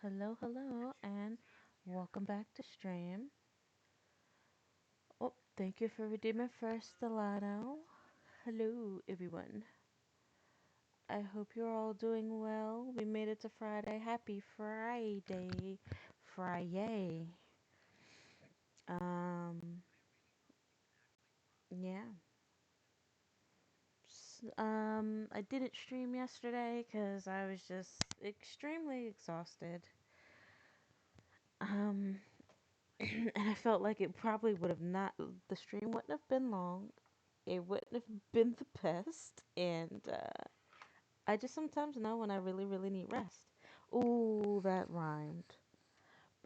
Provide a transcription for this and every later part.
Hello, and welcome back to stream. Oh, thank you for redeeming first, Delano. Hello, everyone. I hope you're all doing well. We made it to Friday. Happy Friday. Friday. Um, yeah. I didn't stream yesterday because I was just extremely exhausted. Um, and I felt like it probably would have not, the stream wouldn't have been long. It wouldn't have been the best. And I just sometimes know when I really, really need rest. Ooh, that rhymed.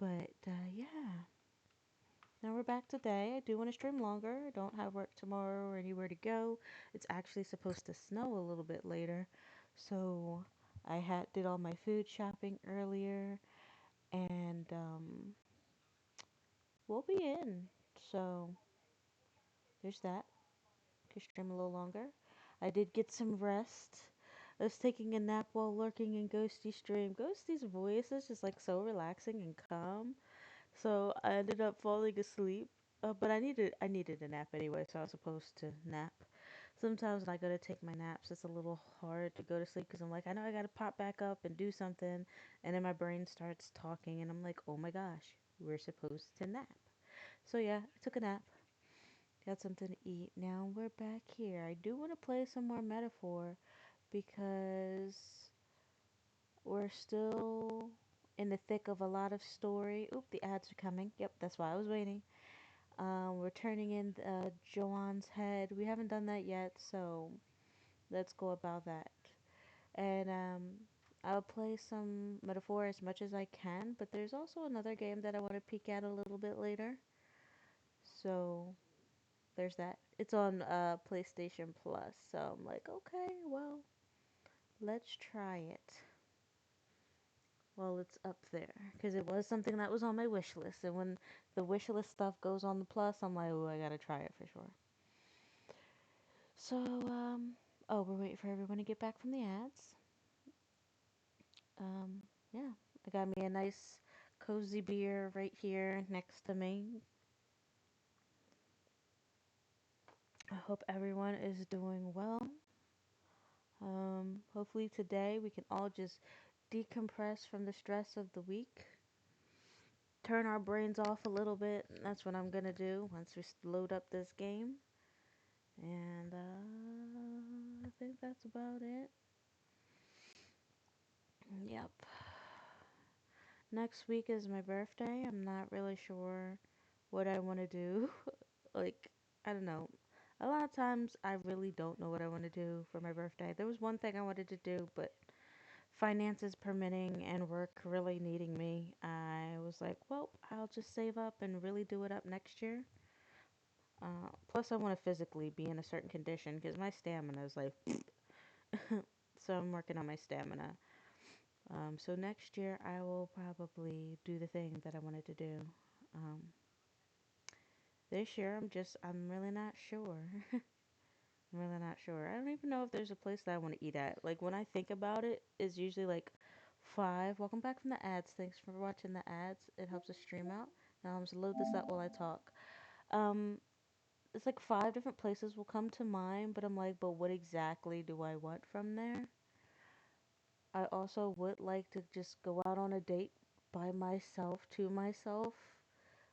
But yeah, now we're back today. I do want to stream longer. I don't have work tomorrow or anywhere to go. It's actually supposed to snow a little bit later. So I had did all my food shopping earlier and we'll be in. So there's that. Could stream a little longer. I did get some rest. I was taking a nap while lurking in Ghosty stream. Ghosty's voice is just like so relaxing and calm. So I ended up falling asleep. But I needed a nap anyway, so I was supposed to nap. Sometimes when I go to take my naps, it's a little hard to go to sleep because I'm like, I know I gotta pop back up and do something, and then my brain starts talking, and I'm like, oh my gosh, we're supposed to nap. So yeah, I took a nap. Got something to eat. Now we're back here. I do want to play some more Metaphor because we're still in the thick of a lot of story. Oop, the ads are coming. Yep, that's why I was waiting. We're turning in Joanne's head. We haven't done that yet, so let's go about that. And I'll play some Metaphor as much as I can, but there's also another game that I want to peek at a little bit later. So there's that. It's on PlayStation Plus, so I'm like, okay, well, let's try it. Well, it's up there because it was something that was on my wish list, and when the wish list stuff goes on the plus, I'm like, oh, I gotta try it for sure. So, oh, we're waiting for everyone to get back from the ads. Yeah, I got me a nice cozy beer right here next to me. I hope everyone is doing well. Hopefully today we can all just decompress from the stress of the week, turn our brains off a little bit. That's what I'm gonna do once we load up this game. And I think that's about it. Yep. Next week is my birthday. I'm not really sure what I want to do. Like, I don't know. A lot of times I really don't know what I want to do for my birthday. There was one thing I wanted to do, but finances permitting and work really needing me, I was like, well, I'll just save up and really do it up next year. Plus, I want to physically be in a certain condition because my stamina is like, so I'm working on my stamina. So next year I will probably do the thing that I wanted to do. Um, this year I'm really not sure. I'm really not sure. I don't even know if there's a place that I want to eat at. Like when I think about it, it's usually like five. Welcome back from the ads. Thanks for watching the ads. It helps us stream out. Now I'm just load this up while I talk. Um, it's like five different places will come to mind, but I'm like, but what exactly do I want from there? I also would like to just go out on a date by myself to myself,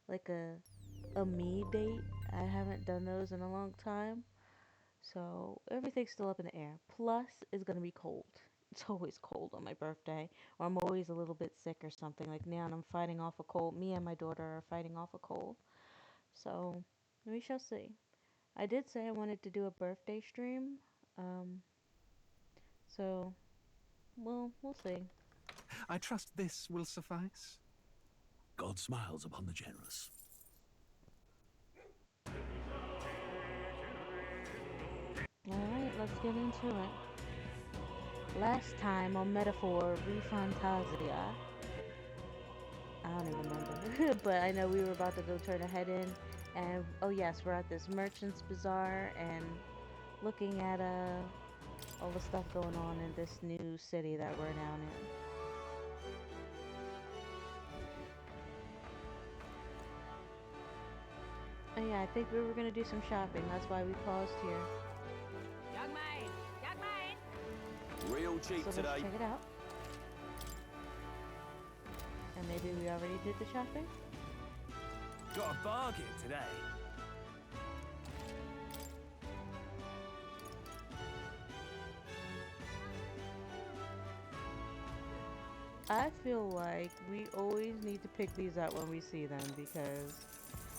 like a me date. I haven't done those in a long time. So everything's still up in the air. Plus, it's gonna be cold. It's always cold on my birthday, or I'm always a little bit sick or something. Like now, I'm fighting off a cold. Me and my daughter are fighting off a cold. So we shall see. I did say I wanted to do a birthday stream. Um, so we'll see. I trust this will suffice. God smiles upon the generous. All right, let's get into it. Last time on Metaphor Refantasia, I don't even remember, but I know we were about to go turn our head in, and oh yes, we're at this merchant's bazaar and looking at all the stuff going on in this new city that we're now in. Oh yeah, I think we were gonna do some shopping. That's why we paused here. Young maid! Young maid! Real cheap So let's today. check it out. And maybe we already did the shopping? Got a bargain today. I feel like we always need to pick these up when we see them because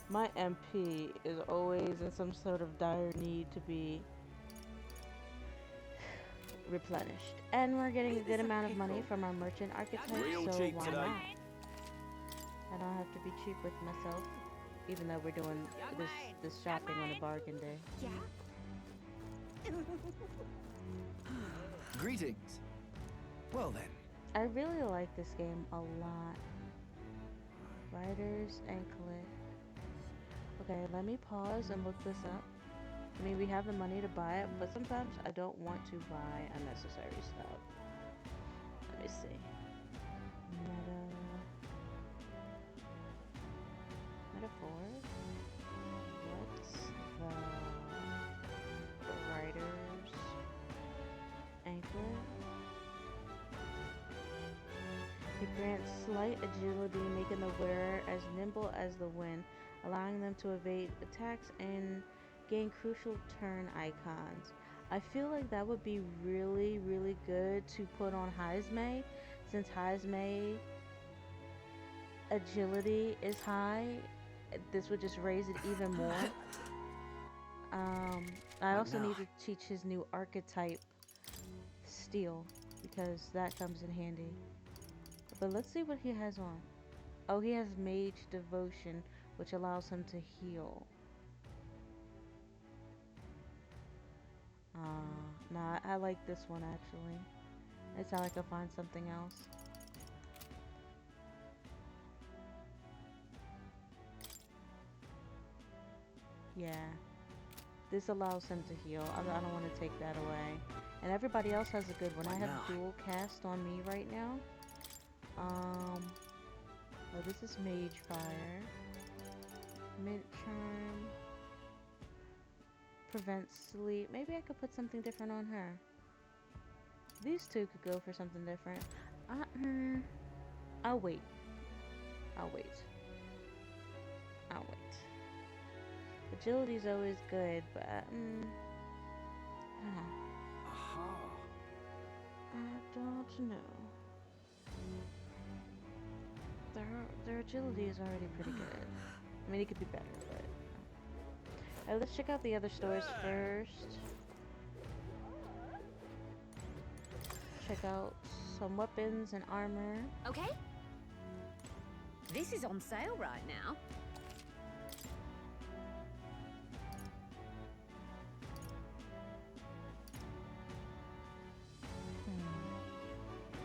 my MP is always in some sort of dire need to be replenished. And we're getting a good amount of money from our merchant archetype, Real so cheap why today. not? I don't have to be cheap with myself, even though we're doing this shopping on a bargain day. Yeah? Greetings. Well then, I really like this game a lot. Riders Anklet. Okay, let me pause and look this up. I mean, we have the money to buy it, but sometimes I don't want to buy unnecessary stuff. Let me see. Metaphor? What's the Riders Anklet? It grants slight agility, making the wearer as nimble as the wind, allowing them to evade attacks and gain crucial turn icons. I feel like that would be really, really good to put on Heismay, since Heismay agility is high. This would just raise it even more. I also need to teach his new archetype, Steel, because that comes in handy. But let's see what he has on. Oh, he has Mage Devotion, which allows him to heal. Nah, I like this one actually. It's how I can find something else. Yeah. This allows him to heal. I don't want to take that away. And everybody else has a good one. I have dual cast on me right now. Oh, this is Mage Fire. Mint Charm. Prevent sleep. Maybe I could put something different on her. These two could go for something different. I'll wait. I'll wait. I'll wait. Agility's always good, but I don't know. Their agility is already pretty good. I mean, it could be better, but... Alright, let's check out the other stores first. Check out some weapons and armor. Okay. This is on sale right now.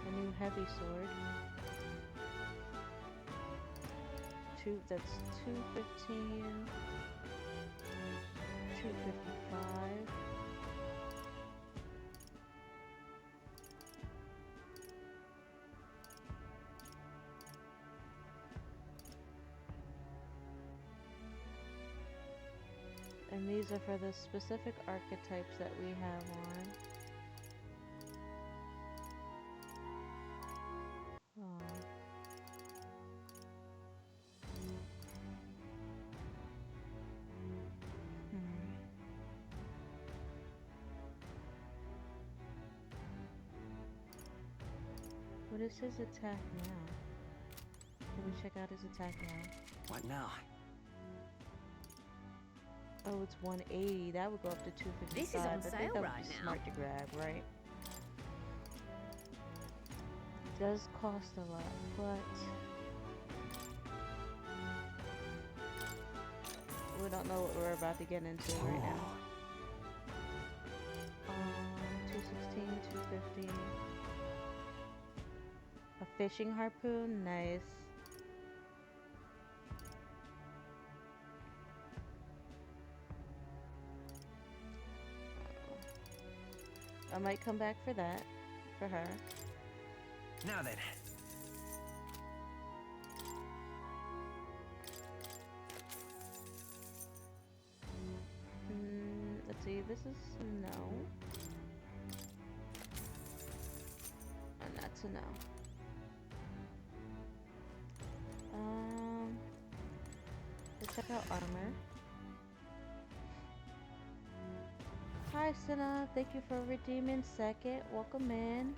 A new heavy sword. That's 215. 255. And these are for the specific archetypes that we have on. What is his attack now? Can we check out his attack now? what now? Oh, it's 180. That would go up to 255. This is on I think sale that would right be now. smart to grab, right? It does cost a lot, but we don't know what we're about to get into right now. 216, 250. A fishing harpoon, nice. I might come back for that, for her. Now then. see, this is no. And that's a no. Let's check out armor. Hi, Senna. Thank you for redeeming second. Welcome in.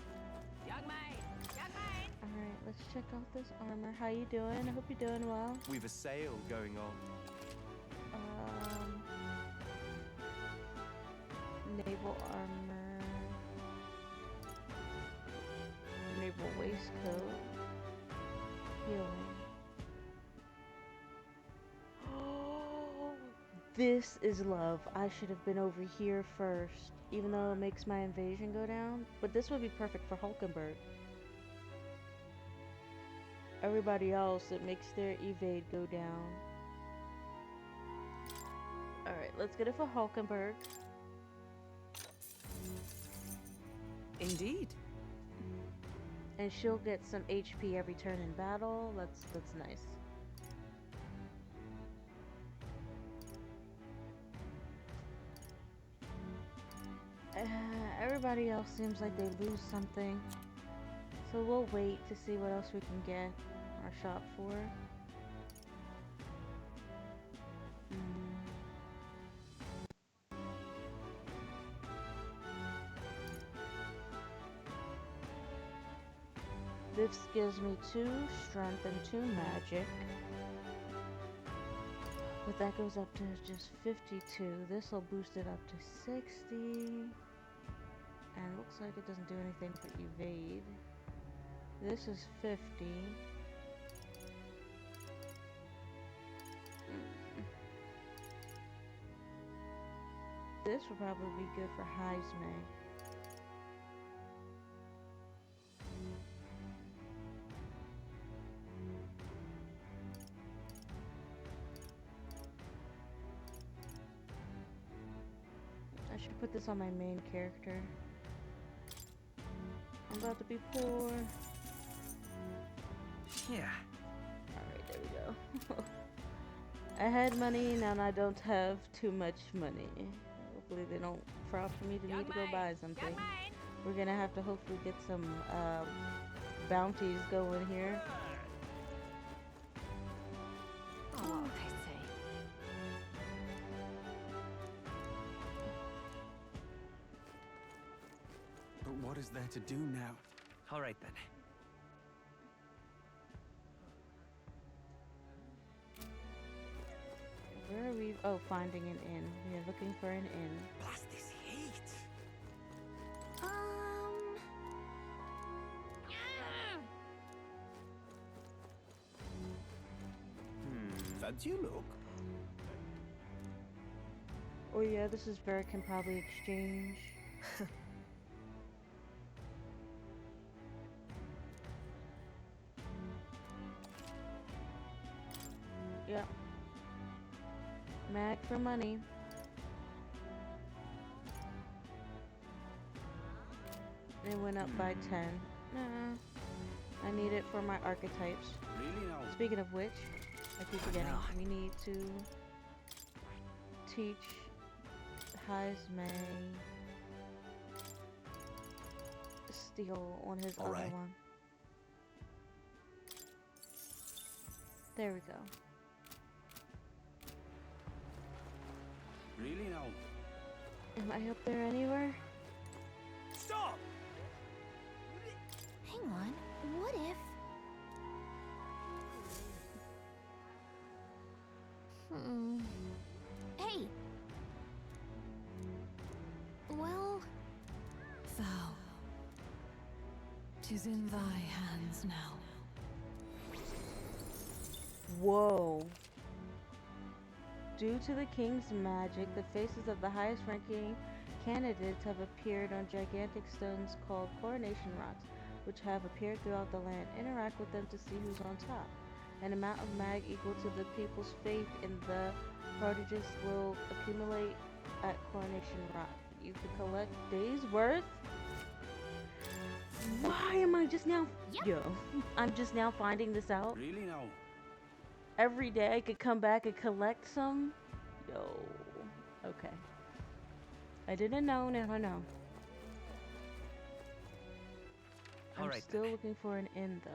Young maid! Young maid! Alright, let's check out this armor. How you doing? I hope you're doing well. We've a sale going on. Naval armor. Naval waistcoat. Healing. This is love. I should have been over here first, even though it makes my invasion go down. But this would be perfect for Hulkenberg. Everybody else, it makes their evade go down. Alright, let's get it for Hulkenberg. Indeed. And she'll get some HP every turn in battle. That's nice. Everybody else seems like they lose something. So we'll wait to see what else we can get our shop for. This gives me 2 strength and 2 magic. But that goes up to just 52. This will boost it up to 60. And looks like it doesn't do anything for evade. This is 50. This will probably be good for Heisman. I should put this on my main character. I'm about to be poor. Yeah. Alright, there we go. I had money, now I don't have too much money. Hopefully they don't prop for me to need to go buy something. We're gonna have to hopefully get some bounties going here. Oh, I see. But what is there to do now? All right then. Where are we? Oh, finding an inn. We are looking for an inn. Blast this heat. Fancy a look? Oh yeah, this is where I can probably exchange. Yep. Mag for money. It went up by 10. Nah. I need it for my archetypes. Really now? Speaking of which, I keep forgetting, we need to teach Heisman Steel on his other one. There we go. Really now? Am I up there anywhere? Stop! Hang on, what if... Hey! Well... Thou. 'Tis in thy hands now. Whoa. Due to the king's magic, the faces of the highest ranking candidates have appeared on gigantic stones called coronation rocks, which have appeared throughout the land. Interact with them to see who's on top. An amount of mag equal to the people's faith in the prodigies will accumulate at Coronation Rock. You can collect days worth. Why am I just now? Yep. Yo, I'm just now finding this out. Really now? Every day I could come back and collect some. Yo, okay. I didn't know, now I know. All I'm right still then. looking for an inn though.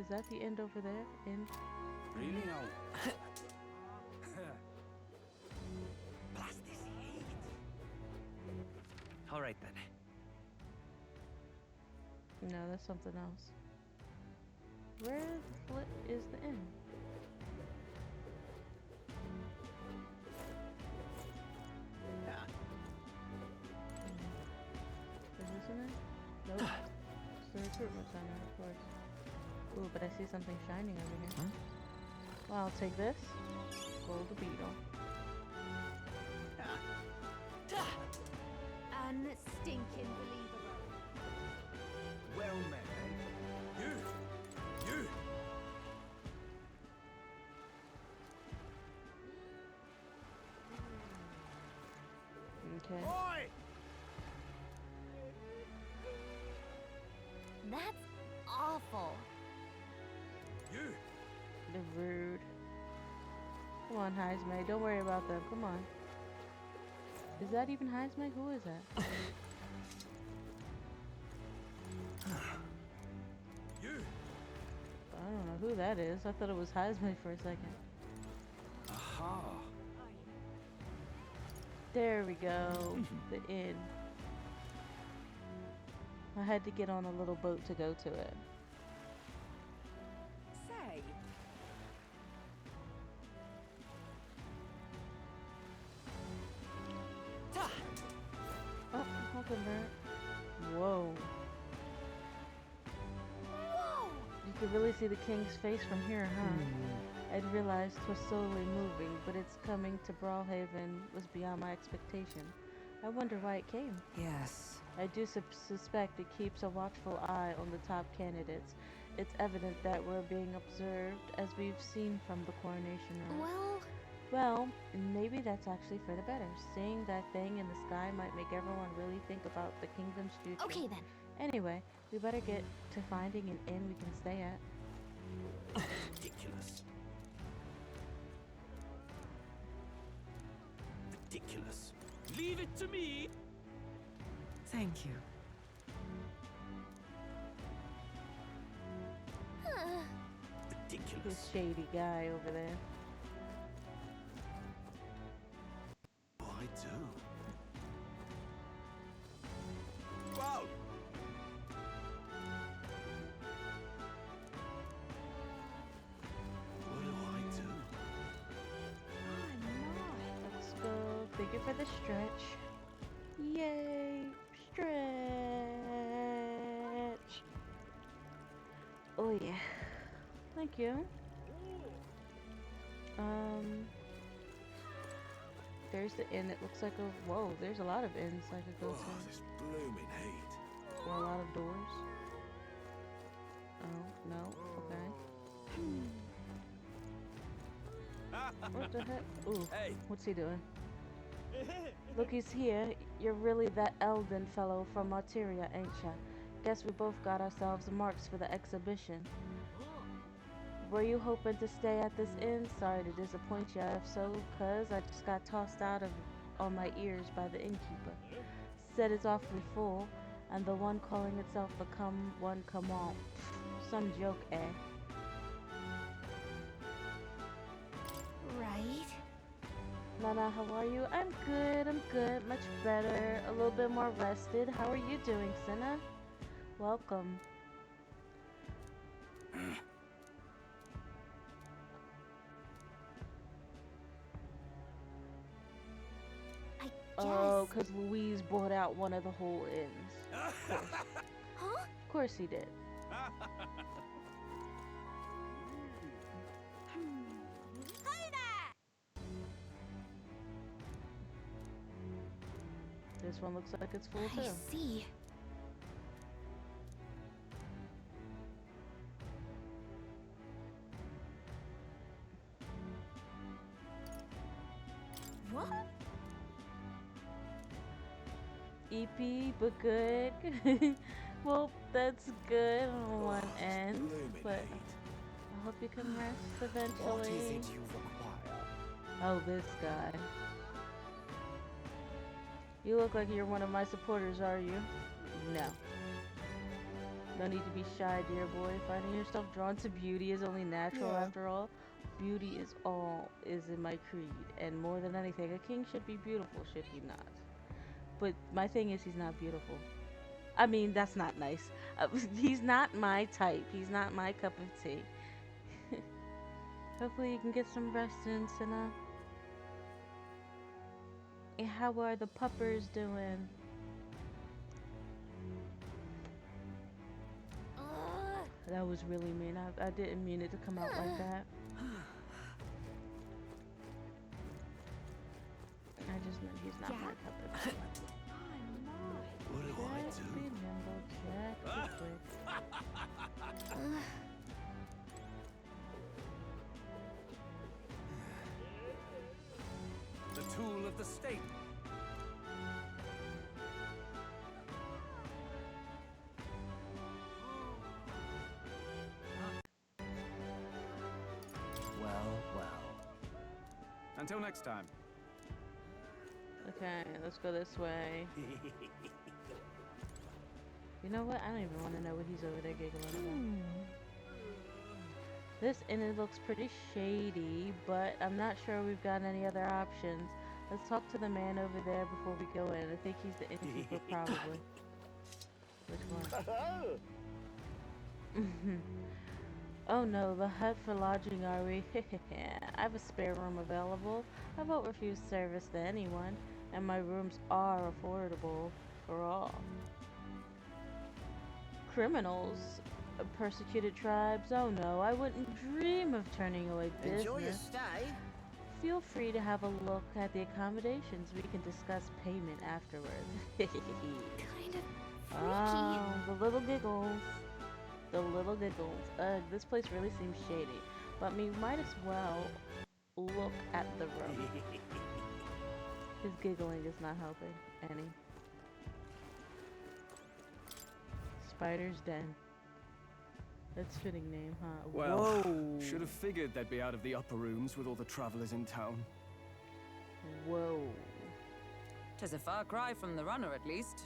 Is that the end over there? End? Really now? Blast this heat. All right then. No, that's something else. Where the flip is the inn? Is this an inn? Nope. It's the recruitment center, of course. Ooh, but I see something shining over here. Huh? Well, I'll take this. Gold beetle. Unstinking believable. Well met, eh? You! You! Okay. Oi! That's awful. You! They're rude. Come on, Heismay. Don't worry about them. Come on. Is that even Heismay? Who is that? You! I don't know who that is. I thought it was Heismay for a second. Aha! There we go. The inn. I had to get on a little boat to go to it. Say, Oh, Huckleberry. Whoa. Whoa! You could really see the king's face from here, huh? I'd realized 'twas slowly moving, but its coming to Brawlhaven was beyond my expectation. I wonder why it came. Yes. I do suspect it keeps a watchful eye on the top candidates. It's evident that we're being observed, as we've seen from the coronation room. Well, maybe that's actually for the better. Seeing that thing in the sky might make everyone really think about the kingdom's future. Okay then. Anyway, we better get to finding an inn we can stay at. Ridiculous. Ridiculous. Leave it to me. Thank you. Ridiculous. This shady guy over there. I do. Whoa! What do I do? Let's go. Thank you for the stretch. Yay! Stretch! Oh yeah. Thank you. There's the inn. It looks like a... Whoa, there's a lot of inns I could go Oh, to. this blooming heat. Or a lot of doors. Oh, no. Okay. What the heck? Ooh, Hey! what's he doing? Look, he's here. You're really that Eldon fellow from Martyria, ain't ya? Guess we both got ourselves marks for the exhibition. Were you hoping to stay at this inn? Sorry to disappoint you. If so, cuz I just got tossed out of on my ears by the innkeeper. Said it's awfully full, and the one calling itself the Come One Come On. Some joke, eh? Right. Nana, how are you? I'm good, much better, a little bit more rested. How are you doing, Senna? Welcome. I Oh, guess. because Louise brought out one of the whole inns. Huh? Of course he did. This one looks like it's full I too. see. What? EP, but good. Well, that's good on one end, Blooming but heat. I hope you can rest What is eventually. it you require? Oh, this guy. You look like you're one of my supporters, are you? No. No need to be shy, dear boy. Finding yourself drawn to beauty is only natural after all. Beauty is all is in my creed. And more than anything, a king should be beautiful, should he not? But my thing is he's not beautiful. I mean, that's not nice. He's not my type. He's not my cup of tea. Hopefully you can get some rest in, Cinna. And how are the puppers doing? That was really mean. I didn't mean it to come out like that. I just know he's not my cup of tea. What do I Just do? be nimble, Jack. Be quick. The tool of the state. Well, well. Until next time. Okay, let's go this way. You know what? I don't even want to know what he's over there giggling about. This inn looks pretty shady, but I'm not sure we've got any other options. Let's talk to the man over there before we go in. I think he's the innkeeper, probably. Which one? Oh no, the hut for lodging, are we? I have a spare room available. I won't refuse service to anyone, and my rooms are affordable for all. Criminals? Persecuted tribes? Oh no, I wouldn't dream of turning away business. Enjoy your stay. Feel free to have a look at the accommodations. We can discuss payment afterwards. Kind of freaky. Oh, the little giggles. The little giggles. Ugh, this place really seems shady. But we might as well look at the room. His giggling is not helping any. Spider's Den. That's fitting name, huh? Well, Whoa. should have figured they'd be out of the upper rooms with all the travelers in town. Whoa. 'Tis a far cry from the runner, at least.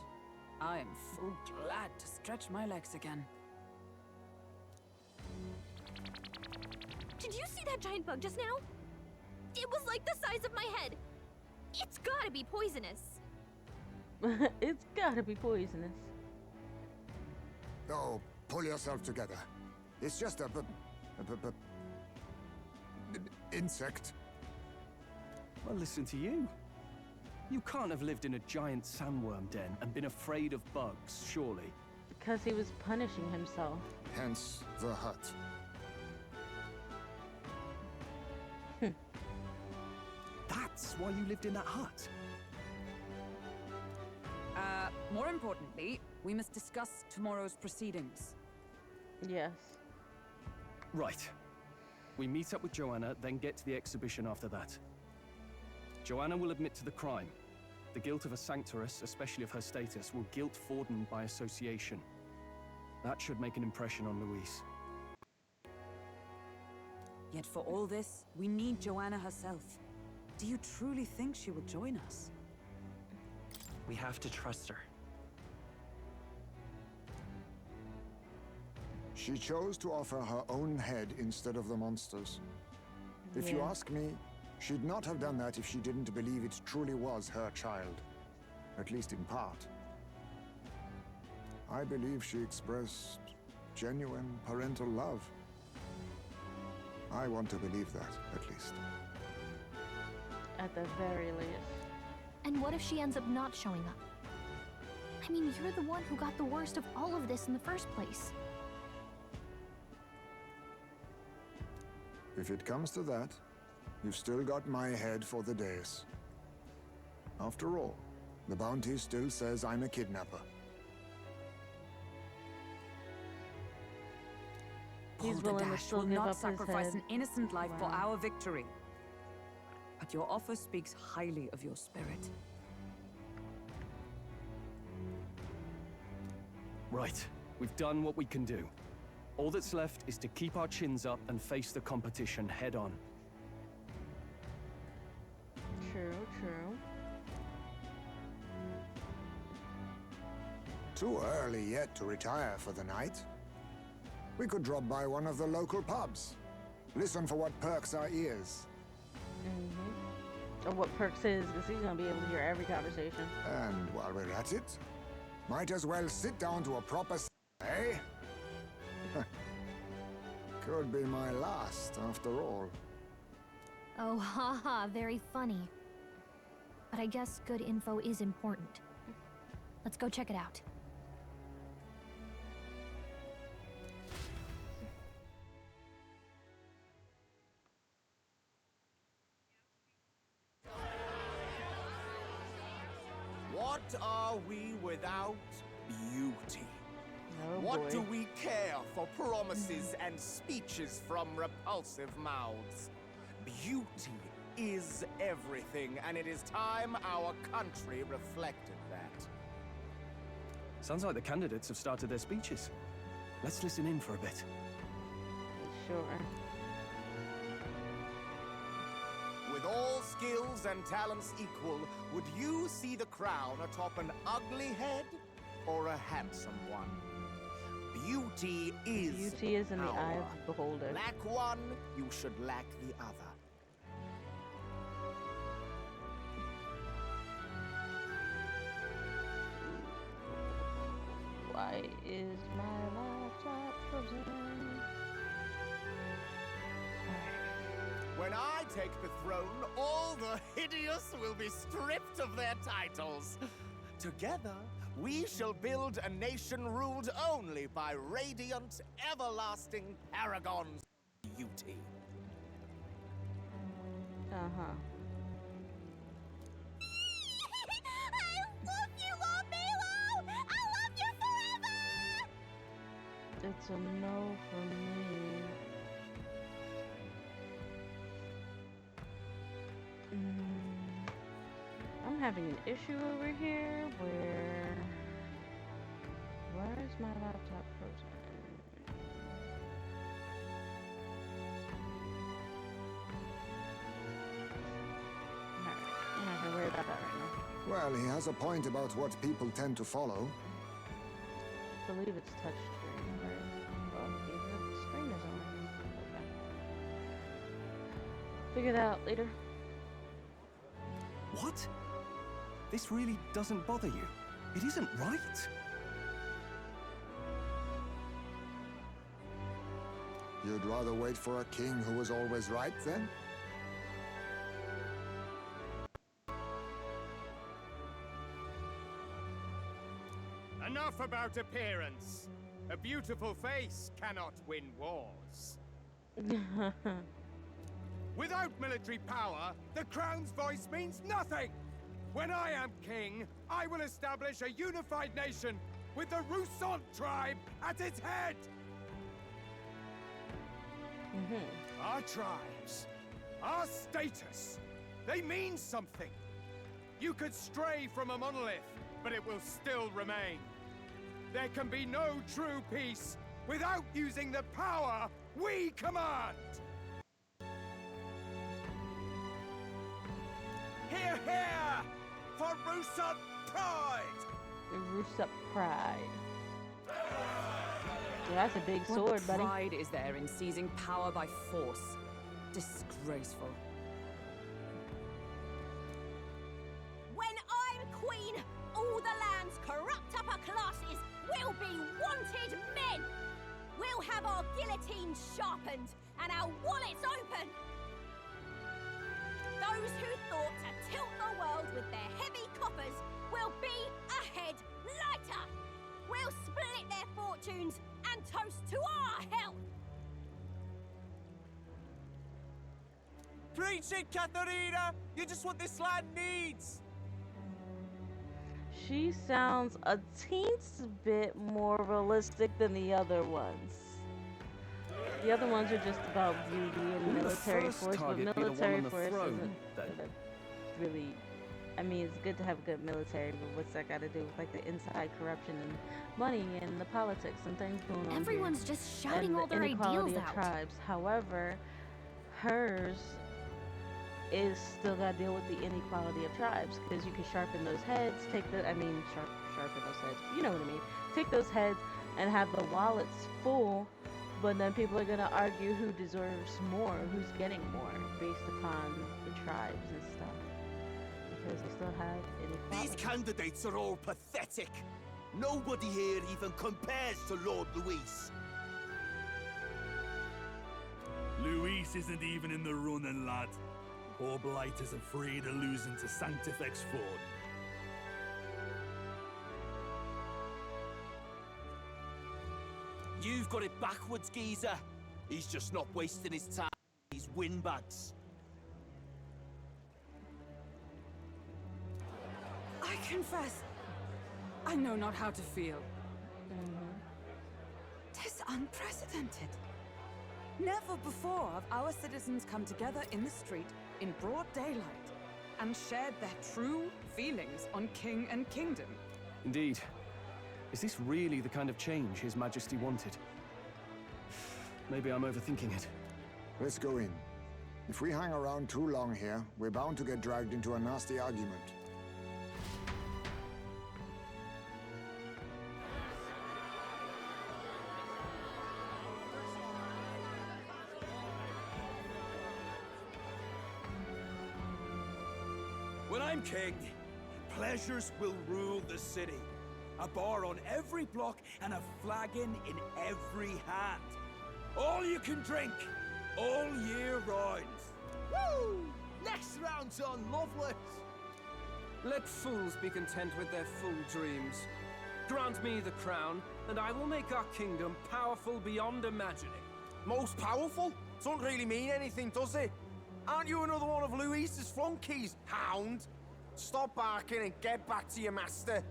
I am full glad to stretch my legs again. Did you see that giant bug just now? It was like the size of my head. It's gotta be poisonous. It's gotta be poisonous. Oh, pull yourself together. It's just a insect. Well, listen to you. You can't have lived in a giant sandworm den and been afraid of bugs, surely. Because he was punishing himself. Hence the hut. That's why you lived in that hut. More importantly, we must discuss tomorrow's proceedings. Yes. Right. We meet up with Joanna, then get to the exhibition after that. Joanna will admit to the crime. The guilt of a sanctoress, especially of her status, will guilt Forden by association. That should make an impression on Louise. Yet for all this, we need Joanna herself. Do you truly think she will join us? We have to trust her. She chose to offer her own head instead of the monster's. If you Yeah. ask me, she'd not have done that if she didn't believe it truly was her child. At least in part. I believe she expressed genuine parental love. I want to believe that, at least. At the very least. And what if she ends up not showing up? I mean, you're the one who got the worst of all of this in the first place. If it comes to that, you've still got my head for the dais. After all, the bounty still says I'm a kidnapper. He's willing to Balderdash still will give not up his sacrifice head. an innocent life for Wow. our victory. But your offer speaks highly of your spirit. Right. We've done what we can do. All that's left is to keep our chins up and face the competition head on. True, true. Too early yet to retire for the night. We could drop by one of the local pubs. Listen for what perks our ears. Or what Perks is, because he's gonna be able to hear every conversation. And while we're at it, might as well sit down to a proper eh? Could be my last, after all. Oh, haha, very funny. But I guess good info is important. Let's go check it out. What are we without beauty? Oh What boy. do we care for promises and speeches from repulsive mouths? Beauty is everything, and it is time our country reflected that. Sounds like the candidates have started their speeches. Let's listen in for a bit. Sure. With all skills and talents equal, would you see the crown atop an ugly head or a handsome one? Beauty is Beauty is in the eye power. of the beholder. Lack one, you should lack the other. Why is my laptop frozen? When I take the throne, all the hideous will be stripped of their titles. Together, we shall build a nation ruled only by radiant, everlasting paragons of beauty. Uh-huh. I love you, Lord Milo! I love you forever! It's a no for me. I'm having an issue over here where... Why is my laptop frozen? Alright, I'm not gonna worry about that right now. Well, he has a point about what people tend to follow. I believe it's touchscreen, right? Oh, okay, the screen is on. Okay. Figure that out later. What? This really doesn't bother you? It isn't right. You'd rather wait for a king who was always right, then? Enough about appearance. A beautiful face cannot win wars. Without military power, the crown's voice means nothing! When I am king, I will establish a unified nation with the Rousant tribe at its head! Our tribes, our status, they mean something. You could stray from a monolith, but it will still remain. There can be no true peace without using the power we command! Hear, hear! For Rousant pride! Rusa pride. Yeah, that's a big sword, What buddy. pride is there in seizing power by force? Disgraceful. When I'm queen, all the land's corrupt upper classes will be wanted men. We'll have our guillotines sharpened and our wallets open. Those who thought to tilt the world with their heavy coffers will be a head lighter. We'll split their fortunes and toast to our health. Preach it, Katharina! You just what this land needs! She sounds a teensy bit more realistic than the other ones. The other ones are just about beauty and Wouldn't the military first force, but target be the one military on the force throne, isn't then? gonna really. I mean, it's good to have a good military, but what's that got to do with like the inside corruption and money and the politics and things going on? Everyone's here? just shouting And all the their inequality ideals of out. tribes. However, hers is still got to deal with the inequality of tribes, because you can sharpen those heads, sharpen those heads, you know what I mean, take those heads and have the wallets full, but then people are going to argue who deserves more, who's getting more, based upon the tribes and stuff, because they still have inequality. These candidates are all pathetic. Nobody here even compares to Lord Luis. Luis isn't even in the running, lad. Poor Blight is afraid of losing to Sanctifex Ford. You've got it backwards, geezer. He's just not wasting his time. He's windbags. I confess, I know not how to feel. Tis unprecedented. Never before have our citizens come together in the street in broad daylight and shared their true feelings on king and kingdom. Indeed. Is this really the kind of change His Majesty wanted? Maybe I'm overthinking it. Let's go in. If we hang around too long here, we're bound to get dragged into a nasty argument. When I'm king, pleasures will rule the city. A bar on every block and a flagon in every hand. All you can drink, all year round. Woo! Next round's on Loveless. Let fools be content with their fool dreams. Grant me the crown, and I will make our kingdom powerful beyond imagining. Most powerful? Doesn't really mean anything, does it? Aren't you another one of Luis's flunkies, hound? Stop barking and get back to your master.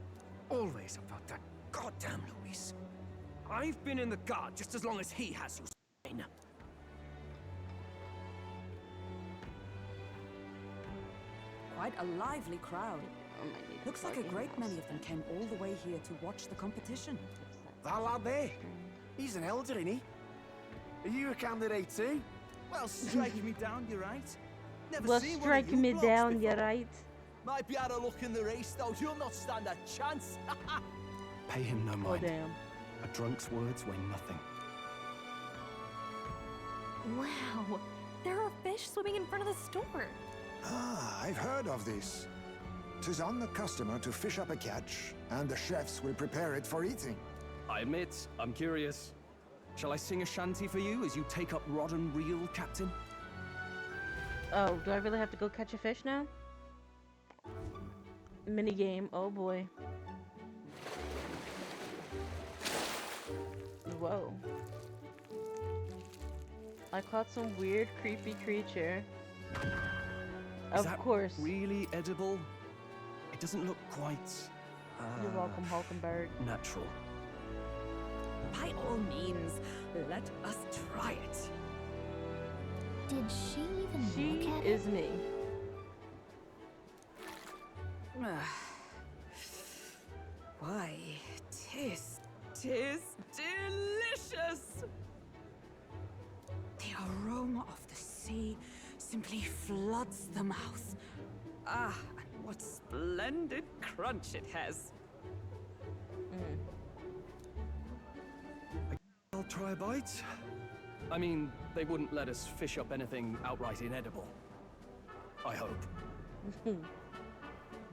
Always about that goddamn Luis. I've been in the guard just as long as he has, you swine. Quite a lively crowd. Looks like a great many of them came all the way here to watch the competition. That lad there, he's an elder, isn't he? Are you a candidate too? Well, strike me down, you're right. Never Well, seen strike one of you me blokes down, before. you're right. Might be out of luck in the race, though. You'll not stand a chance. Pay him no Oh, mind. damn. A drunk's words weigh nothing. Wow, there are fish swimming in front of the store. Ah, I've heard of this. 'Tis on the customer to fish up a catch, and the chefs will prepare it for eating. I admit, I'm curious. Shall I sing a shanty for you as you take up rod and reel, Captain? Oh, do I really have to go catch a fish now? Minigame, oh boy. Whoa. I caught some weird, creepy creature. Is Of that course. really edible? It doesn't look quite... You're welcome, Hulkenberg. natural. By all means, let us try it. Did she even She look at is it? me. Why, tis delicious! The aroma of the sea simply floods the mouth. Ah, and what splendid crunch it has. I'll try a bite. I mean, they wouldn't let us fish up anything outright inedible. I hope.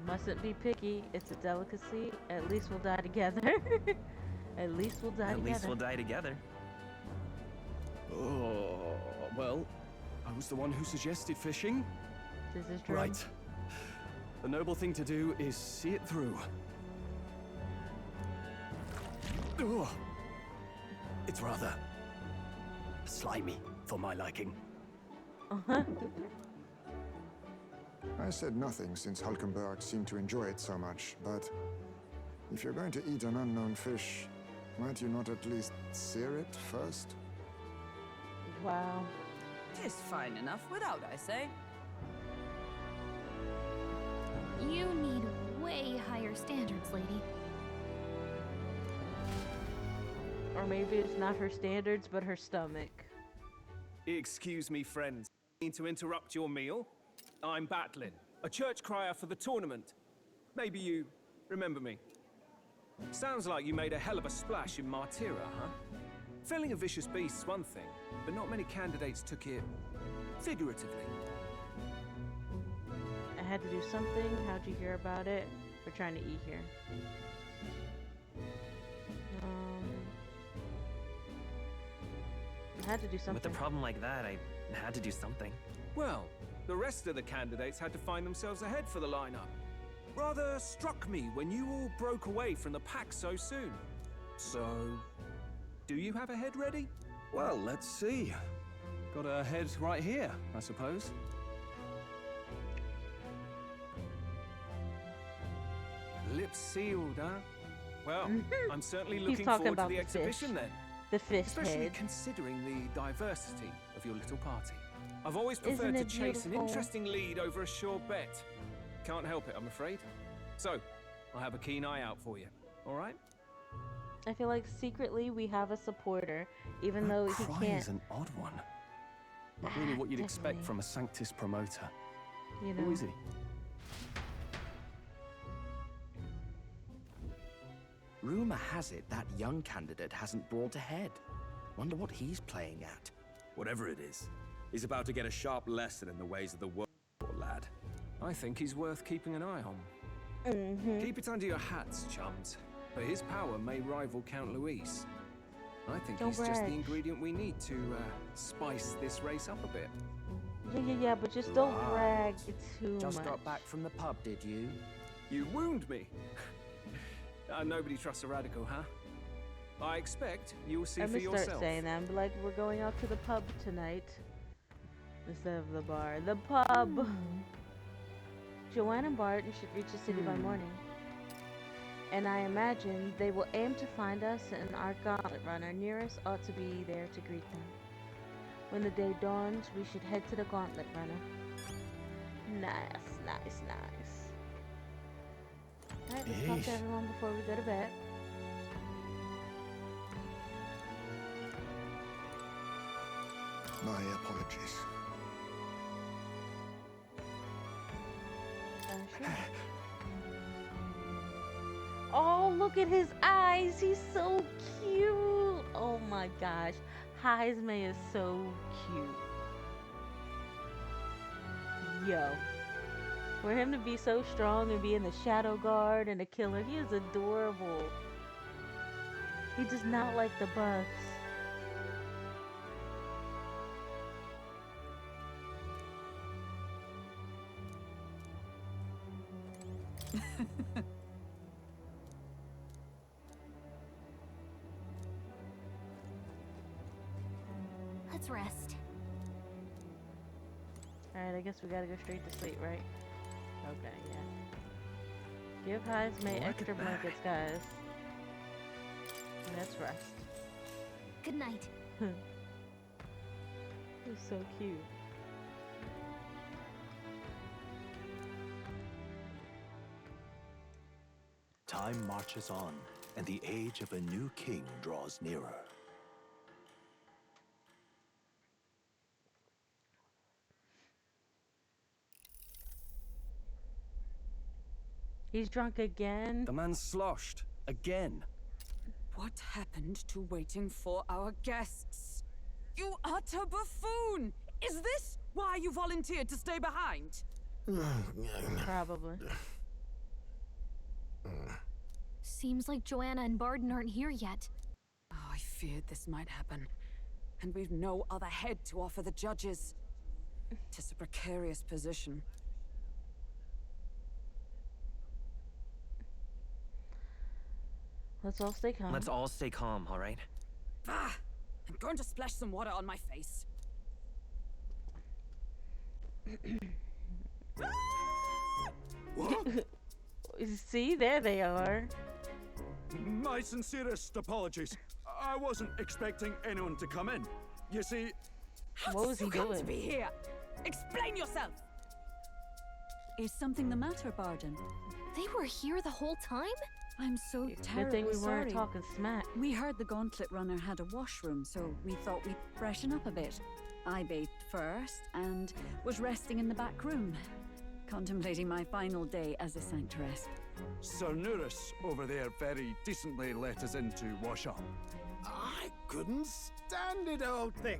Mustn't be picky. It's a delicacy. At least we'll die together. At least we'll die At together. least we'll die together. Oh, well, I was the one who suggested fishing. This is true. Right. The noble thing to do is see it through. Ugh. It's rather slimy for my liking. I said nothing since Hulkenberg seemed to enjoy it so much, but if you're going to eat an unknown fish, might you not at least sear it first? Wow. Tis fine enough without, I say. You need way higher standards, lady. Or maybe it's not her standards, but her stomach. Excuse me, friends. Need to interrupt your meal? I'm Batlin, a church crier for the tournament. Maybe you remember me. Sounds like you made a hell of a splash in Martira, huh? Felling a vicious beast's one thing, but not many candidates took it figuratively. I had to do something. How'd you hear about it? We're trying to eat here. I had to do something. With a problem like that, I had to do something. Well, the rest of the candidates had to find themselves ahead for the lineup. Rather struck me when you all broke away from the pack so soon. So, do you have a head ready? Well, let's see. Got a head right here, I suppose. Lips sealed, huh? Well, I'm certainly He's looking talking forward to about the the exhibition fish. then. The fish Especially head. considering the diversity of your little party. I've always Isn't preferred to it chase an beautiful? interesting lead over a sure bet. Can't help it, I'm afraid. So, I'll have a keen eye out for you, alright? I feel like secretly we have a supporter, even though he Cry can't. is an odd one. Not really what you'd expect Definitely. from a Sanctus promoter. You Who know. is he? Rumor has it that young candidate hasn't brought ahead. Wonder what he's playing at. Whatever it is, he's about to get a sharp lesson in the ways of the world, poor lad. I think he's worth keeping an eye on. Keep it under your hats, chums. But his power may rival Count Luis. I think Don't he's just the brag. ingredient we need to spice this race up a bit. Yeah, but just don't brag too Just much. got back from the pub, did you? You wound me. Nobody trusts a radical, huh? I expect you'll see I'm for gonna start yourself. saying that. Be like, we're going out to the pub tonight instead of the bar. The pub. Joanne and Barton should reach the city by morning, and I imagine they will aim to find us, and our gauntlet runner nearest ought to be there to greet them. When the day dawns, we should head to the gauntlet runner. Nice. Alright, let's talk to Yeesh. everyone before we go to bed. My apologies. Sure. Oh, look at his eyes. He's so cute. Oh my gosh. Heisme is so cute. Yo. For him to be so strong and be in the Shadow Guard and a killer, he is adorable. He does not like the buffs. Let's rest. Alright, I guess we gotta go straight to sleep, right? Okay, yeah. Give Heisme extra blankets, guys. Let's rest. Good night. He's so cute. Time marches on, and the age of a new king draws nearer. He's drunk again. The man's sloshed. Again. What happened to waiting for our guests? You utter buffoon! Is this why you volunteered to stay behind? Probably. Seems like Joanna and Barden aren't here yet. Oh, I feared this might happen. And we've no other head to offer the judges. 'Tis a precarious position. Let's all stay calm. Let's all stay calm, all right? Ah! I'm going to splash some water on my face. See, there they are. My sincerest apologies. I wasn't expecting anyone to come in. You see... What was he you come to doing? be here? Explain yourself! Is something the matter, Barden? They were here the whole time? I'm so Good terribly thing we weren't sorry. talking smack. We heard the Gauntlet Runner had a washroom, so we thought we'd freshen up a bit. I bathed first and was resting in the back room, contemplating my final day as a sanctoress. Sir Nuris over there very decently let us in to wash up. I couldn't stand it, old thing.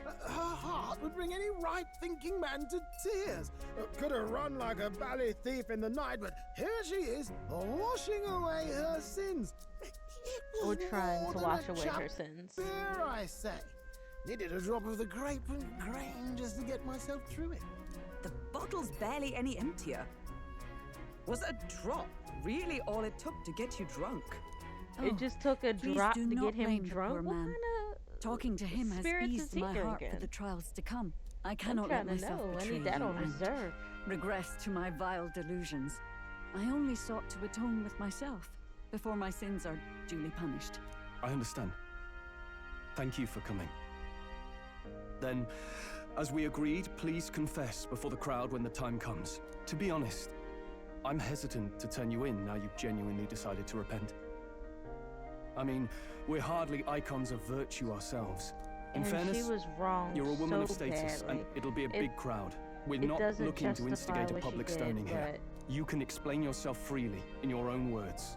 Her heart would bring any right-thinking man to tears. Could have run like a bally thief in the night, but here she is, washing away her sins. Or trying to wash away her Here, sins. I say. Needed a drop of the grape and grain just to get myself through it. The bottle's barely any emptier. Was a drop really all it took to get you drunk? It just took a Please drop do to not get him blame the drunk. poor What man. kind of Talking to him has spirits is eased he my heart for drinking? the trials to come. I I'm cannot trying let to myself know. I betray need that you on and reserve. regress to my vile delusions. I only sought to atone with myself before my sins are duly punished. I understand. Thank you for coming. Then, as we agreed, please confess before the crowd when the time comes. To be honest, I'm hesitant to turn you in now you've genuinely decided to repent. I mean, we're hardly icons of virtue ourselves. In And fairness, she was wrong. you're a woman of so status, badly. and it'll be a big crowd. We're it not doesn't looking to justify instigate a what she public did, stoning here. but You can explain yourself freely, in your own words.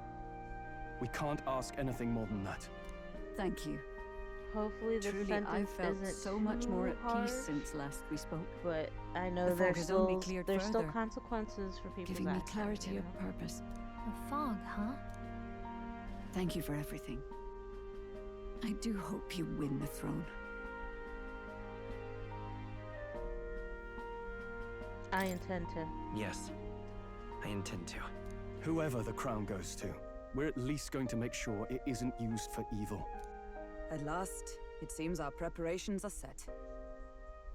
We can't ask anything more than that. Thank you. Hopefully the Truly, I've sentence felt isn't so much more too at harsh, peace since last we spoke. But I know The fog has only cleared there's still further, consequences for people's giving me actions, clarity you of know? purpose. The fog, huh? Thank you for everything. I do hope you win the throne. I intend to. Yes, I intend to. Whoever the crown goes to, we're at least going to make sure it isn't used for evil. At last, it seems our preparations are set.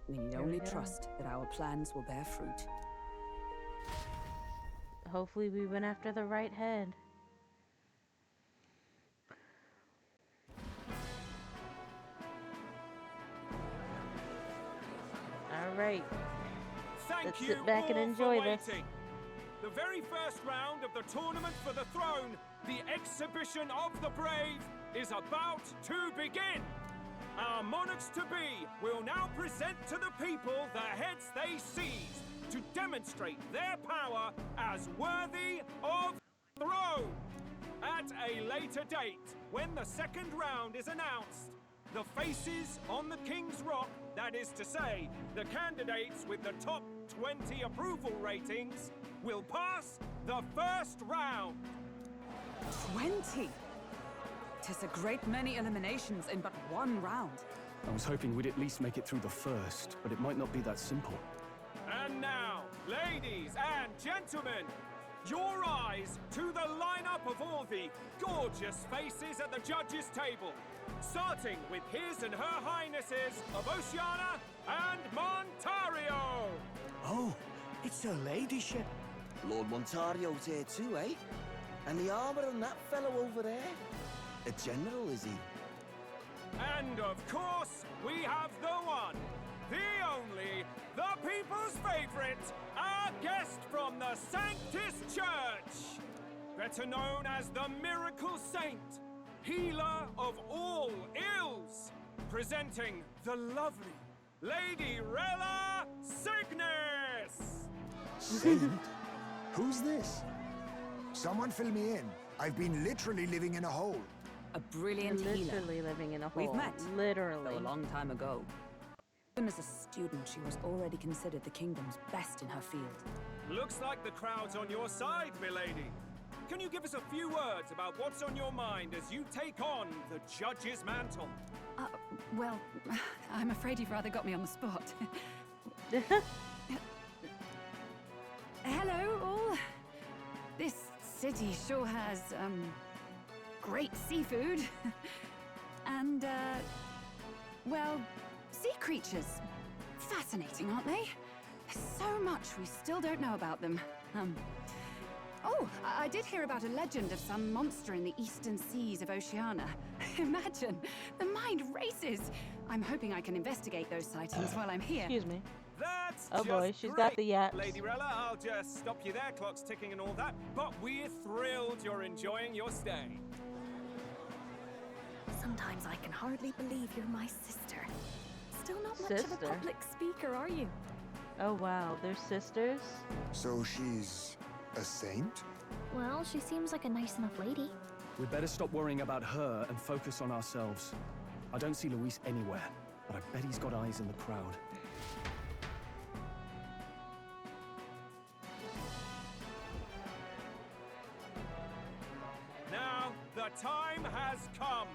We need Here we only go. trust that our plans will bear fruit. Hopefully we went after the right head. All right. Thank Let's you sit back and all enjoy for this. waiting. The very first round of the tournament for the throne, the exhibition of the brave, is about to begin. Our monarchs-to-be will now present to the people the heads they seized to demonstrate their power as worthy of the throne. At a later date, when the second round is announced, the faces on the King's Rock, that is to say, the candidates with the top 20 approval ratings, will pass the first round. 20! 'Tis a great many eliminations in but one round. I was hoping we'd at least make it through the first, but it might not be that simple. And now, ladies and gentlemen, your eyes to the lineup of all the gorgeous faces at the judges' table, starting with His and Her Highnesses of Oceania and Montario. Oh, it's her ladyship. Lord Montario's here too, eh? And the armor on that fellow over there? A general, is he? And of course, we have the one, the only, the people's favorite, our guest from the Sanctus Church, better known as the Miracle Saint, healer of all ills, presenting the lovely Lady Rella Cygnus! Saint? Who's this? Someone fill me in. I've been literally living in a hole. A brilliant healer. Literally living in a hole. We've met. Literally. Though a long time ago. Even as a student, she was already considered the kingdom's best in her field. Looks like the crowd's on your side, milady. Can you give us a few words about what's on your mind as you take on the judge's mantle? Well, I'm afraid you've rather got me on the spot. Hello, all. This city sure has, great seafood. And, well, sea creatures. Fascinating, aren't they? There's so much we still don't know about them. Oh, I did hear about a legend of some monster in the eastern seas of Oceania. Imagine, the mind races. I'm hoping I can investigate those sightings while I'm here. Excuse me. That's Oh just boy, she's great. got the yaps. Lady Rella, I'll just stop you there. Clock's ticking and all that. But we're thrilled you're enjoying your stay. Sometimes I can hardly believe you're my sister. Still not much Sister. of a public speaker, are you? Oh wow, they're sisters? So she's a saint? Well, she seems like a nice enough lady. We'd better stop worrying about her and focus on ourselves. I don't see Luis anywhere, but I bet he's got eyes in the crowd. Now, the time has come.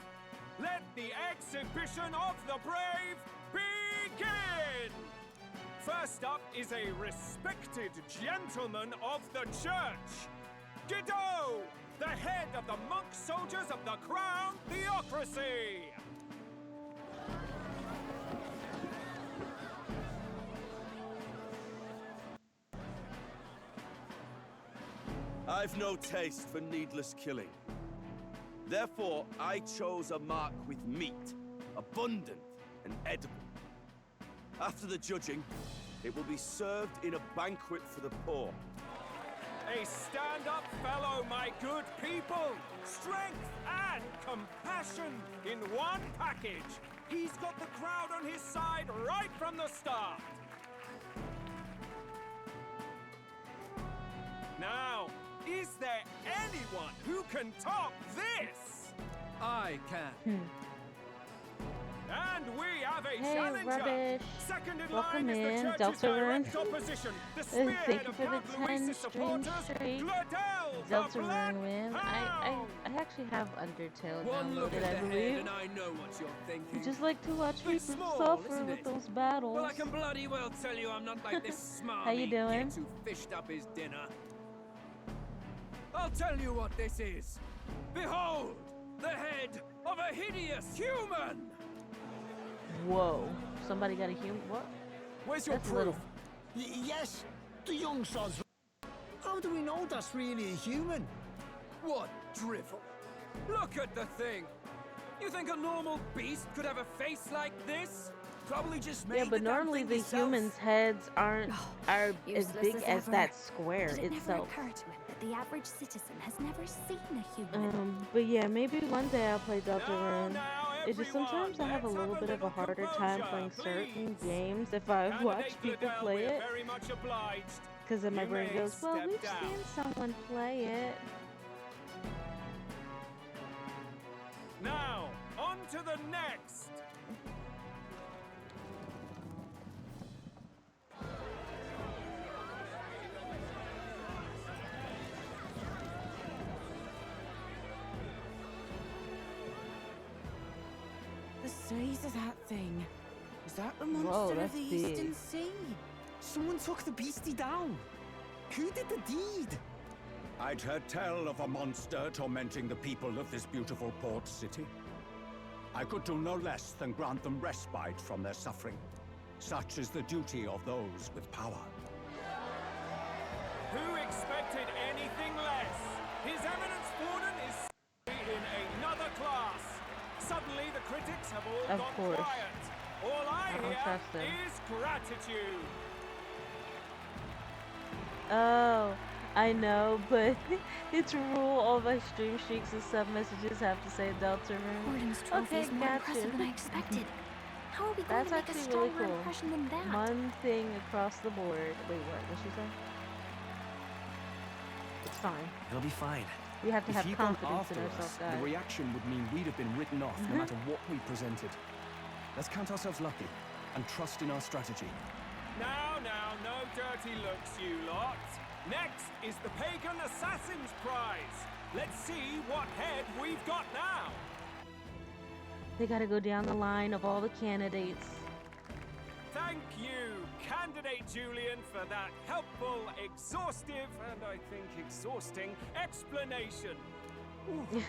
Let the exhibition of the brave begin! First up is a respected gentleman of the church, Guido, the head of the monk soldiers of the Crown Theocracy! I've no taste for needless killing. Therefore, I chose a mark with meat, abundant and edible. After the judging, it will be served in a banquet for the poor. A stand-up fellow, my good people! Strength and compassion in one package! He's got the crowd on his side right from the start! Now, is there anyone who can top this? I can. And we have a Hey, challenger! Rubbish. Second in Welcome line is in, the church's Deltarune. direct opposition, the Thank spearhead you of for the Count 10 Luis's stream supporters, streak. Gladel, the Black Deltarune win. I Hound. actually have Undertale One look downloaded, at the I head believe. and I know what you're I thinking. just like to watch Bit people small, suffer isn't with it? those battles. Well, I can bloody well tell you I'm not like this smarmy How you doing? git who fished up his dinner. I'll tell you what this is. Behold, the head of a hideous human! Whoa. Somebody got a human. What? Where's your That's proof? little. Yes, the young sod's. How do we know that's really a human? What drivel? Look at the thing! You think a normal beast could have a face like this? Probably just made Yeah, but the damn normally thing the yourself. humans' heads are as useless big as as ever. that square Did it never itself. occur to him that the average citizen has never seen a human? But yeah, maybe one day I'll play Deltarune. It's just sometimes I have a little bit of a harder time playing certain games if I watch people play it. Very much obliged. Because then my You brain may goes, well, step we've down." seen someone play it. Now, on to the next. The size of that thing. Is that the Whoa, monster of that's the big. Eastern Sea? Someone took the beastie down. Who did the deed? I'd heard tell of a monster tormenting the people of this beautiful port city. I could do no less than grant them respite from their suffering. Such is the duty of those with power. Who expected anything less? His Eminence Warden is in another class. Suddenly the critics have all Of gone course. quiet. All I I don't hear trust them. is gratitude. Oh, I know, but it's a rule. All my stream streaks and sub messages have to say Deltarune. Gordon's trophy Okay, is more impressive than I expected. How are we going That's to make a actually really stronger cool. impression than that? One thing across the board. Wait, what? What'd she say? It's fine. It'll be fine. We have to If have he'd gone confidence in after ourselves, us, guys. the reaction would mean we'd have been written off no matter what we presented. Let's count ourselves lucky and trust in our strategy. Now, no dirty looks, you lot. Next is the Pagan Assassin's Prize. Let's see what head we've got now. They gotta go down the line of all the candidates. Thank you, Candidate Julian, for that helpful, exhaustive, and I think exhausting explanation. Oof.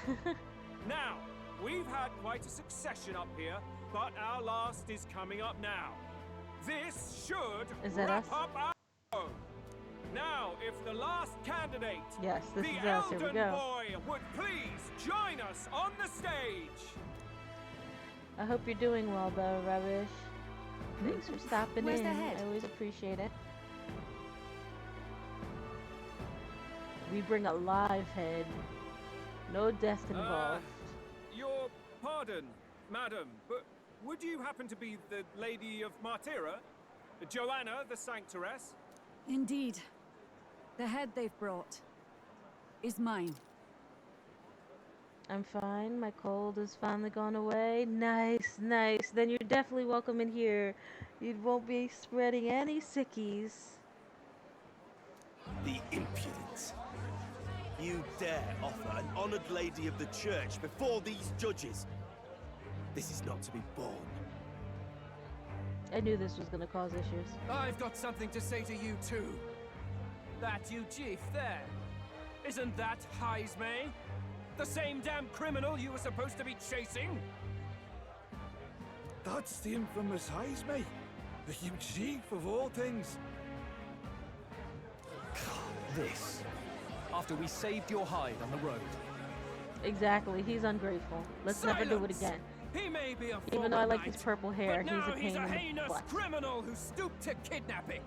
Now, we've had quite a succession up here, but our last is coming up now. This should Is that wrap us? up our show. Now, if the last candidate, Yes, this the is us. Here we Elden go. Boy, would please join us on the stage. I hope you're doing well, though, Rubbish. Thanks for stopping Where's in. the head? I always appreciate it. We bring a live head. No death involved. Your pardon, madam, but would you happen to be the Lady of Martira? Joanna, the Sanctoress? Indeed. The head they've brought is mine. I'm fine. My cold has finally gone away. Nice, nice. Then you're definitely welcome in here. You won't be spreading any sickies. The impudence. You dare offer an honored lady of the church before these judges? This is not to be borne. I knew this was going to cause issues. I've got something to say to you too. That you chief there. Isn't that Heismay? The same damn criminal you were supposed to be chasing? That's the infamous Heismay. The huge chief of all things. This. After we saved your hide on the road. Exactly. He's ungrateful. Let's never do it again. He may be a Even though I like knight, his purple hair, but now he's a pain in the heinous butt. criminal who stooped to kidnapping.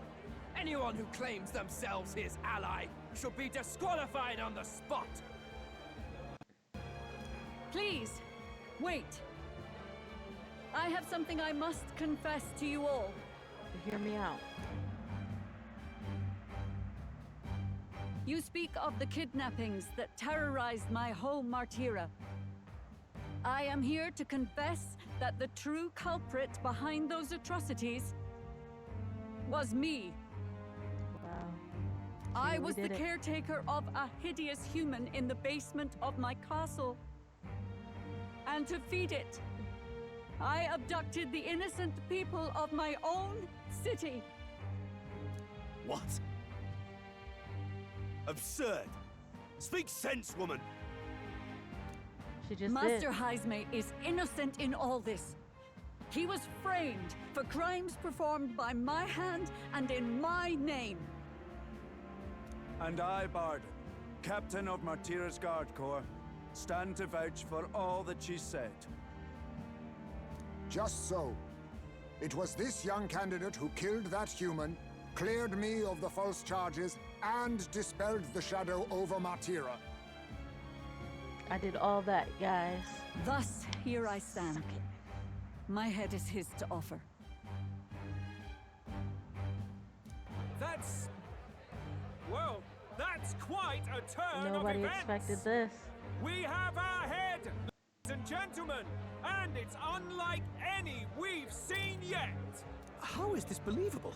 Anyone who claims themselves his ally should be disqualified on the spot. Please, wait. I have something I must confess to you all. Hear me out. You speak of the kidnappings that terrorized my home, Martira. I am here to confess that the true culprit behind those atrocities was me. Wow. I we was the did it. caretaker of a hideous human in the basement of my castle. And to feed it, I abducted the innocent people of my own city. What? Absurd. Speak sense, woman. She just Master did. Heismay is innocent in all this. He was framed for crimes performed by my hand and in my name. And I, Barden, captain of Martira's Guard Corps, stand to vouch for all that she said. Just so. It was this young candidate who killed that human, cleared me of the false charges, and dispelled the shadow over Martira. I did all that, guys. Thus, here I stand. My head is his to offer. That's... well, that's quite a turn Nobody of events. expected this. We have our head, ladies and gentlemen, and it's unlike any we've seen yet. How is this believable?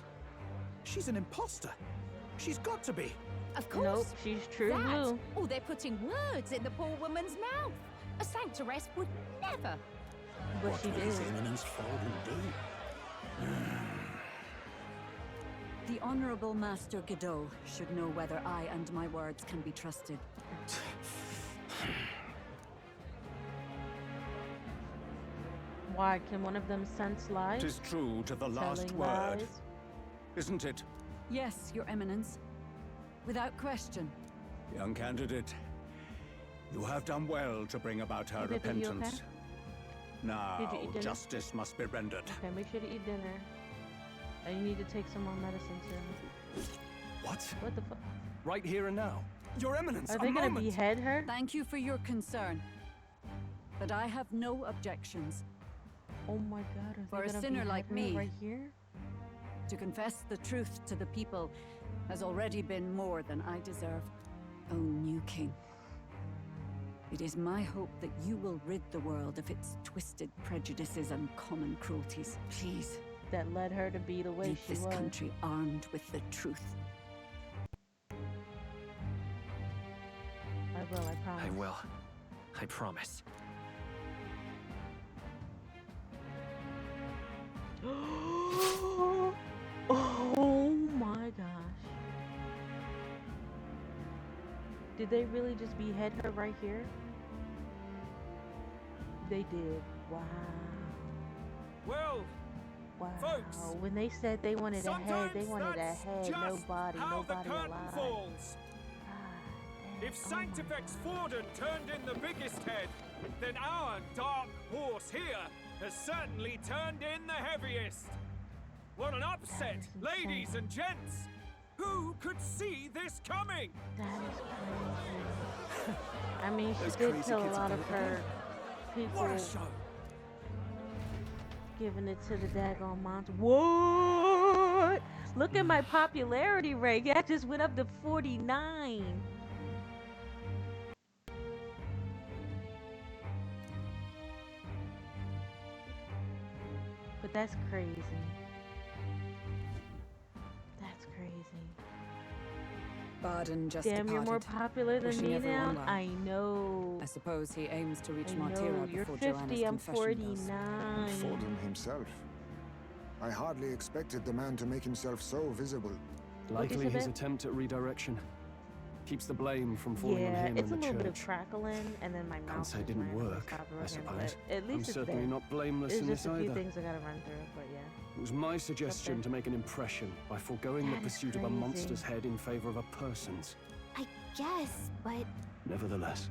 She's an imposter. She's got to be. Of course. Nope, she's true That, blue. or they're putting words in the poor woman's mouth. A sanctoress would never. But What she will did. His Eminence Falden do? The Honorable Master Godot should know whether I and my words can be trusted. Why can one of them sense lies? 'Tis true to the last Telling word, lies? isn't it? Yes, Your Eminence. Without question. Young candidate, you have done well to bring about her Hey, baby, you okay? repentance. Now, Did you eat dinner? justice must be rendered. Okay, make sure to eat dinner. And you need to take some more medicine too. What? What the fuck? Right here and now. Your Eminence, Are they gonna behead her? Thank you for your concern. But I have no objections. Oh my god, are For they a gonna sinner behead like her me, right here? to confess the truth to the people has already been more than I deserve. O new king, it is my hope that you will rid the world of its twisted prejudices and common cruelties. Please, That led her to be the way leave she this was. country armed with the truth. I will, I promise. I will. I promise. Oh my gosh. Did they really just behead her right here? They did. Wow. Well, Wow. folks, When they said they wanted a head, they sometimes wanted a that's head. just Nobody, how nobody the curtain alive. falls. If Sanctifex Forden turned in the biggest head, then our dark horse here has certainly turned in the heaviest. What an upset, ladies and gents! Who could see this coming? That is crazy. I mean, she Those did crazy kill a kids lot have of done it her again. people. What a show! Giving it to the daggone monster. What? Look at my popularity rate. Yeah, I just went up to 49. But that's crazy. That's crazy. Barden just Damn, you're more departed, popular than wishing me everyone now? well. I know. I suppose he aims to reach I know. Martira You're before 50, Joanna's I'm confession does. 49. Forden himself. I hardly expected the man to make himself so visible. Likely his attempt at redirection. Keeps the blame from falling on Yeah, him it's a and the little bit of church. crackling, and then my Can't mouth say it just didn't randomly work, stopped I working, suppose. but at least I'm it's certainly there. not blameless It's in just this a few either. things I gotta run through, but yeah. It was my suggestion to make an impression by foregoing the That is pursuit of a crazy. monster's head in favor of a person's. I guess, but Nevertheless,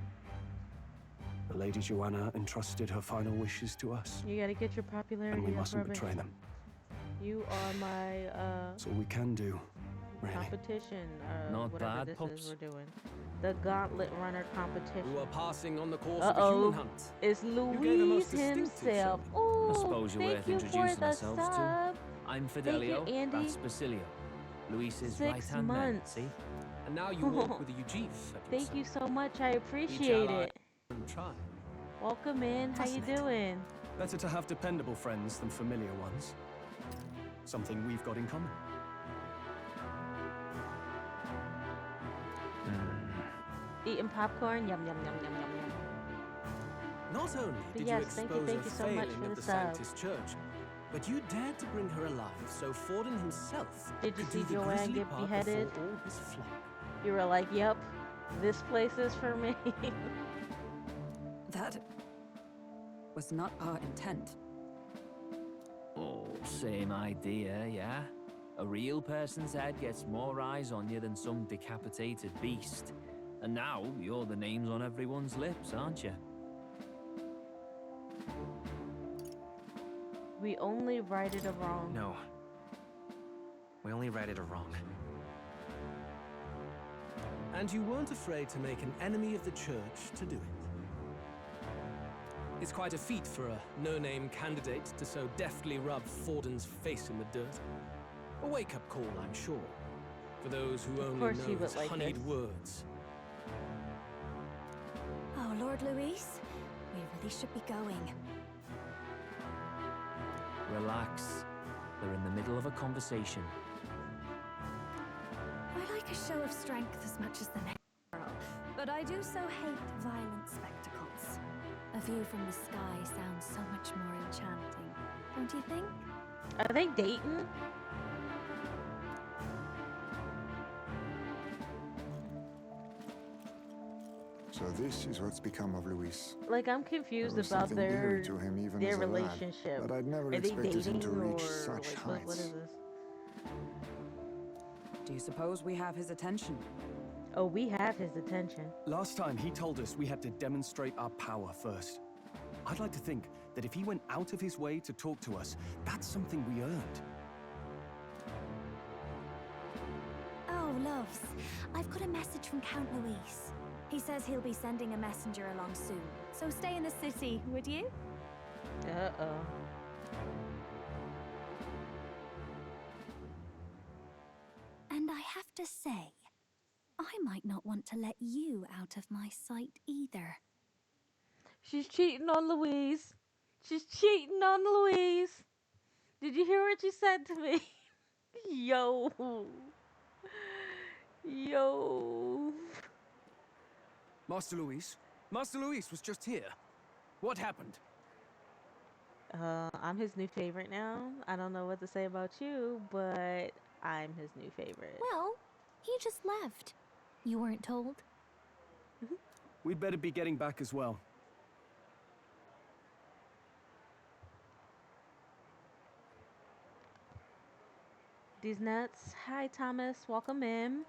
the Lady Joanna entrusted her final wishes to us, You gotta get your popularity and we up, mustn't Rubbish. betray them. You are my That's all we can do, really. competition. Not Whatever bad, this Pops. is we're doing. The Gauntlet Runner competition. We were passing on the course of a Uh-oh. human hunt. It's gave a most Louise distinctive himself. showing. Oh, I suppose you're thank worth you introducing for the ourselves to. sub. I'm Thank you, Fidelio. Andy. That's Basilio. Luis's 6 right-hand man, months. see? And now you walk with a Ujif at your Thank side. you so much. I Each appreciate ally it. and try. Welcome in. How you Doesn't it? doing? Better to have dependable friends than familiar ones. Something we've got in common. Eating popcorn. Yum yum yum yum yum yum. Not only But did yes, you thank expose you a so much failing for of the the sub. Sanctus Church, but you dared to bring her alive, so Forden himself Did you could see do the Joanne grisly get part beheaded? before all his flock. You were like, yep, this place is for me. That was not our intent. Oh, same idea, yeah? A real person's head gets more eyes on you than some decapitated beast. And now, you're the names on everyone's lips, aren't you? We only righted a wrong. No. We only righted a wrong. And you weren't afraid to make an enemy of the church to do it. It's quite a feat for a no-name candidate to so deftly rub Forden's face in the dirt. A wake-up call, I'm sure, for those who only course know he would his like honeyed this. words. Oh, Lord Luis, we really should be going. Relax. They're in the middle of a conversation. I like a show of strength as much as the next girl, but I do so hate violent spectacles. A view from the sky sounds so much more enchanting, don't you think? Are they dating? So this is what's become of Luis. Like, I'm confused There was about something their eerie to him even their as a lad, relationship. but I'd never Are they expected him dating to reach or such like, what heights. is this? Do you suppose we have his attention? Oh, we have his attention. Last time, he told us we had to demonstrate our power first. I'd like to think that if he went out of his way to talk to us, that's something we earned. Oh, loves, I've got a message from Count Luis. He says he'll be sending a messenger along soon, so stay in the city, would you? Uh-oh. And I have to say, I might not want to let you out of my sight either. She's cheating on Louise. She's cheating on Louise. Did you hear what she said to me? Yo. Yo. Master Luis? Master Luis was just here. What happened? I'm his new favorite now. I don't know what to say about you, but I'm his new favorite. Well, he just left. You weren't told? We'd better be getting back as well. These nuts. Hi, Thomas. Welcome in.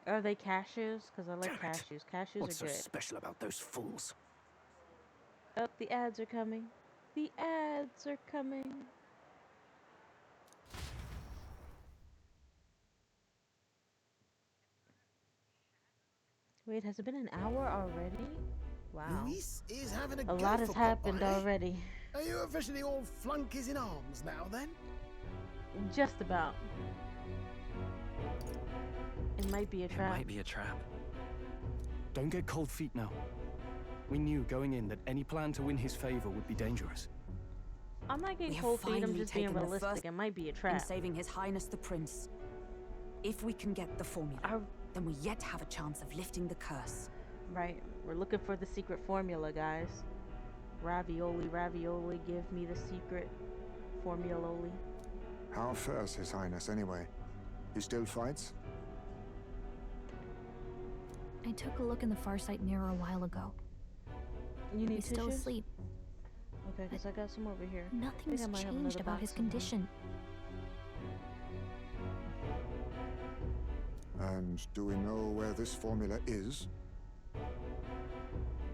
Are they cashews? Because I like Damn it. cashews. Cashews What's are so good. special about those fools? Oh, the ads are coming. The ads are coming. Wait, has it been an hour already? Wow. Luis is having a A go lot has for happened Popeye. already. Are you officially all flunkies in arms now, then? Just about. It might be a trap. It might be a trap. Don't get cold feet now. We knew going in that any plan to win his favor would be dangerous. I'm not We getting have cold feet, I'm finally just being taken the realistic. first It might be a in trap. saving His Highness the Prince. If we can get the formula, then we yet have a chance of lifting the curse. Right. We're looking for the secret formula, guys. Ravioli, ravioli, give me the secret formuloli. How fares His Highness, anyway? He still fights? I took a look in the Farsight mirror a while ago. You need He's still tissues? asleep. Okay, because I got some over here. I Nothing's think I might have changed another about his box somewhere. condition. And do we know where this formula is?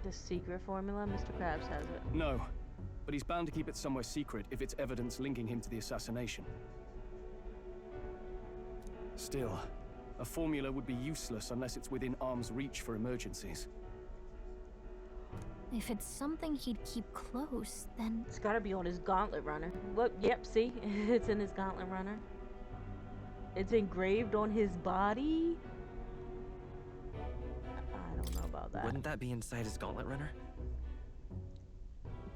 The secret formula? Mr. Krabs has it. No, but he's bound to keep it somewhere secret if it's evidence linking him to the assassination. Still, a formula would be useless unless it's within arm's reach for emergencies. If it's something he'd keep close, then... It's gotta be on his gauntlet runner. What? Yep, see? It's in his gauntlet runner. It's engraved on his body? I don't know about that. Wouldn't that be inside his gauntlet runner?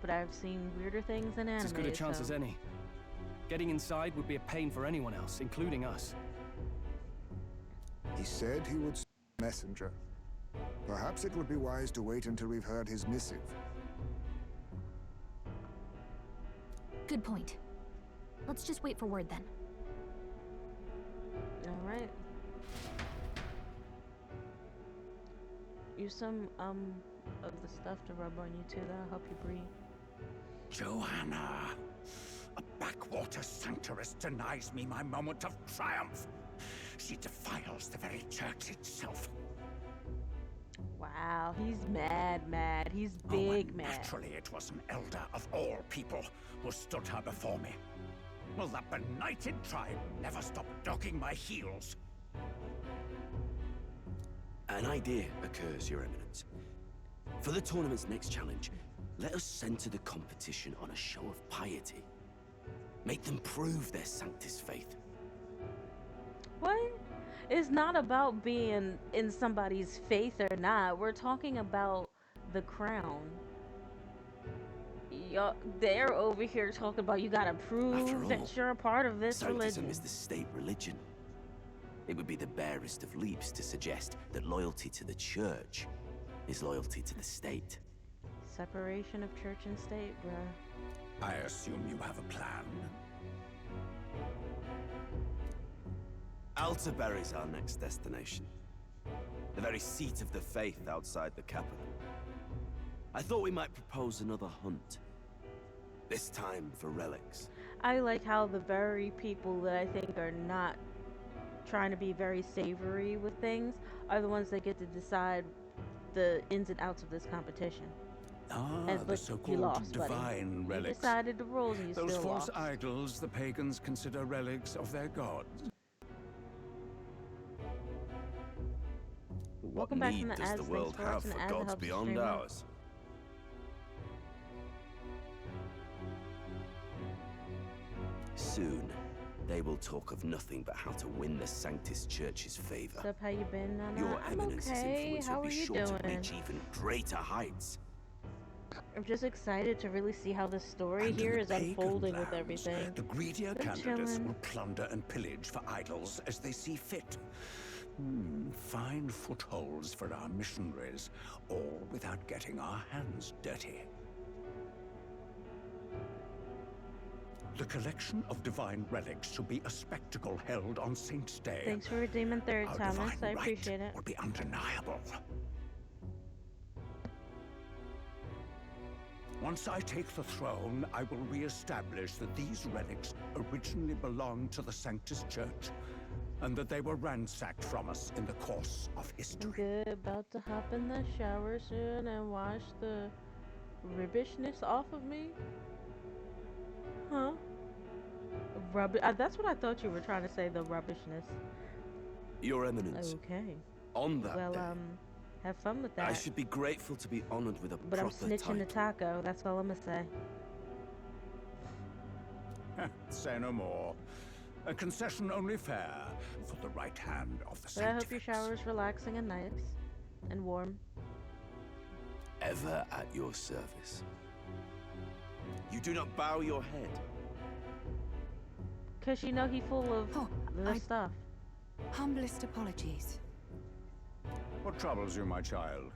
But I've seen weirder things in anime, It's as good a chance so... as any. Getting inside would be a pain for anyone else, including us. He said he would send a messenger. Perhaps it would be wise to wait until we've heard his missive. Good point. Let's just wait for word then. Alright. Use some, of the stuff to rub on you too, that'll help you breathe. Joanna! A backwater sanctuarist denies me my moment of triumph. She defiles the very church itself. Wow, he's mad. He's big mad. Naturally, it was an elder of all people who stood her before me. Will that benighted tribe never stop dogging my heels? An idea occurs, Your Eminence. For the tournament's next challenge, let us center the competition on a show of piety. Make them prove their Sanctus faith. What? It's not about being in somebody's faith or not. We're talking about the crown. They're over here talking about you gotta prove that you're a part of this religion. Sanctism is the state religion. It would be the barest of leaps to suggest that loyalty to the church is loyalty to the state. Separation of church and state, bruh. I assume you have a plan. Altaberry's our next destination. The very seat of the faith outside the capital. I thought we might propose another hunt. This time for relics. I like how the very people that I think are not trying to be very savory with things are the ones that get to decide the ins and outs of this competition. Ah, the so-called divine relics. You decided the rules and you Those still false lost. idols the pagans consider relics of their gods. Welcome back from the ads. the world Thanks have for for watching the ads that gods help the beyond stream out. ours? Soon, they will talk of nothing but how to win the Sanctus Church's favor. What's up? How you been, Nana? Your I'm Eminence's okay. influence How will are be you sure to doing? reach even greater heights. I'm just excited to really see how the story And in here the is pagan unfolding with lands, everything. The greedier Been candidates chillin'. will plunder and pillage for idols as they see fit. Find footholds for our missionaries, all without getting our hands dirty. The collection of divine relics should be a spectacle held on Saint's Day. Thanks for redeeming third, Our Thomas. divine I right appreciate it. will be undeniable. Once I take the throne, I will re-establish that these relics originally belonged to the Sanctus Church, and that they were ransacked from us in the course of history. I'm good. About to hop in the shower soon and wash the ribbishness off of me. Huh? That's what I thought you were trying to say, the rubbishness. Your Eminence. Okay. On that Well, day, have fun with that. I should be grateful to be honored with a But I'm proper snitching title. to Taco. That's all I'm gonna say. Say no more. A concession only fair for the right hand of the But I hope your sanctifex. shower is relaxing and nice and warm. Ever at your service. You do not bow your head. Cause you know he full of the stuff. Humblest apologies. What troubles you, my child?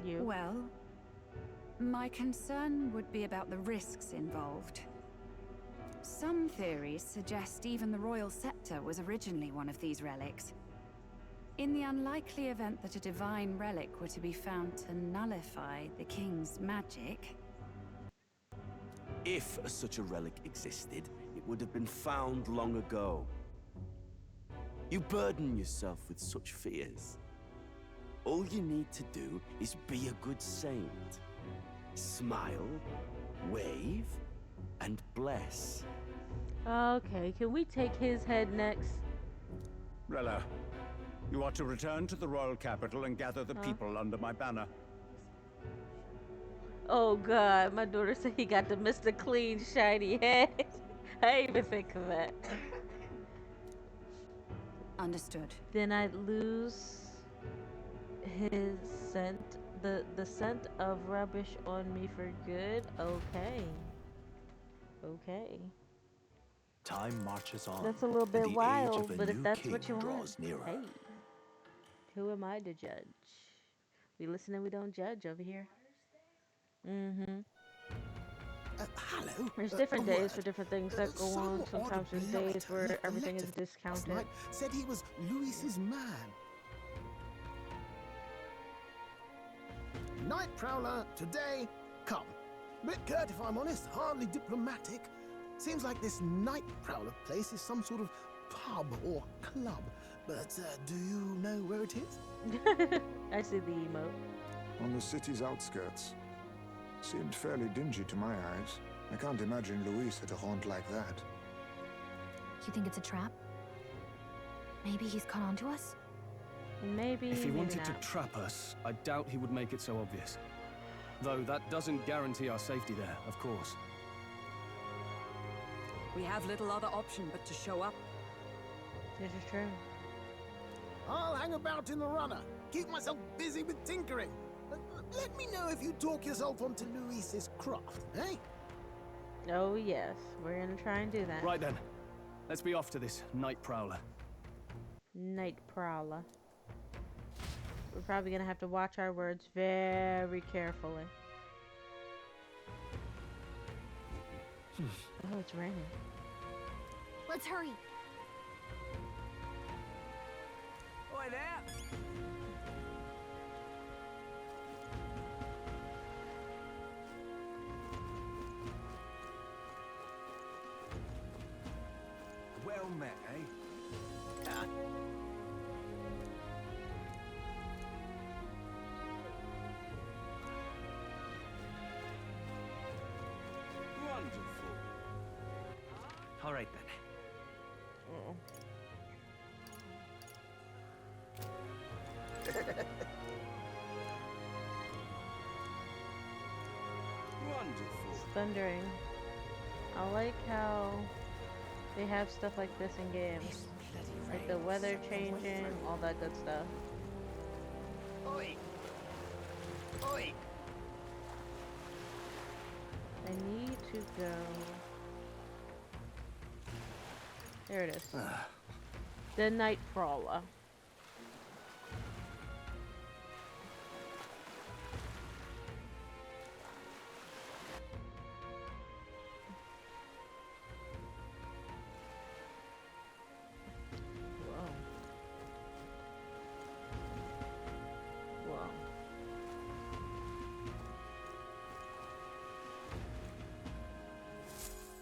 You? Well, my concern would be about the risks involved. Some theories suggest even the royal scepter was originally one of these relics. In the unlikely event that a divine relic were to be found to nullify the king's magic... If such a relic existed, it would have been found long ago. You burden yourself with such fears. All you need to do is be a good saint. Smile, wave, and bless. Okay, can we take his head next? Rella, you are to return to the royal capital and gather the people under my banner. Oh god, my daughter said he got the Mr. Clean shiny head. I didn't even think of that. Understood. Then I'd lose his scent, the scent of rubbish on me for good. Okay. Okay. Time marches on. That's a little and bit the age wild, of a but if new that's king what you want, draws nearer. hey. Who am I to judge? We listen and we don't judge over here. Mm-hmm. Hello. There's different a days word. for different things that go on. Some Sometimes there's odd days blight where left a everything is letter last discounted. night. Said he was Louis's man. Night Prowler, today, come. Bit curt if I'm honest, hardly diplomatic. Seems like this Night Prowler place is some sort of pub or club. But do you know where it is? I see the emote. On the city's outskirts. Seemed fairly dingy to my eyes. I can't imagine Louis at a haunt like that. You think it's a trap? Maybe he's caught on to us? Maybe, If he maybe wanted not. to trap us, I doubt he would make it so obvious. Though that doesn't guarantee our safety there, of course. We have little other option but to show up. This is true. I'll hang about in the runner. Keep myself busy with tinkering. Let me know if you talk yourself onto Louis's craft, eh? Oh yes, we're gonna try and do that. Right then, let's be off to this Night Prowler. Night Prowler. We're probably gonna have to watch our words very carefully. Oh, it's raining. Let's hurry. Oi there! Well met, eh? Wonderful. All right then. Wonderful. It's thundering. I like how they have stuff like this in games. Like the weather changing, all that good stuff. Oi! Oi! I need to go. There it is. The Night Prowler. Whoa. Whoa.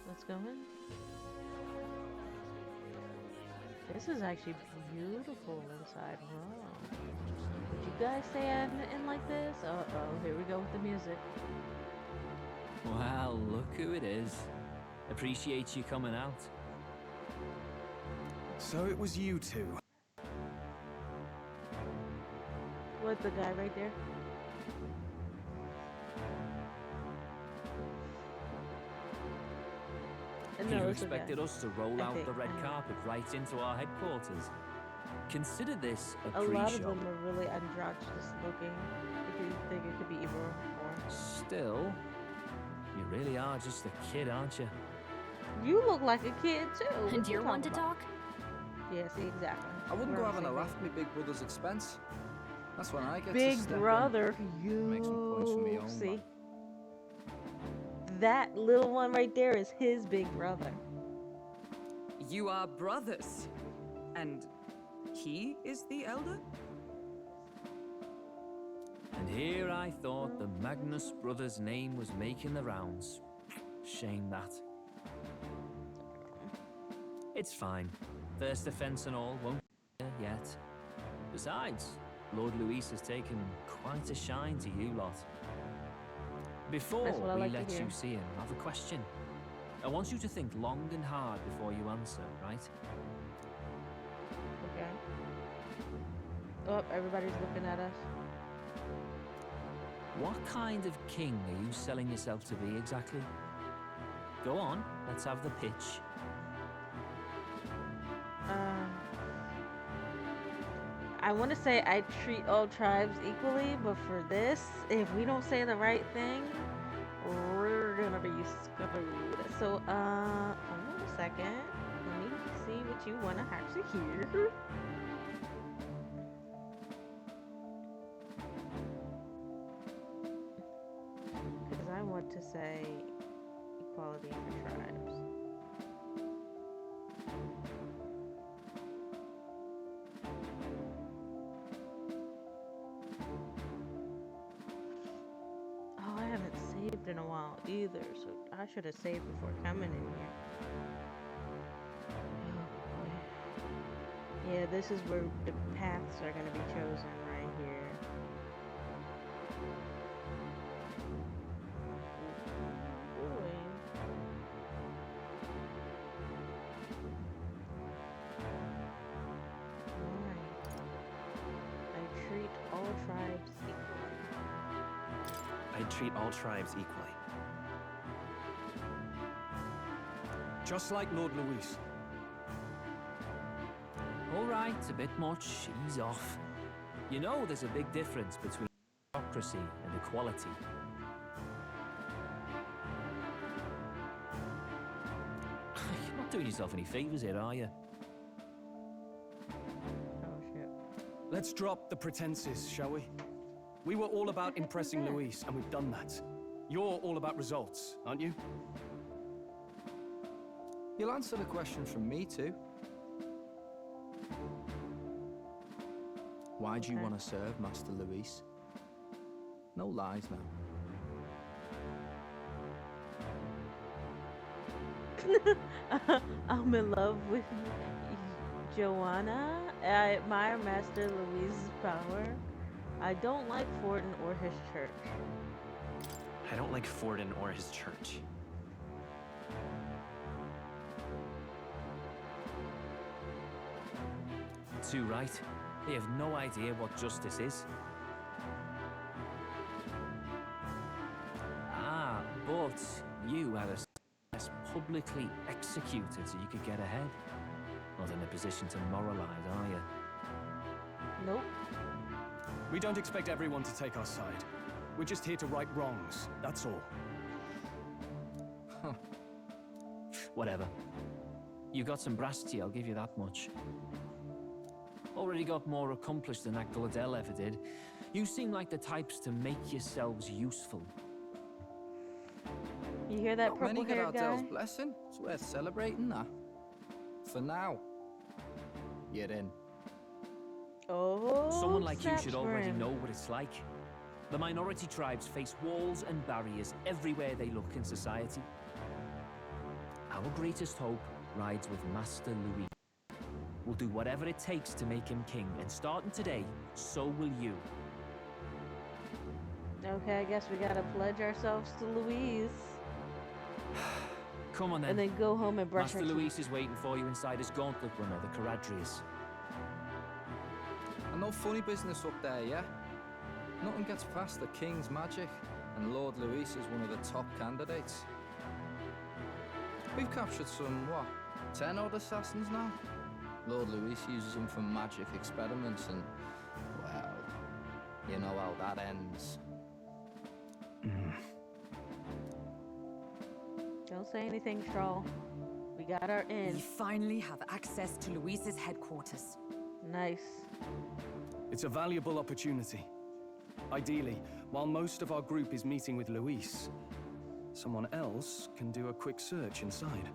Let's go in. This is actually beautiful inside. Wow. Would you guys say I'm in like this? Uh-oh, here we go with the music. Well, look who it is. Appreciate you coming out. So it was you two. What, the guy right there? No, You it's expected okay. us to roll I out think the red I know. carpet right into our headquarters. Consider this a A lot of pre-show. them are really androgynous looking. If you think it could be evil or... Still, you really are just a kid, aren't you? You look like a kid too. What And you you're one to talking about? talk? Yeah, see, exactly. I wouldn't We're go on the having a same laugh page. at my big brother's expense. That's when I get to Big step brother, in, make some points for me you own. see. Man. That little one right there is his big brother. You are brothers. And he is the elder? And here I thought the Magnus brothers' name was making the rounds. Shame that. It's fine. First offense and all won't be yet. Besides, Lord Luis has taken quite a shine to you lot. Before That's what I we like to let hear. you see him, I have a question. I want you to think long and hard before you answer, right? Okay. Oh, everybody's looking at us. What kind of king are you selling yourself to be exactly? Go on, let's have the pitch. I want to say I treat all tribes equally, but for this, if we don't say the right thing, we're gonna be screwed. So, hold on a second. Let me see what you want to actually hear. Because I want to say equality for tribes. Oh, I haven't saved in a while either, so I should have saved before coming in here. Oh, boy. Yeah, this is where the paths are going to be chosen right here. Boy. Alright. I treat all tribes equally. I'd treat all tribes equally. Just like Lord Luis. All right, a bit much. Ease off. You know there's a big difference between democracy and equality. You're not doing yourself any favors here, are you? Oh, shit. Let's drop the pretenses, shall we? We were all about impressing Luis, and we've done that. You're all about results, aren't you? You'll answer the question from me too. Why do you want to serve Master Luis? No lies now. I'm in love with Joanna. I admire Master Luis's power. I don't like Forden or his church. I don't like Forden or his church. Too right. They have no idea what justice is. Ah, but you had a publicly executed so you could get ahead. Not in a position to moralize, are you? Nope. We don't expect everyone to take our side. We're just here to right wrongs, that's all. Huh. Whatever. You got some brass tea, I'll give you that much. Already got more accomplished than that Gladel ever did. You seem like the types to make yourselves useful. You hear that Not many get purple-haired Ardel's guy? blessing. It's worth celebrating that. For now. You're in. Oh, Someone like you snaps should for already him. know what it's like. The minority tribes face walls and barriers everywhere they look in society. Our greatest hope rides with Master Louis. We'll do whatever it takes to make him king, and starting today, so will you. Okay, I guess we gotta pledge ourselves to Louise. Come on then. And then go home and brush Master our Luis teeth. is waiting for you inside his gauntlet runner, the Caradrius. And no funny business up there, yeah? Nothing gets past the King's magic, and Lord Luis is one of the top candidates. We've captured some, what, 10 odd assassins now? Lord Luis uses them for magic experiments and, well, you know how that ends. Don't say anything, Troll. We got our in. We finally have access to Luis's headquarters. Nice. It's a valuable opportunity. Ideally, while most of our group is meeting with Luis, someone else can do a quick search inside.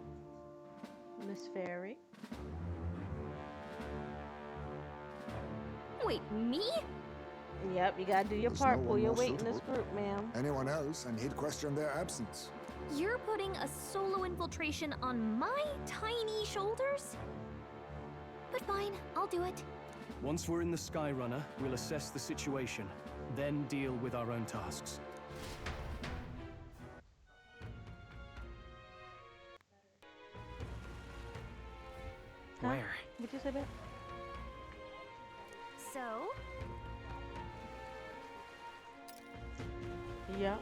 Miss Fairy. Wait, me? Yep, you gotta do your There's part. no Pull one your more weight in this suitable. group, ma'am. Anyone else, and he'd question their absence. You're putting a solo infiltration on my tiny shoulders? But fine, I'll do it. Once we're in the Skyrunner, we'll assess the situation, then deal with our own tasks. Huh? Where? What'd you say, babe? So, Yep.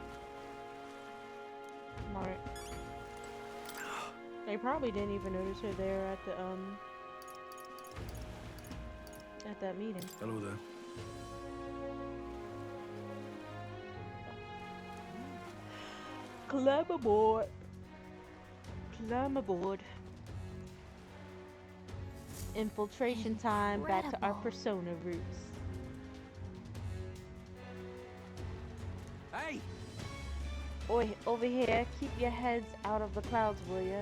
Smart. They probably didn't even notice her there at the at that meeting. Hello there. Climb aboard. Climb aboard. Infiltration time. Back to our Incredible. persona roots. Hey! Oi, over here. Keep your heads out of the clouds, will ya?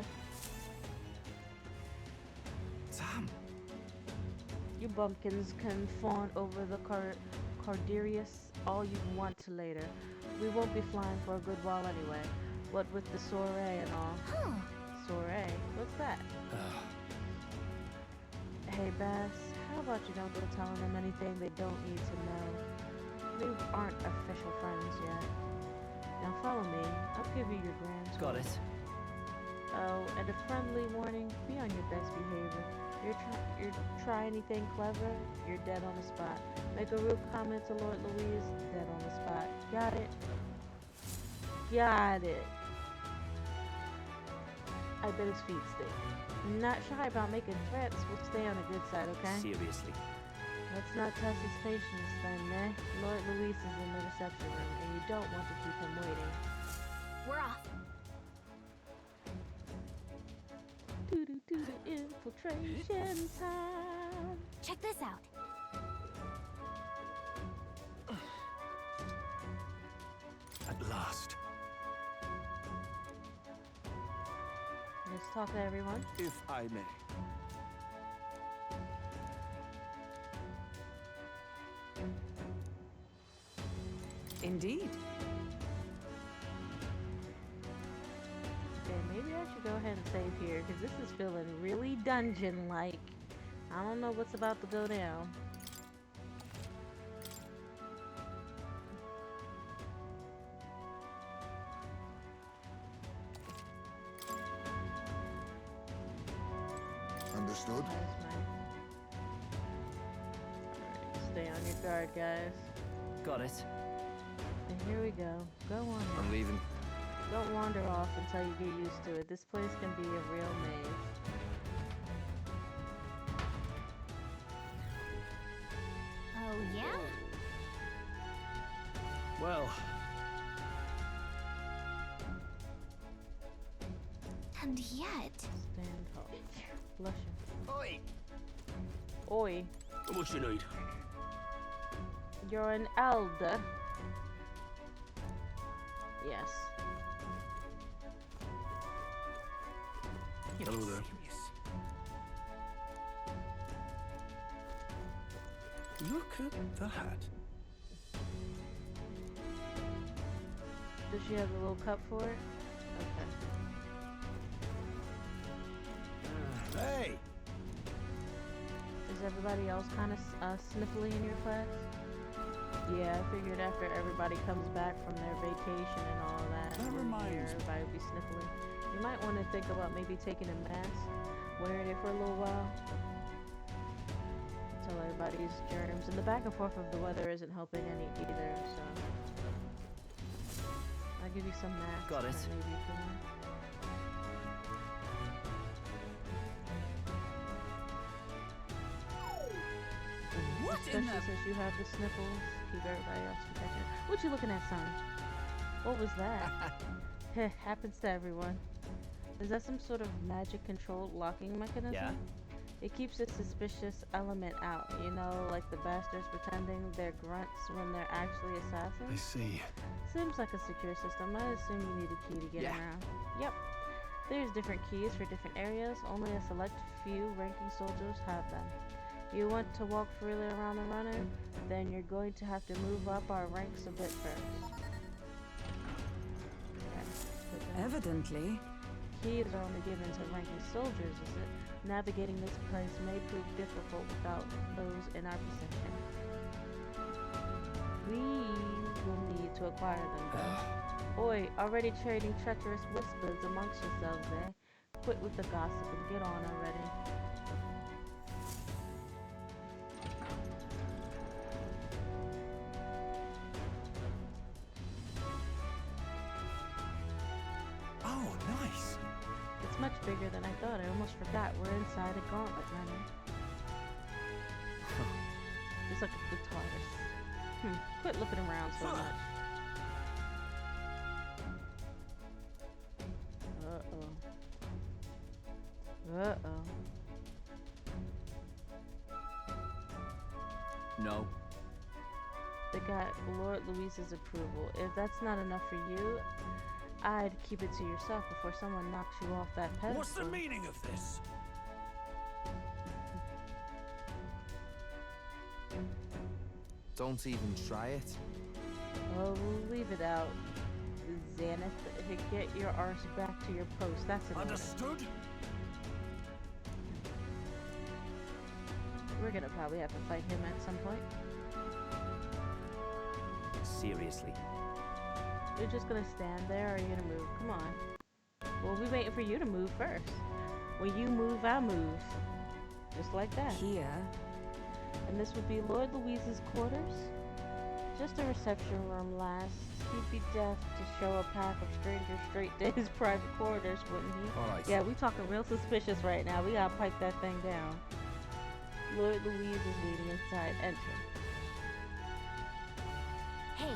Sam! You bumpkins can fawn over the Cardarius all you want to later. We won't be flying for a good while anyway. What with the soiree and all. huh. Soiree? What's that? Hey, Bass, how about you don't go telling them anything they don't need to know? We aren't official friends yet. Now follow me. I'll give you your grand tour. Got it. Oh, and a friendly warning, be on your best behavior. You try anything clever, you're dead on the spot. Make a rude comment to Lord Louise, dead on the spot. Got it? Got it. I bet his feet stink. Not shy about making threats, we'll stay on the good side, okay? Seriously. Let's not test his patience then, eh? Lord Luis is in the reception room, and you don't want to keep him waiting. We're off. Doo-doo-doo-doo, infiltration time. Check this out. At last. Let's talk to everyone. If I may. Indeed. Okay, maybe I should go ahead and save here, because this is feeling really dungeon-like. I don't know what's about to go down. Understood? Stay on your guard, guys. Got it. And here we go. Go on. I'm leaving. Don't wander off until you get used to it. This place can be a real maze. Oh, yeah? Well, And yet... Stand tall. Blushing. Oi! Oi. How much you need? You're an elder. Yes. hello there. Look at that. Does she have a little cup for it? Okay. Hey! Is everybody else kind of sniffly in your class? Yeah, I figured after everybody comes back from their vacation and all that, That reminds me. everybody will be sniffly. You might want to think about maybe taking a mask, wearing it for a little while, until everybody's germs. And the back and forth of the weather isn't helping any either, so I'll give you some masks. Got it. Maybe for me. in Especially the... since you have the sniffles. Keep everybody else protected. What you looking at, son? What was that? Heh, happens to everyone. Is that some sort of magic controlled locking mechanism? Yeah. It keeps a suspicious element out, you know, like the bastards pretending they're grunts when they're actually assassins. I see. Seems like a secure system. I assume you need a key to get around. Yep. There's different keys for different areas. Only a select few ranking soldiers have them. You want to walk freely around the runner? Then you're going to have to move up our ranks a bit first. Okay. Evidently. Keys are only given to ranking soldiers, is it? Navigating this place may prove difficult without those in our possession. We will need to acquire them, though. Oi, already trading treacherous whispers amongst yourselves, eh? Quit with the gossip and get on already. Oh, nice. It's much bigger than I thought. I almost forgot we're inside a gauntlet runner. It's like the TARDIS. Quit looking around so much. Uh-oh. No. They got Lord Luis's approval. If that's not enough for you, I'd keep it to yourself before someone knocks you off that pedestal. What's the meaning of this? Don't even try it. Well, we'll leave it out. Xanath, get your arse back to your post. That's an Understood? order. We're gonna probably have to fight him at some point. Seriously. You're just gonna stand there, or are you gonna move? Come on. We'll be waiting for you to move first. When you move, I move. Just like that. Here. And this would be Lord Luis's quarters? Just a reception room, lass. He'd be deaf to show a pack of strangers straight to his private quarters, wouldn't he? Alright. Yeah, we talking real suspicious right now. We gotta pipe that thing down. Lord Louise is leading inside. Enter. Hey.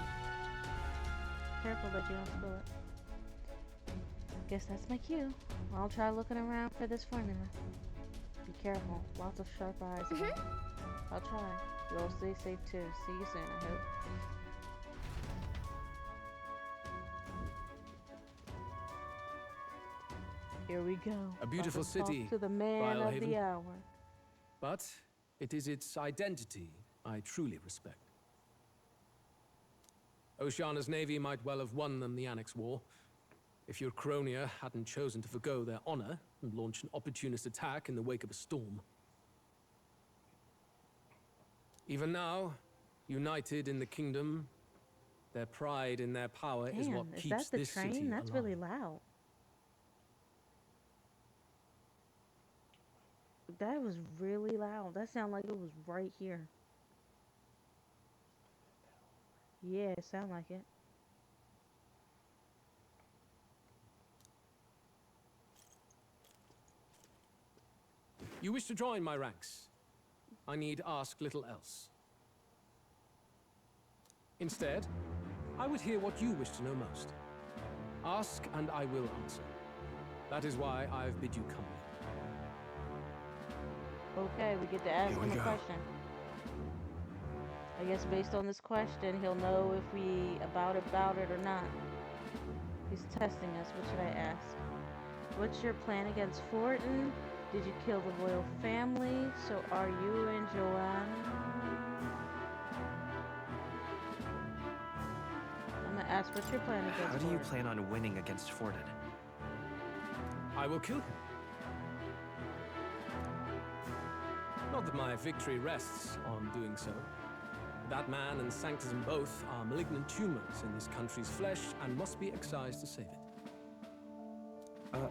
Careful that you don't spill it. Guess that's my cue. I'll try looking around for this formula. Be careful. Lots of sharp eyes. I'll try. You'll stay safe too. See you soon, I hope. Here we go. A beautiful About to talk city, to the man of Vilehaven. the hour. But it is its identity I truly respect. Oceana's navy might well have won them the Annex War, if your Cronia hadn't chosen to forgo their honor and launch an opportunist attack in the wake of a storm. Even now, united in the kingdom, their pride in their power is what Damn, is keeps that the this train? city That's alive. really loud. That was really loud. That sounded like it was right here. Yeah, it sounded like it. You wish to join my ranks. I need ask little else. Instead, I would hear what you wish to know most. Ask and I will answer. That is why I've bid you come. Okay, we get to ask Here we him a go. question. I guess based on this question, he'll know if we about it or not. He's testing us. What should I ask? What's your plan against Fortin? Did you kill the royal family? So are you and Joanna? I'm gonna ask, what's your plan against How do you Fortin? plan on winning against Fortin? I will kill him. Not that my victory rests on doing so. That man and Sanctism both are malignant tumors in this country's flesh and must be excised to save it.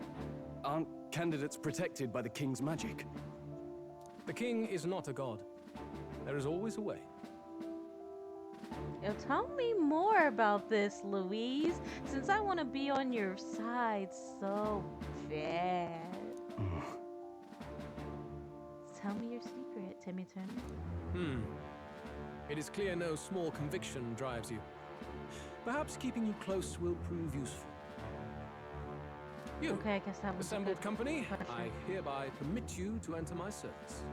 Aren't candidates protected by the king's magic? The king is not a god. There is always a way. Yo, tell me more about this, Louise, since I want to be on your side so bad. Tell me your secret, Timmy Turner. It is clear no small conviction drives you. Perhaps keeping you close will prove useful. You, Okay, I guess that was a assembled good company, question. I hereby permit you to enter my service.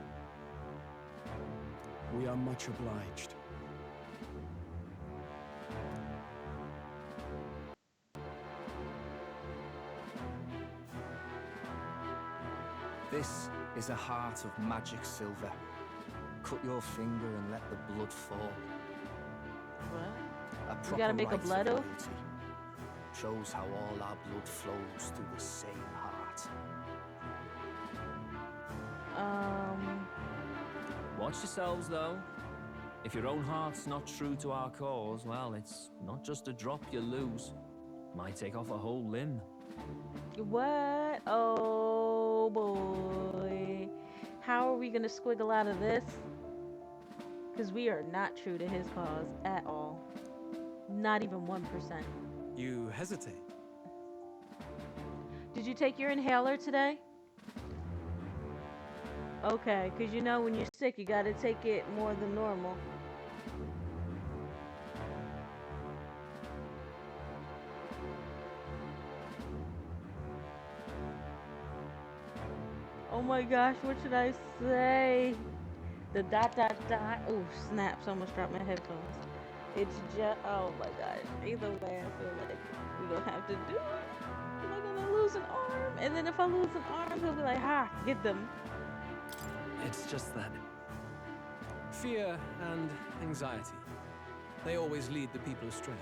We are much obliged. This is a heart of magic silver. Cut your finger and let the blood fall. What? A You proper gotta make a rite of blood oath? loyalty. Shows how all our blood flows through the same heart. Watch yourselves, though. If your own heart's not true to our cause, well, it's not just a drop you lose. Might take off a whole limb. What? Oh boy. How are we gonna squiggle out of this? Because we are not true to his cause at all. Not even 1%. You hesitate. Did you take your inhaler today? Okay, because you know when you're sick, you gotta take it more than normal. Oh my gosh, what should I say? The dot dot dot. Oh, snaps, almost dropped my headphones. It's just, oh my gosh. Either way, I feel like we're gonna have to do it. Am I gonna lose an arm? And then if I lose an arm, he'll be like, ha, get them. It's just that fear and anxiety, they always lead the people astray.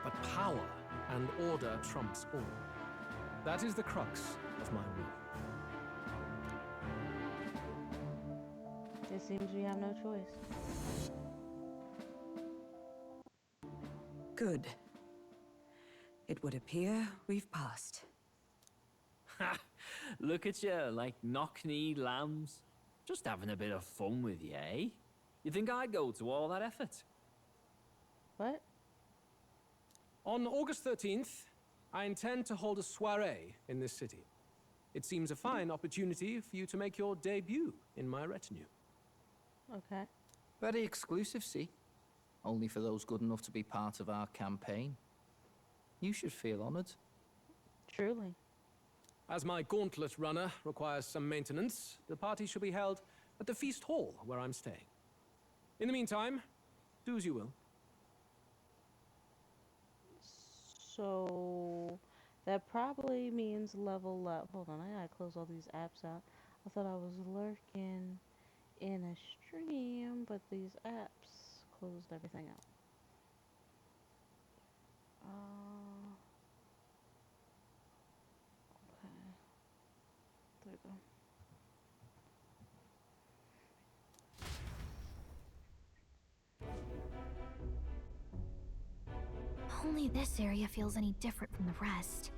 But power and order trumps all. That is the crux of my rule. It seems we have no choice. Good. It would appear we've passed. Ha! Look at you, like knock-kneed lambs. Just having a bit of fun with you, eh? You think I'd go to all that effort? What? On August 13th, I intend to hold a soiree in this city. It seems a fine opportunity for you to make your debut in my retinue. Okay. Very exclusive, see? Only for those good enough to be part of our campaign. You should feel honored. Truly. As my gauntlet runner requires some maintenance, the party shall be held at the feast hall where I'm staying. In the meantime, do as you will. So that probably means level up. Hold on, I gotta close all these apps out. I thought I was lurking in a stream, but these apps closed everything out. Okay. There we go. Only this area feels any different from the rest.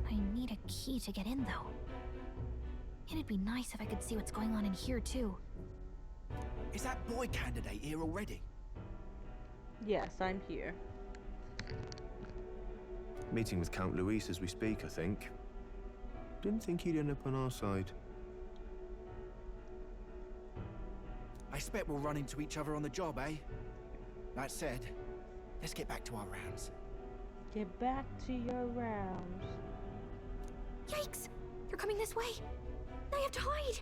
I need a key to get in, though. It'd be nice if I could see what's going on in here, too. Is that boy candidate here already? Yes, I'm here. Meeting with Count Luis as we speak, I think. Didn't think he'd end up on our side. I expect we'll run into each other on the job, eh? That said, let's get back to our rounds. Get back to your rounds. Yikes! They're coming this way! I have to hide!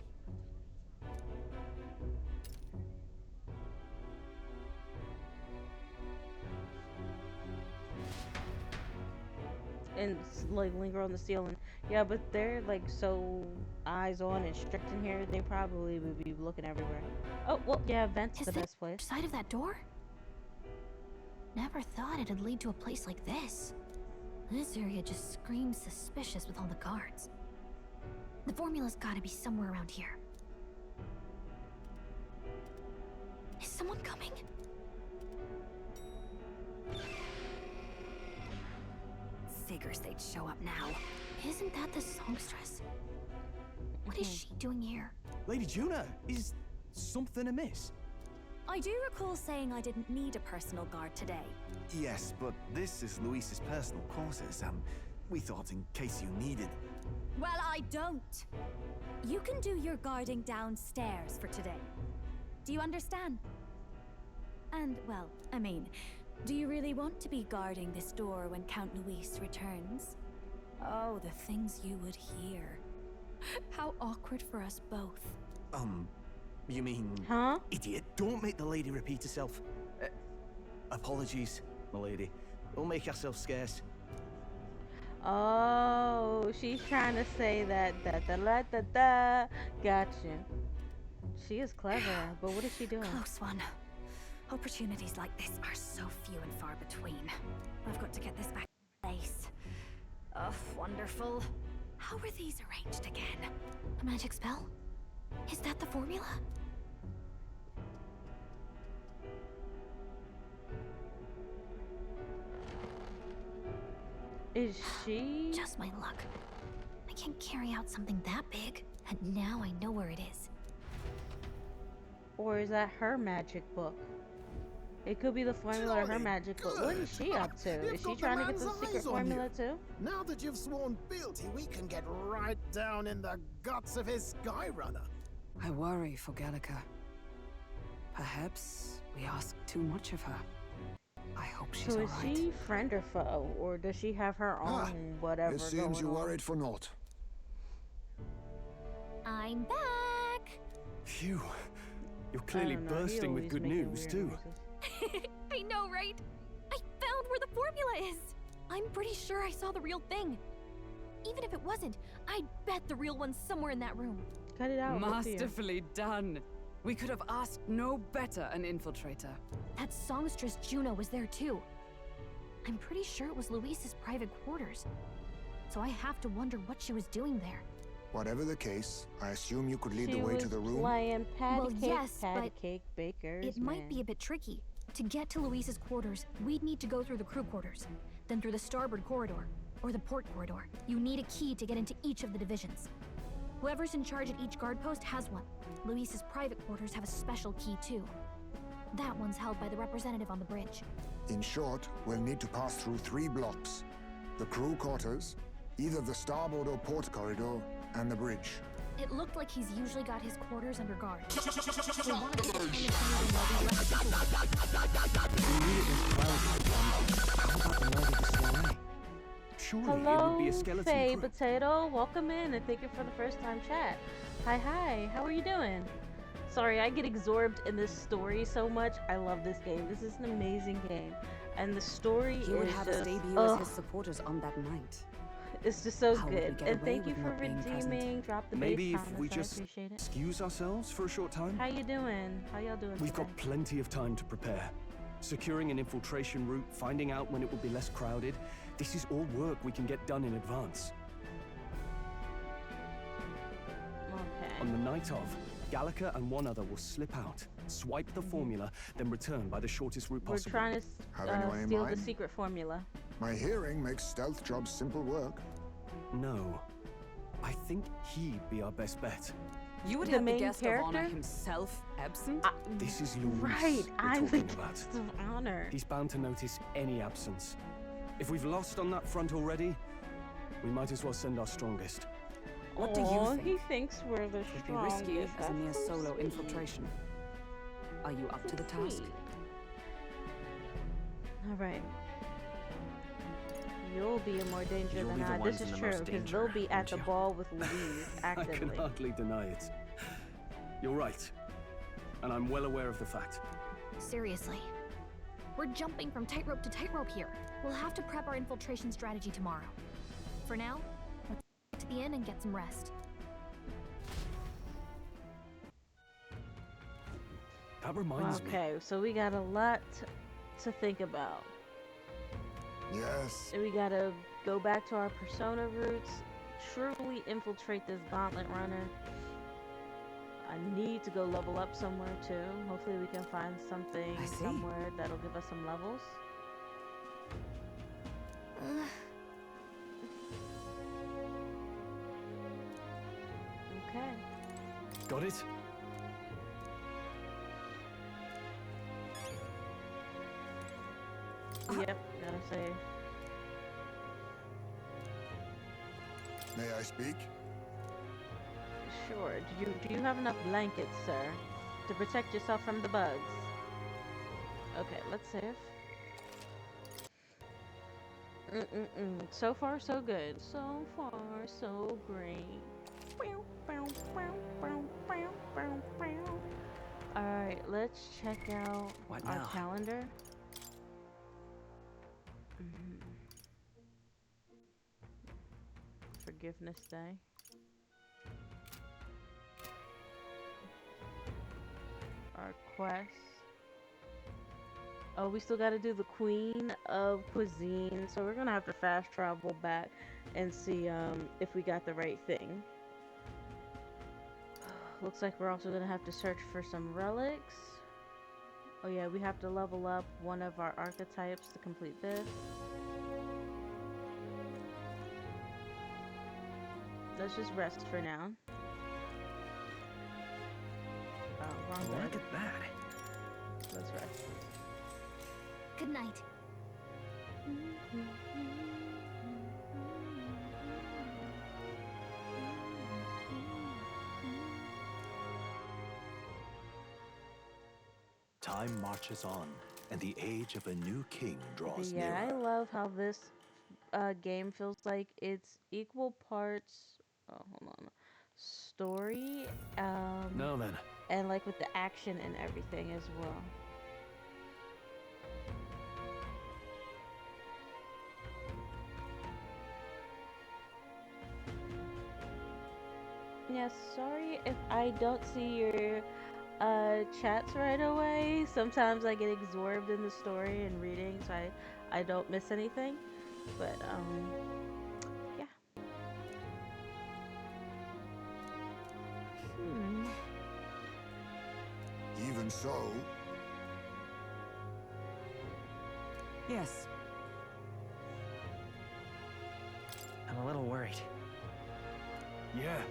And like linger on the ceiling. Yeah, but they're like so eyes on and strict in here, they probably would be looking everywhere. Oh, well, yeah, vent's the best place. Side of that door? Never thought it'd lead to a place like this. This area just screams suspicious with all the guards. The formula's gotta be somewhere around here. Is someone coming? Figures they'd show up now. Isn't that the songstress? What is she doing here? Lady Juna, is something amiss? I do recall saying I didn't need a personal guard today. Yes, but this is Luis's personal quarters, we thought in case you needed. Well, I I don't. You can do your guarding downstairs for today. Do you understand? And, well, I mean, do you really want to be guarding this door when Count Luis returns? Oh, the things you would hear. How awkward for us both. You mean... Huh? Idiot, don't make the lady repeat herself. Apologies, my lady. Don't make yourself scarce. Oh, she's trying to say that da. Gotcha. She is clever, but what is she doing? Close one. Opportunities like this are so few and far between. I've got to get this back in place. Oh, wonderful. How were these arranged again? A magic spell? Is that the formula? Is she? Just my luck. I can't carry out something that big, and now I know where it is. Or is that her magic book? It could be the formula or her magic book. What is she up to? Is she trying to get the secret formula too? Now that you've sworn fealty, we can get right down in the guts of his Skyrunner. I worry for Gallica. Perhaps we ask too much of her. I hope she's So is alright. she friend or foe? Or does she have her own whatever It seems you going on? worried for naught. I'm back! Phew. You're clearly don't know, he bursting with always good making news, weird too. noises. I know, right? I found where the formula is! I'm pretty sure I saw the real thing. Even if it wasn't, I'd bet the real one's somewhere in that room. Cut it out. Masterfully done. We could have asked no better an infiltrator. That songstress Juno was there too. I'm pretty sure it was Luis's private quarters. So I have to wonder what she was doing there. Whatever the case, I assume you could lead She the way was to the room. playing patty Well, cake, yes, patty but cake bakers. It might be a bit tricky. To get to Luis's quarters, we'd need to go through the crew quarters, then through the starboard corridor, or the port corridor. You need a key to get into each of the divisions. Whoever's in charge at each guard post has one. Luis's private quarters have a special key too. That one's held by the representative on the bridge. In short, we'll need to pass through 3 blocks. The crew quarters, either the starboard or port corridor, and the bridge. It looked like he's usually got his quarters under guard. We wanted to find the key while we left. Surely Hello, it would be a skeleton Faye crew. Potato. Welcome in and thank you for the first time chat. Hi, how are you doing? Sorry, I get absorbed in this story so much. I love this game. This is an amazing game. And the story He would is have us just, debut as his supporters on that night. it's just so How would we good. get And away thank you with for not being present? redeeming. Drop the Maybe base if Thomas. we I just appreciate it. excuse ourselves for a short time? How you doing? How y'all doing We've today? got plenty of time to prepare. Securing an infiltration route, finding out when it will be less crowded. This is all work we can get done in advance. Okay. On the night of, Gallica and one other will slip out, swipe the formula, then return by the shortest route We're possible. trying to Have anyone in steal the mind? secret formula. My hearing makes stealth jobs simple work. No. I think he'd be our best bet. You would The have the main guest of honor character? himself absent? This is Luis Right, we're I'm the talking about. guest of honor. He's bound to notice any absence. If we've lost on that front already, we might as well send our strongest. What do you Aw, think? he thinks we're the It'd be strongest. risky as a That's mere so solo sweet. infiltration. Are you up to the task? Sweet. All right. You'll be in more danger You'll than be the I. ones This in is the true, most because danger, they'll be at won't the you? ball with Louise I can actively. hardly deny it. You're right. And I'm well aware of the fact. Seriously. We're jumping from tightrope to tightrope here. We'll have to prep our infiltration strategy tomorrow. For now, let's get to the inn and get some rest. That reminds me. Okay, so we got a lot to think about. Yes. And we gotta go back to our persona roots, truly infiltrate this gauntlet runner. I need to go level up somewhere too. Hopefully we can find something I see. somewhere that'll give us some levels. Okay. Got it? Yep, gotta save. May I speak? Sure. Do you have enough blankets, sir, to protect yourself from the bugs? Okay, let's save. So far, so good. So far, so great. Alright, let's check out What our now? calendar. Forgiveness Day. Our quest. Oh, we still got to do the Queen of Cuisine, so we're gonna have to fast travel back and see if we got the right thing. Looks like we're also gonna have to search for some relics. Oh yeah, we have to level up one of our archetypes to complete this. Let's just rest for now. Oh, wrong bed. Look at that. Let's rest. Good night. Time marches on, and the age of a new king draws Yeah, I nearer. love how this game feels like it's equal parts. Oh, hold on. Story, Now then. and like with the action and everything as well. Yeah, sorry if I don't see your chats right away. Sometimes I get absorbed in the story and reading, so I don't miss anything. But yeah. Even so, Yes. I'm a little worried. Yeah.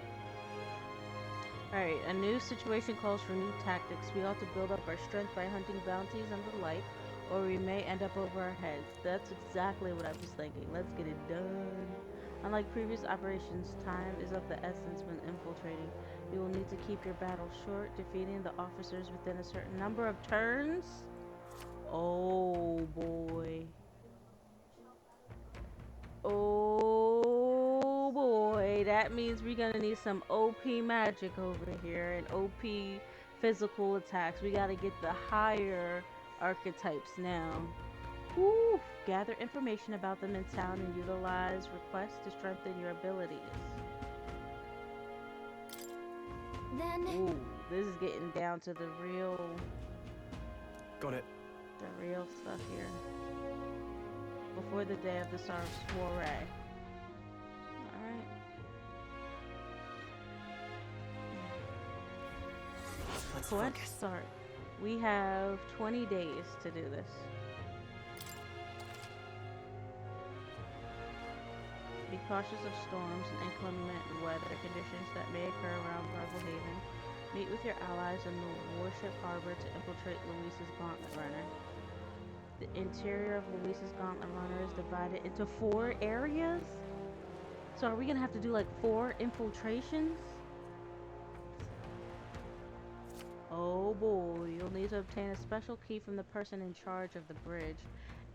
Alright, a new situation calls for new tactics. We ought to build up our strength by hunting bounties and the like, or we may end up over our heads. That's exactly what I was thinking. Let's get it done. Unlike previous operations, time is of the essence when infiltrating. You will need to keep your battle short, defeating the officers within a certain number of turns. Oh boy. Oh boy, that means we're gonna need some OP magic over here and OP physical attacks. We gotta get the higher archetypes now. Woo! Gather information about them in town and utilize requests to strengthen your abilities. Then... Ooh, this is getting down to the real Got it. stuff here. Before the day of the soiree. Alright. Let's Quest focus. start. We have 20 days to do this. Be cautious of storms and inclement weather conditions that may occur around Gravelhaven. Meet with your allies in the warship harbor to infiltrate Luis's Gauntlet Runner. The interior of Luis's Gauntlet Runner is divided into 4 areas? So are we gonna have to do like 4 infiltrations? Oh boy, you'll need to obtain a special key from the person in charge of the bridge.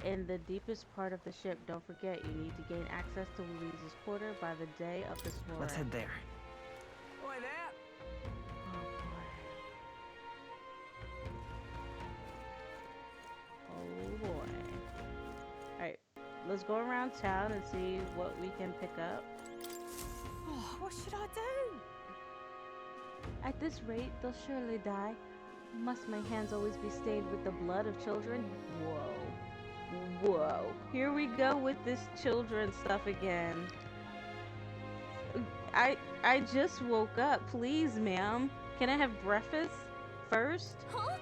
In the deepest part of the ship, don't forget you need to gain access to Luis's quarter by the day of the soiree. Let's head there. Oi there! Oh boy. Alright, let's go around town and see what we can pick up. Oh, what should I do? At this rate, they'll surely die. Must my hands always be stained with the blood of children? Whoa. Whoa. Here we go with this children stuff again. I just woke up. Please, ma'am. Can I have breakfast first? Huh?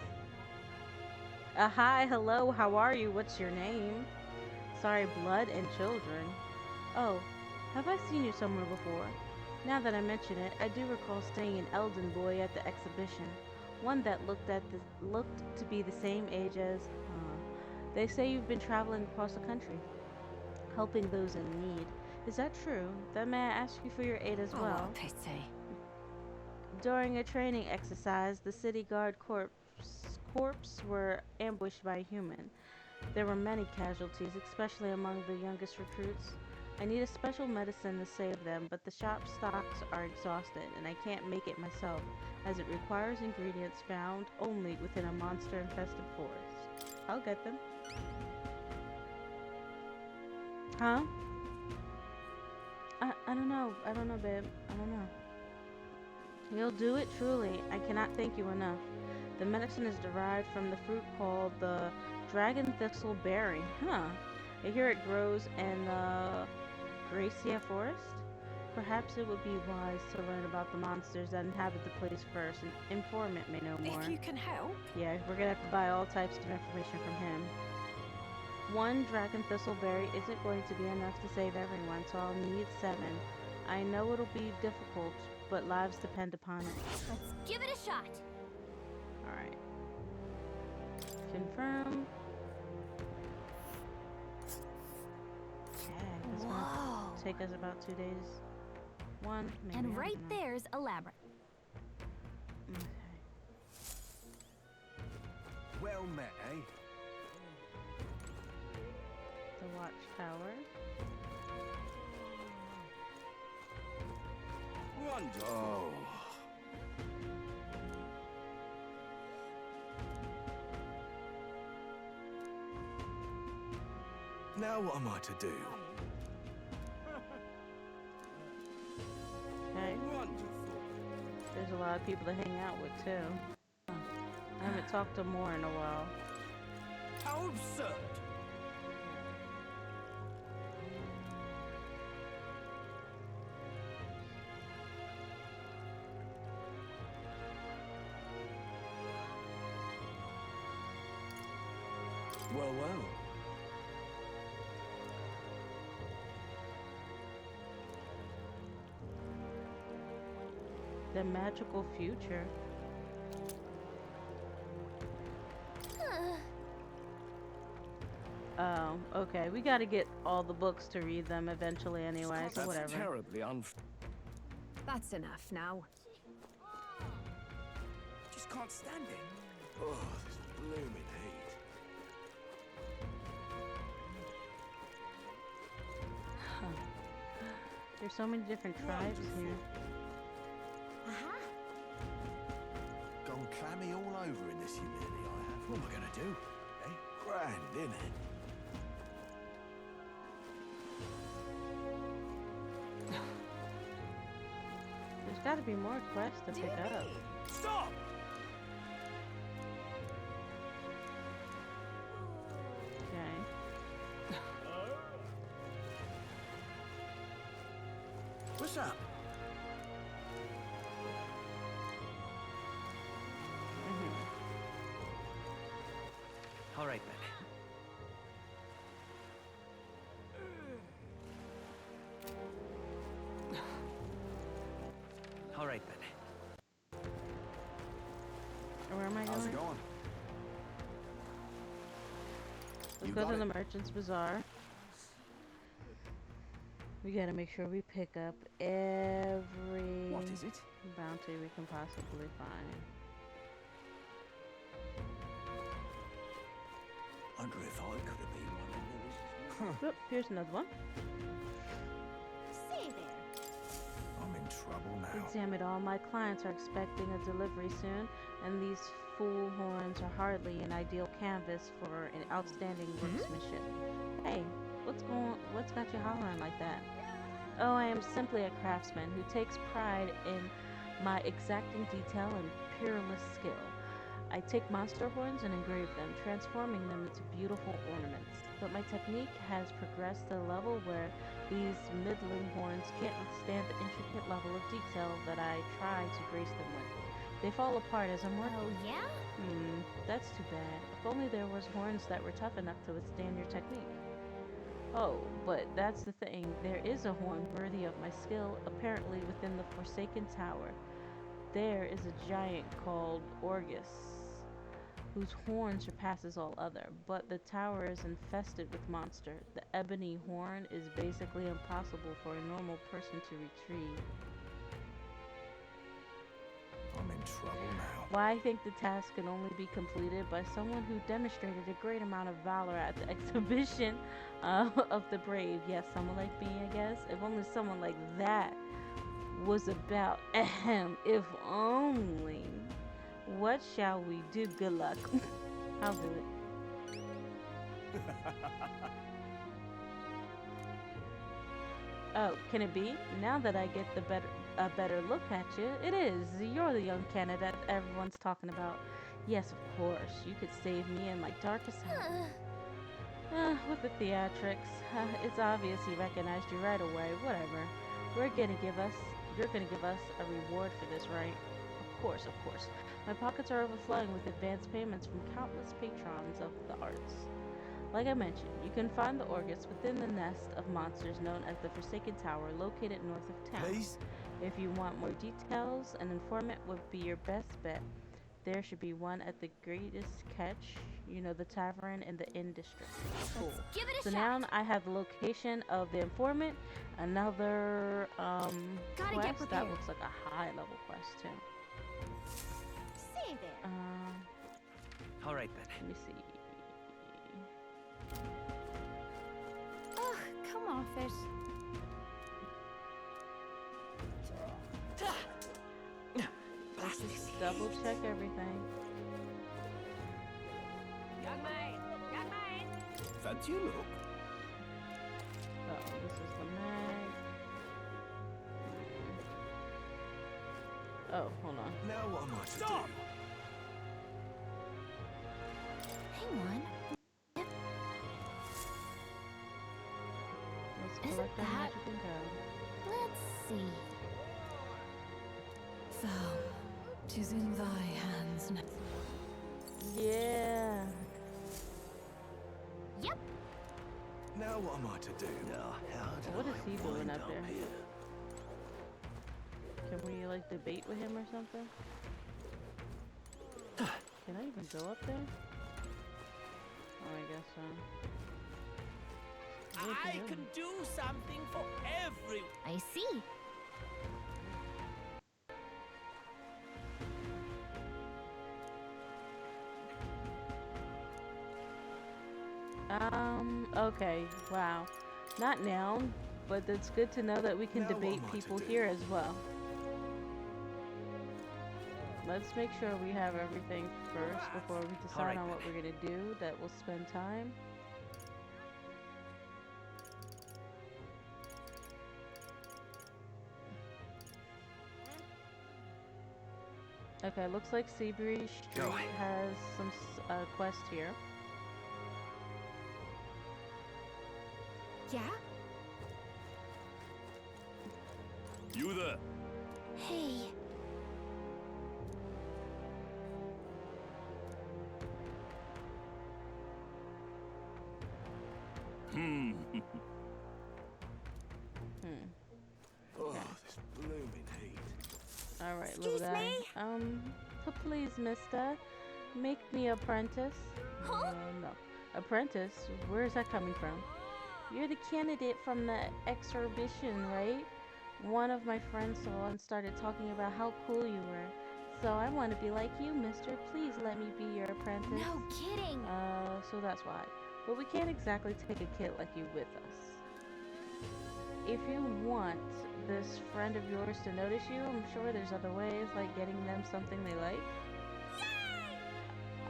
Hi, hello, how are you? What's your name? Sorry, blood and children. Oh, have I seen you somewhere before? Now that I mention it, I do recall seeing an Elden boy at the exhibition. One that looked to be the same age as... They say you've been traveling across the country, helping those in need. Is that true? Then may I ask you for your aid as well? Oh, pity. During a training exercise, the city guard corps were ambushed by a human. There were many casualties, especially among the youngest recruits. I need a special medicine to save them, but the shop stocks are exhausted, and I can't make it myself, as it requires ingredients found only within a monster-infested forest. I'll get them. Huh? I don't know. I don't know, babe. I don't know. You'll do it, truly. I cannot thank you enough. The medicine is derived from the fruit called the dragon thistle berry. Huh. I hear it grows in the Gracia Forest? Perhaps it would be wise to learn about the monsters that inhabit the place first. An informant may know more. If you can help. Yeah, we're gonna have to buy all types of information from him. One dragon thistle berry isn't going to be enough to save everyone, so I'll need 7. I know it'll be difficult, but lives depend upon it. Let's give it a shot. Alright. Confirm. Okay, it's gonna take us about 2 days. One, maybe. And right there's a labyrinth. Okay. Well met, eh? The watchtower. Wonderful. Oh. Now what am I to do? Okay. Wonderful. There's a lot of people to hang out with too. I haven't talked to more in a while. How absurd! Well, well. The magical future. Oh, okay. We gotta get all the books to read them eventually anyway, so whatever. Terribly That's enough now. Just can't stand it. Oh, this blooming heat. There's so many different tribes here. Gone clammy all over in this humidity I have. What am I gonna do? Eh? Grand, isn't it? There's gotta be more quests to pick up. Stop! Okay. What's up? All right, then. All right, then. Where am I going? How's it going? Let's You go got to the it. Merchant's Bazaar. We gotta make sure we pick up every What is it? bounty we can possibly find. Wonder if I could have been one of those. Oop, here's another one. Say there. I'm in trouble now. Damn it all, my clients are expecting a delivery soon, and these fool horns are hardly an ideal canvas for an outstanding workmanship. Hey, what's got you hollering like that? Oh, I am simply a craftsman who takes pride in my exacting detail and peerless skill. I take monster horns and engrave them, transforming them into beautiful ornaments. But my technique has progressed to the level where these middling horns can't withstand the intricate level of detail that I try to grace them with. They fall apart as I'm working. Oh, yeah? That's too bad. If only there was horns that were tough enough to withstand your technique. Oh, but that's the thing. There is a horn worthy of my skill, apparently within the Forsaken Tower. There is a giant called Orgus, whose horn surpasses all other, but the tower is infested with monster. The ebony horn is basically impossible for a normal person to retrieve. Why I think the task can only be completed by someone who demonstrated a great amount of valor at the exhibition of the brave. Yes, someone like me, I guess. If only someone like that was about. Ahem. If only. What shall we do? Good luck. I'll do it. Oh, can it be? Now that I get a better look at you, it is. You're the young candidate everyone's talking about. Yes, of course. You could save me in my darkest hour. With the theatrics, it's obvious he recognized you right away. Whatever. You're gonna give us a reward for this, right? Of course, of course. My pockets are overflowing with advance payments from countless patrons of the arts. Like I mentioned, you can find the Orgus within the nest of monsters known as the Forsaken Tower, located north of town. Please? If you want more details, an informant would be your best bet. There should be one at the Greatest Catch, you know, the tavern in the Inn District. Cool. Give it a So shot. now I have the location of the informant. Another Gotta get quest. That prepared. looks like a high level quest too. Say there. All right then. Let me see. Oh, come off it. Let's just double check everything. Young man! Young man! Fancy a look? Oh, this is the mag. Oh, hold on. Now what am I to Stop! do? Hang on. Let's Isn't collect our that- magic and go. Let's see. Thou, 'tis in thy hands now. Yeah. Yep. Now what am I to do? What is he doing up there? Can we like debate with him or something? Can I even go up there? Oh, I guess so. What is he I doing? can do something for everyone. I see. Okay, wow. Not now, but it's good to know that we can Now what debate am I to people do? here as well. Let's make sure we have everything first before we decide right on what we're gonna do. That will spend time. Okay, looks like Seabury Street has some quest here. Yeah? You there? Hey. Hmm. Oh, this blooming heat. All right, little Excuse guy. me? So please, mister, make me apprentice. Huh? No. Apprentice? Where's that coming from? You're the candidate from the exhibition, right? One of my friends saw and started talking about how cool you were. So I want to be like you, mister. Please let me be your apprentice. No kidding. So that's why. But we can't exactly take a kid like you with us. If you want this friend of yours to notice you, I'm sure there's other ways, like getting them something they like.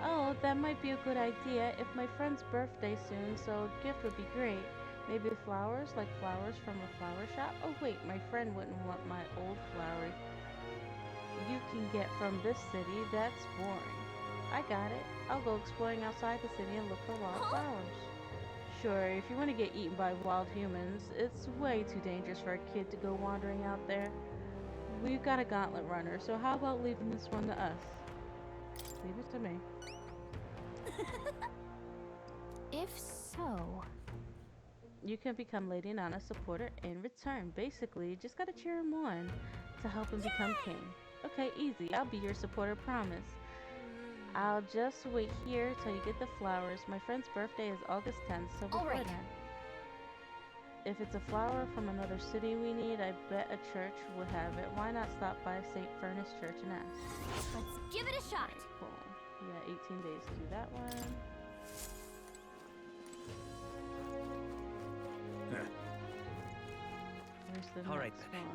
Oh, that might be a good idea. If my friend's birthday soon, so a gift would be great. Maybe flowers, like flowers from a flower shop? Oh wait, my friend wouldn't want my old flowery you can get from this city. That's boring. I got it. I'll go exploring outside the city and look for wild flowers. Sure, if you want to get eaten by wild humans, it's way too dangerous for a kid to go wandering out there. We've got a gauntlet runner, so how about leaving this one to us? Leave it to me. If so, You can become Lady Nana's supporter in return. Basically, you just gotta cheer him on to help him become king. Okay, easy. I'll be your supporter, promise. I'll just wait here till you get the flowers. My friend's birthday is August 10th, so before Alright. then. If it's a flower from another city we need, I bet a church would have it. Why not stop by St. Furnace Church and ask? Let's give it a shot. Right, cool. We got 18 days to do that one. Where's the All right, next then. one?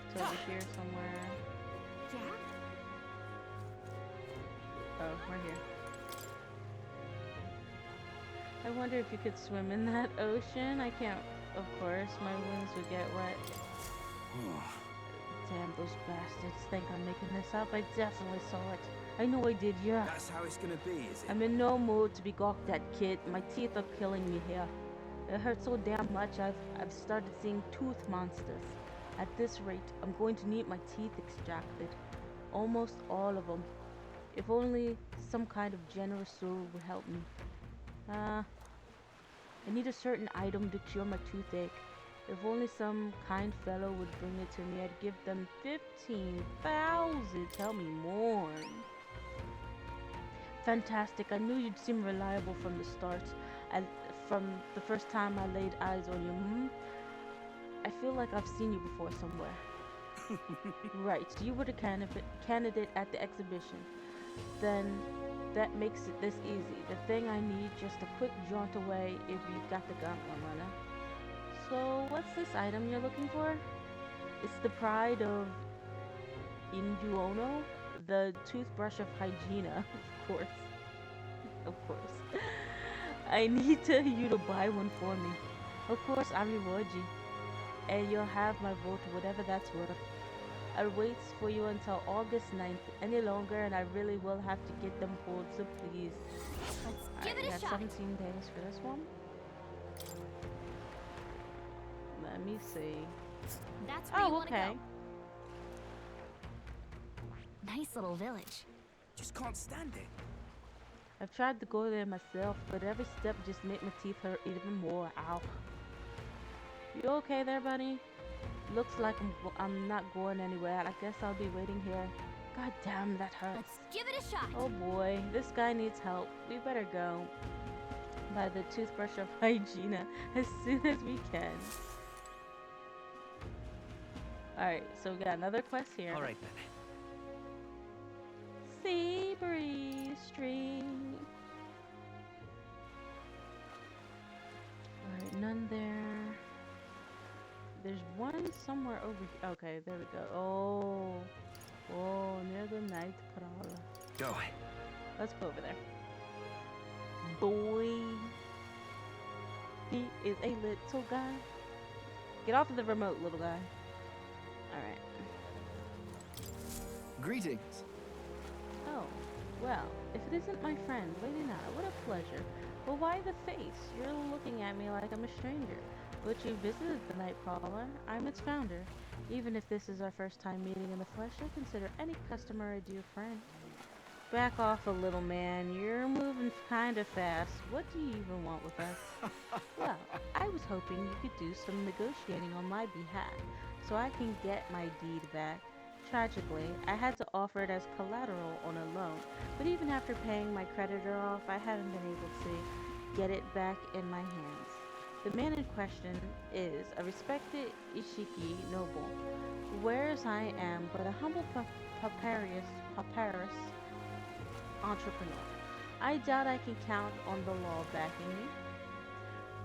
It's over here somewhere. Yeah? Oh, right here. I wonder if you could swim in that ocean. I can't, of course. My wings would get wet. Damn, those bastards think I'm making this up. I definitely saw it. I know I did, yeah. That's how it's gonna be, is it? I'm in no mood to be gawked at, kid. My teeth are killing me here. It hurts so damn much I've started seeing tooth monsters. At this rate, I'm going to need my teeth extracted. Almost all of them. If only some kind of generous soul would help me. I need a certain item to cure my toothache. If only some kind fellow would bring it to me, I'd give them 15,000. Tell me more. Fantastic. I knew you'd seem reliable from the start. From the first time I laid eyes on you. I feel like I've seen you before somewhere. Right. You were the candidate at the exhibition. Then that makes it this easy. The thing I need, just a quick jaunt away if you've got the gauntlet runner. So, what's this item you're looking for? It's the pride of Induono, the toothbrush of Hygiena, of course. Of course. I need you to buy one for me. Of course, I'll reward you. And you'll have my vote, whatever that's worth. I'll wait for you until August 9th. Any longer, and I really will have to get them pulled, so please. Let's give it we a have shot. 17 days for this one. Let me see. That's where you want to okay. go. Nice little village. Just can't stand it. I've tried to go there myself, but every step just made my teeth hurt even more. Ow. You okay there, buddy? Looks like I'm not going anywhere. I guess I'll be waiting here. God damn, that hurts. Let's give it a shot. Oh boy, this guy needs help. We better go. Buy the toothbrush of Hygiena as soon as we can. Alright, so we got another quest here. All right, then. Sea breeze stream. Alright, none there. There's one somewhere over here. Okay, there we go. Oh, near the night crawler. Go. Let's go over there. Boy. He is a little guy. Get off of the remote, little guy. Alright. Greetings. Oh, well, if it isn't my friend, Lady Nada, what a pleasure. Well, why the face? You're looking at me like I'm a stranger. But you visited the Nightcrawler. I'm its founder. Even if this is our first time meeting in the flesh, I consider any customer a dear friend. Back off a little, man. You're moving kinda fast. What do you even want with us? Well, I was hoping you could do some negotiating on my behalf, so I can get my deed back. Tragically, I had to offer it as collateral on a loan, but even after paying my creditor off, I haven't been able to get it back in my hands. The man in question is a respected Ishiki noble, whereas I am but a humble papyrus entrepreneur. I doubt I can count on the law backing me,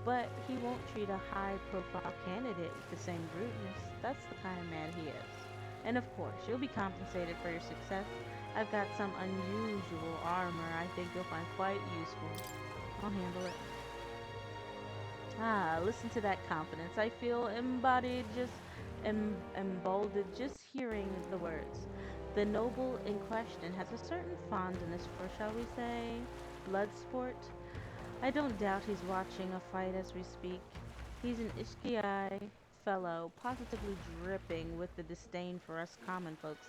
but he won't treat a high-profile candidate with the same rudeness. That's the kind of man he is. And of course, you'll be compensated for your success. I've got some unusual armor I think you'll find quite useful. I'll handle it. Ah, listen to that confidence. I feel emboldened just hearing the words. The noble in question has a certain fondness for, shall we say, blood sport. I don't doubt he's watching a fight as we speak. He's an Ishiki fellow, positively dripping with the disdain for us common folks.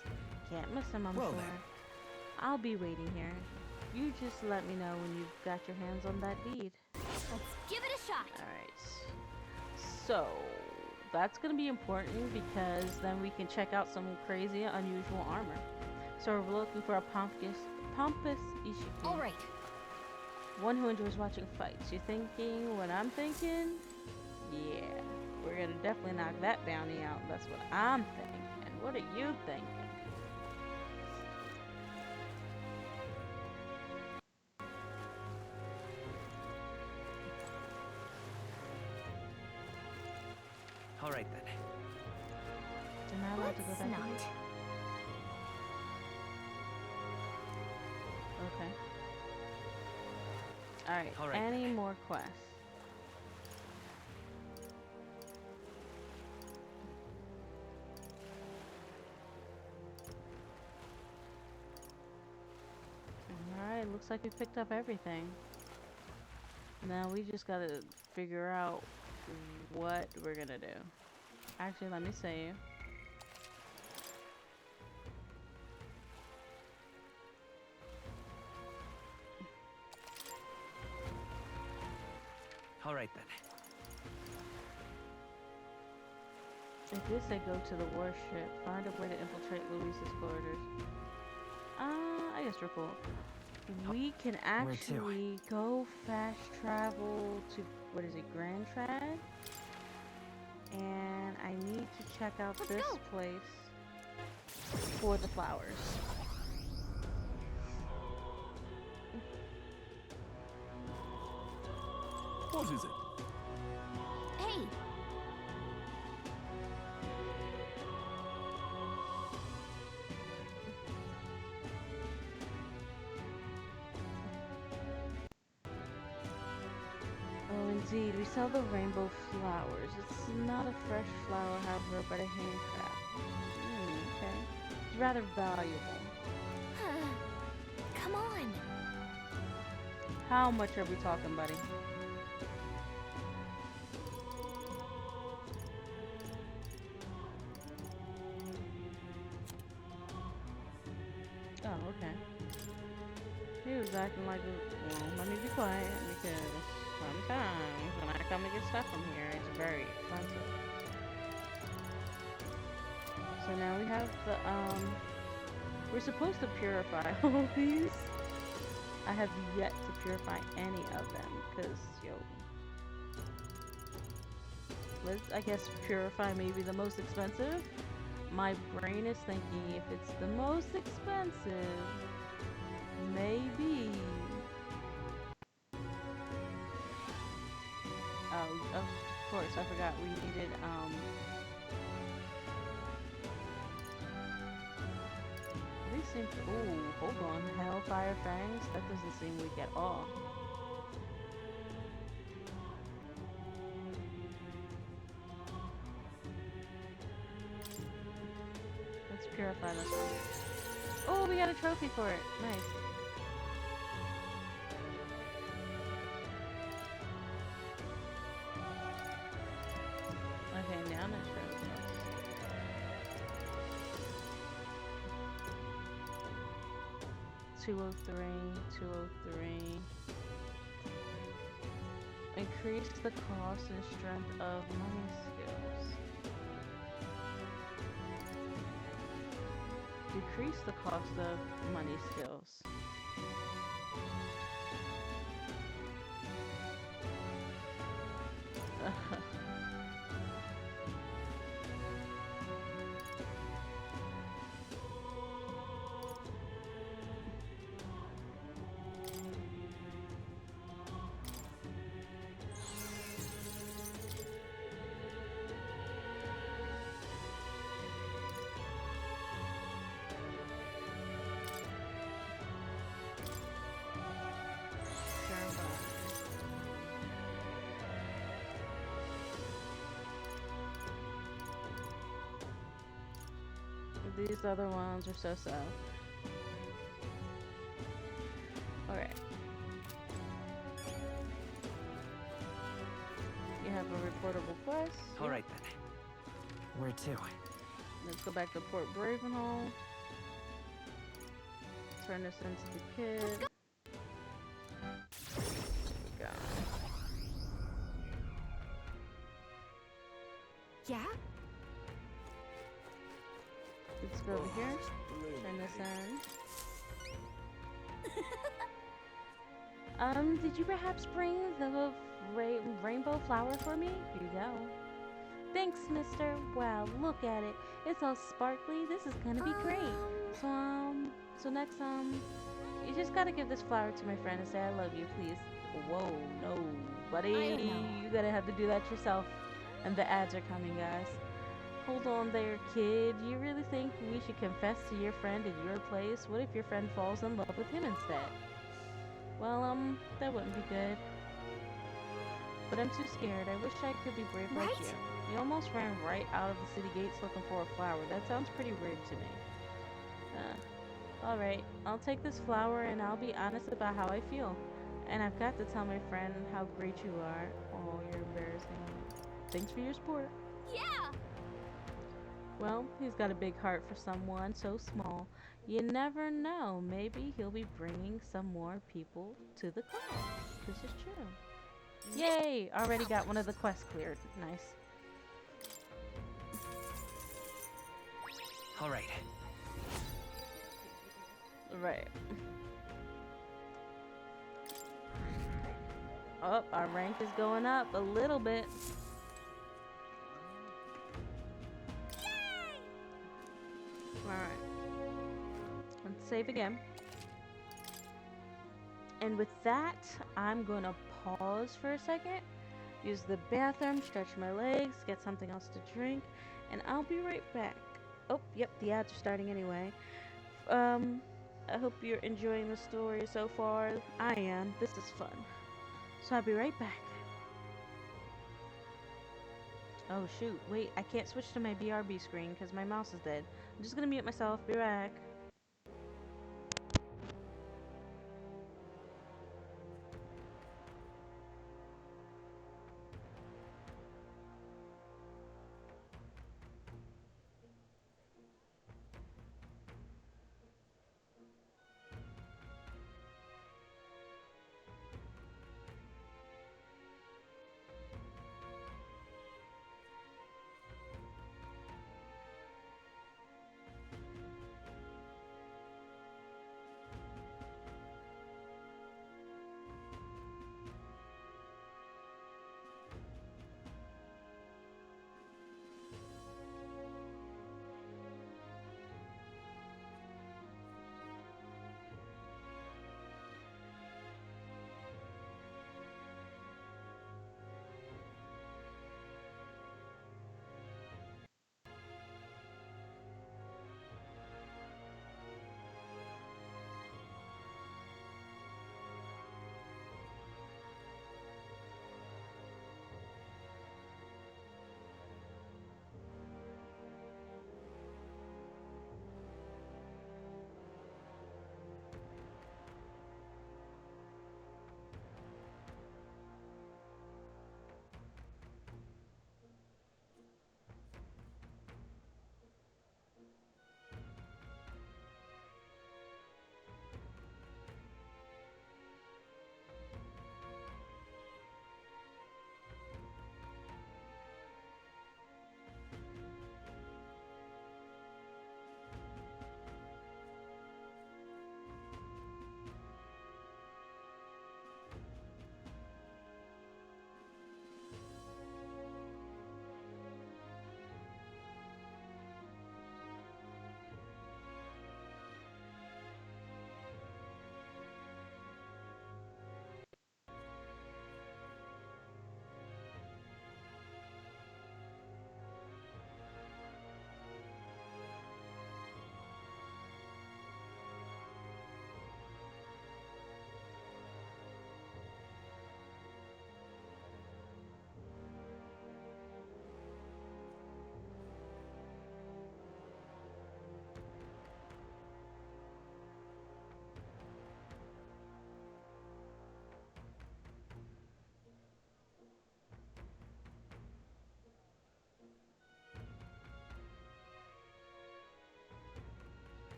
Can't miss him, I'm sure. I'll be waiting here. You just let me know when you've got your hands on that deed. Let's give it a shot. Alright. So, that's going to be important because then we can check out some crazy, unusual armor. So we're looking for a pompous Ishiki. All right. One who enjoys watching fights. You thinking what I'm thinking? Yeah, we're gonna definitely knock that bounty out. That's what I'm thinking. What are you thinking? All right then. Am I allowed to go back in? Okay. All right. Any more quests? Alright, looks like we picked up everything. Now we just gotta figure out what we're gonna do. Actually, let me save. All right then. It did say go to the warship. Find a way to infiltrate Luis's quarters. I guess we're cool. We can actually go fast travel to, what is it, Grand Trad? And I need to check out this place for the flowers. What is it? Hey! Oh, indeed. We sell the rainbow flowers. It's not a fresh flower, however, but a handcraft. Okay. It's rather valuable. Come on! How much are we talking, buddy? Oh, okay. He was acting like, well, let me be quiet because sometimes when I come to get stuff from here, it's very expensive. So now we have the, we're supposed to purify all these. I have yet to purify any of them because, yo, let's, I guess, purify maybe the most expensive. My brain is thinking if it's the most expensive, maybe. Oh, of course, I forgot we needed, these seem, ooh, hold on, Hellfire Fangs? That doesn't seem weak at all. Let's purify this one. Oh, we got a trophy for it. Nice. Okay, now it shows us. $203. Increase the cost and strength of money skills. Decrease the cost of money skills. These other ones are so-so. Alright. You have a reportable quest. Alright then. Where to? Let's go back to Port Bravenhall. Turn this into the kid. Go. Yeah? Let's go over here. Turn this on. Did you perhaps bring the rainbow flower for me? Here you go. Thanks, mister. Wow, look at it. It's all sparkly. This is gonna be great. So next, you just gotta give this flower to my friend and say I love you, please. Whoa, no, buddy. You gotta have to do that yourself. And the ads are coming, guys. Hold on there, kid. You really think we should confess to your friend in your place? What if your friend falls in love with him instead? Well, that wouldn't be good. But I'm too scared. I wish I could be brave like you. You almost ran right out of the city gates looking for a flower. That sounds pretty rude to me. Alright, I'll take this flower and I'll be honest about how I feel. And I've got to tell my friend how great you are. Oh, you're embarrassing me. Thanks for your support. Yeah! Well, he's got a big heart for someone so small. You never know. Maybe he'll be bringing some more people to the club. This is true. Yay! Already got one of the quests cleared. Nice. All right. Right. Oh, our rank is going up a little bit. Alright. Let's save again. And with that, I'm gonna pause for a second, use the bathroom, stretch my legs, get something else to drink, and I'll be right back. Oh, yep, the ads are starting anyway. I hope you're enjoying the story so far. I am. This is fun. So I'll be right back. Oh shoot, wait, I can't switch to my BRB screen because my mouse is dead. I'm just gonna mute myself, be back.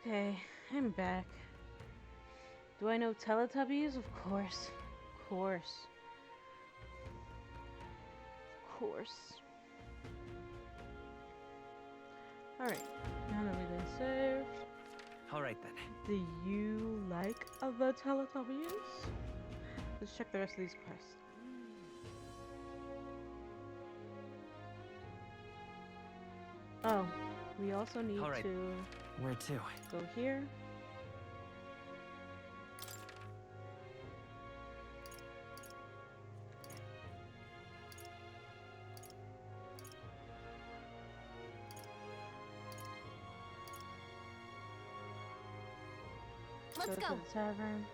Okay, I'm back. Do I know Teletubbies? Of course. Of course. Of course. Alright, now that we've been served. Alright then. Do you like the Teletubbies? Let's check the rest of these quests. Oh, we also need All right. to Where to? go here. Let's to go. the tavern.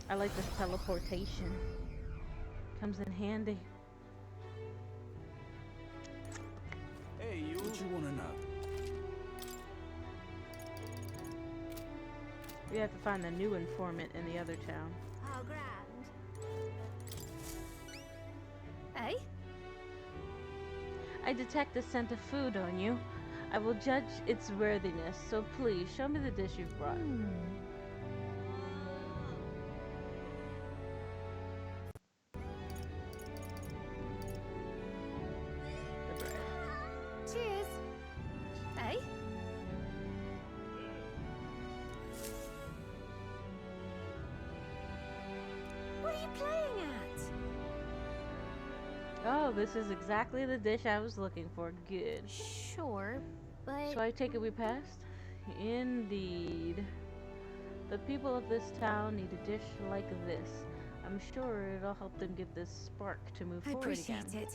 I like this teleportation. Comes in handy. Hey, you. What you want to know? We have to find the new informant in the other town. How grand. Hey? I detect the scent of food on you. I will judge its worthiness, so please show me the dish you've brought. The bread. Cheers. Hey? What are you playing at? Oh, this is exactly the dish I was looking for. Good. Sure, but... So I take it we passed? Indeed. The people of this town need a dish like this. I'm sure it'll help them get this spark to move I forward appreciate again. it.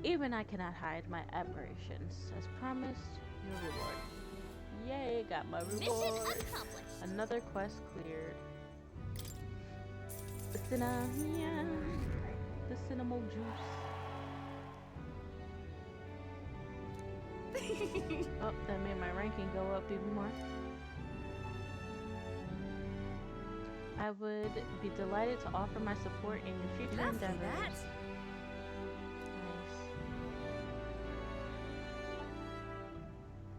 Even I cannot hide my admirations. As promised, your reward. Yay, got my reward. Mission accomplished. Another quest cleared. The cinnamon, the cinnamon juice. Oh, that made my ranking go up even more. I would be delighted to offer my support in your future Lovely, endeavors. that. Nice.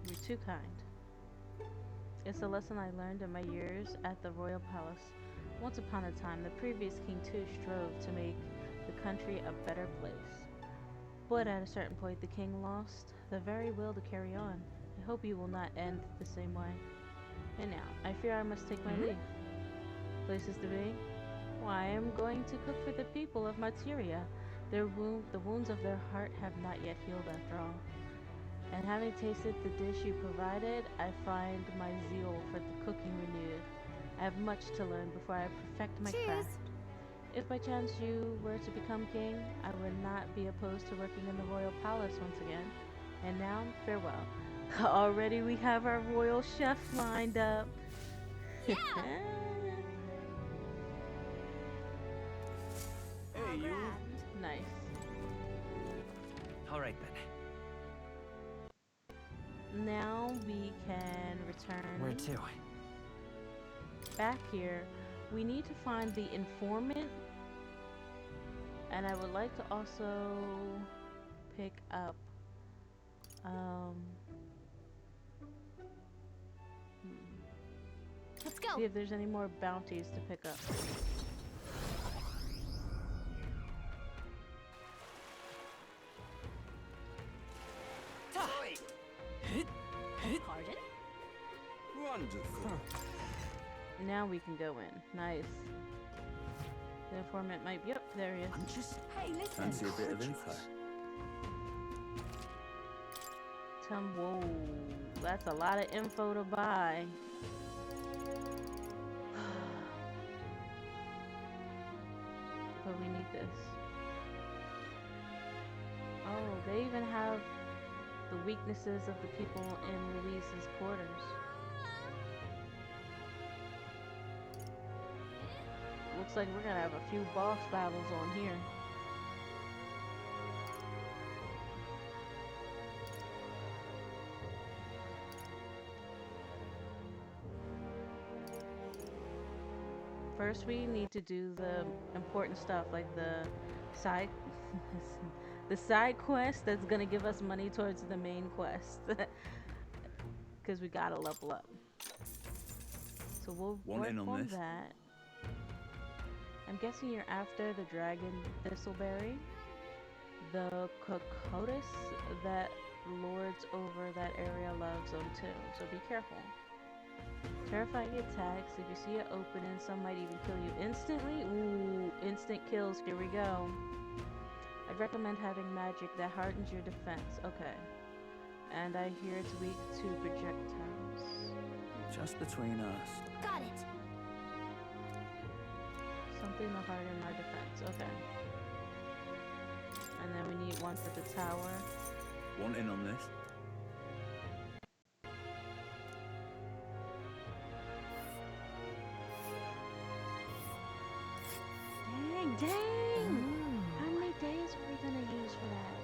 You're too kind. It's a lesson I learned in my years at the royal palace. Once upon a time, the previous king too strove to make the country a better place. But at a certain point, the king lost the very will to carry on. I hope you will not end the same way. And now, I fear I must take my leave. Places to be? Why, I am going to cook for the people of Materia. The wounds of their heart have not yet healed after all. And having tasted the dish you provided, I find my zeal for the cooking renewed. I have much to learn before I perfect my craft. If by chance you were to become king, I would not be opposed to working in the royal palace once again. And now, farewell. Already we have our royal chef lined up. Yeah. Hey, you. Nice. Alright then. Now we can return Where to? back here. We need to find the informant. And I would like to also pick up Let's go. see if there's any more bounties to pick up. Pardon? Wonderful. Now we can go in. Nice. The informant might be up. There he is. I'm just Hey, listen. fancy a bit of info. Whoa, that's a lot of info to buy. But we need this. Oh, they even have the weaknesses of the people in Luis's quarters. Looks like we're gonna have a few boss battles on here. First, we need to do the important stuff, like the side, the side quest that's gonna give us money towards the main quest. because we gotta level up. So we'll Want work in on on this? that. I'm guessing you're after the dragon thistleberry, the cocotus that lords over that area love zone 2. So be careful. Terrifying attacks. If you see it opening, some might even kill you instantly. Ooh, instant kills. Here we go. I'd recommend having magic that hardens your defense. Okay. And I hear it's weak to projectiles. Just between us. Got it. Something to harden my defense. Okay. And then we need one for the tower. Want in on this? Dang! How many days are we gonna use for that?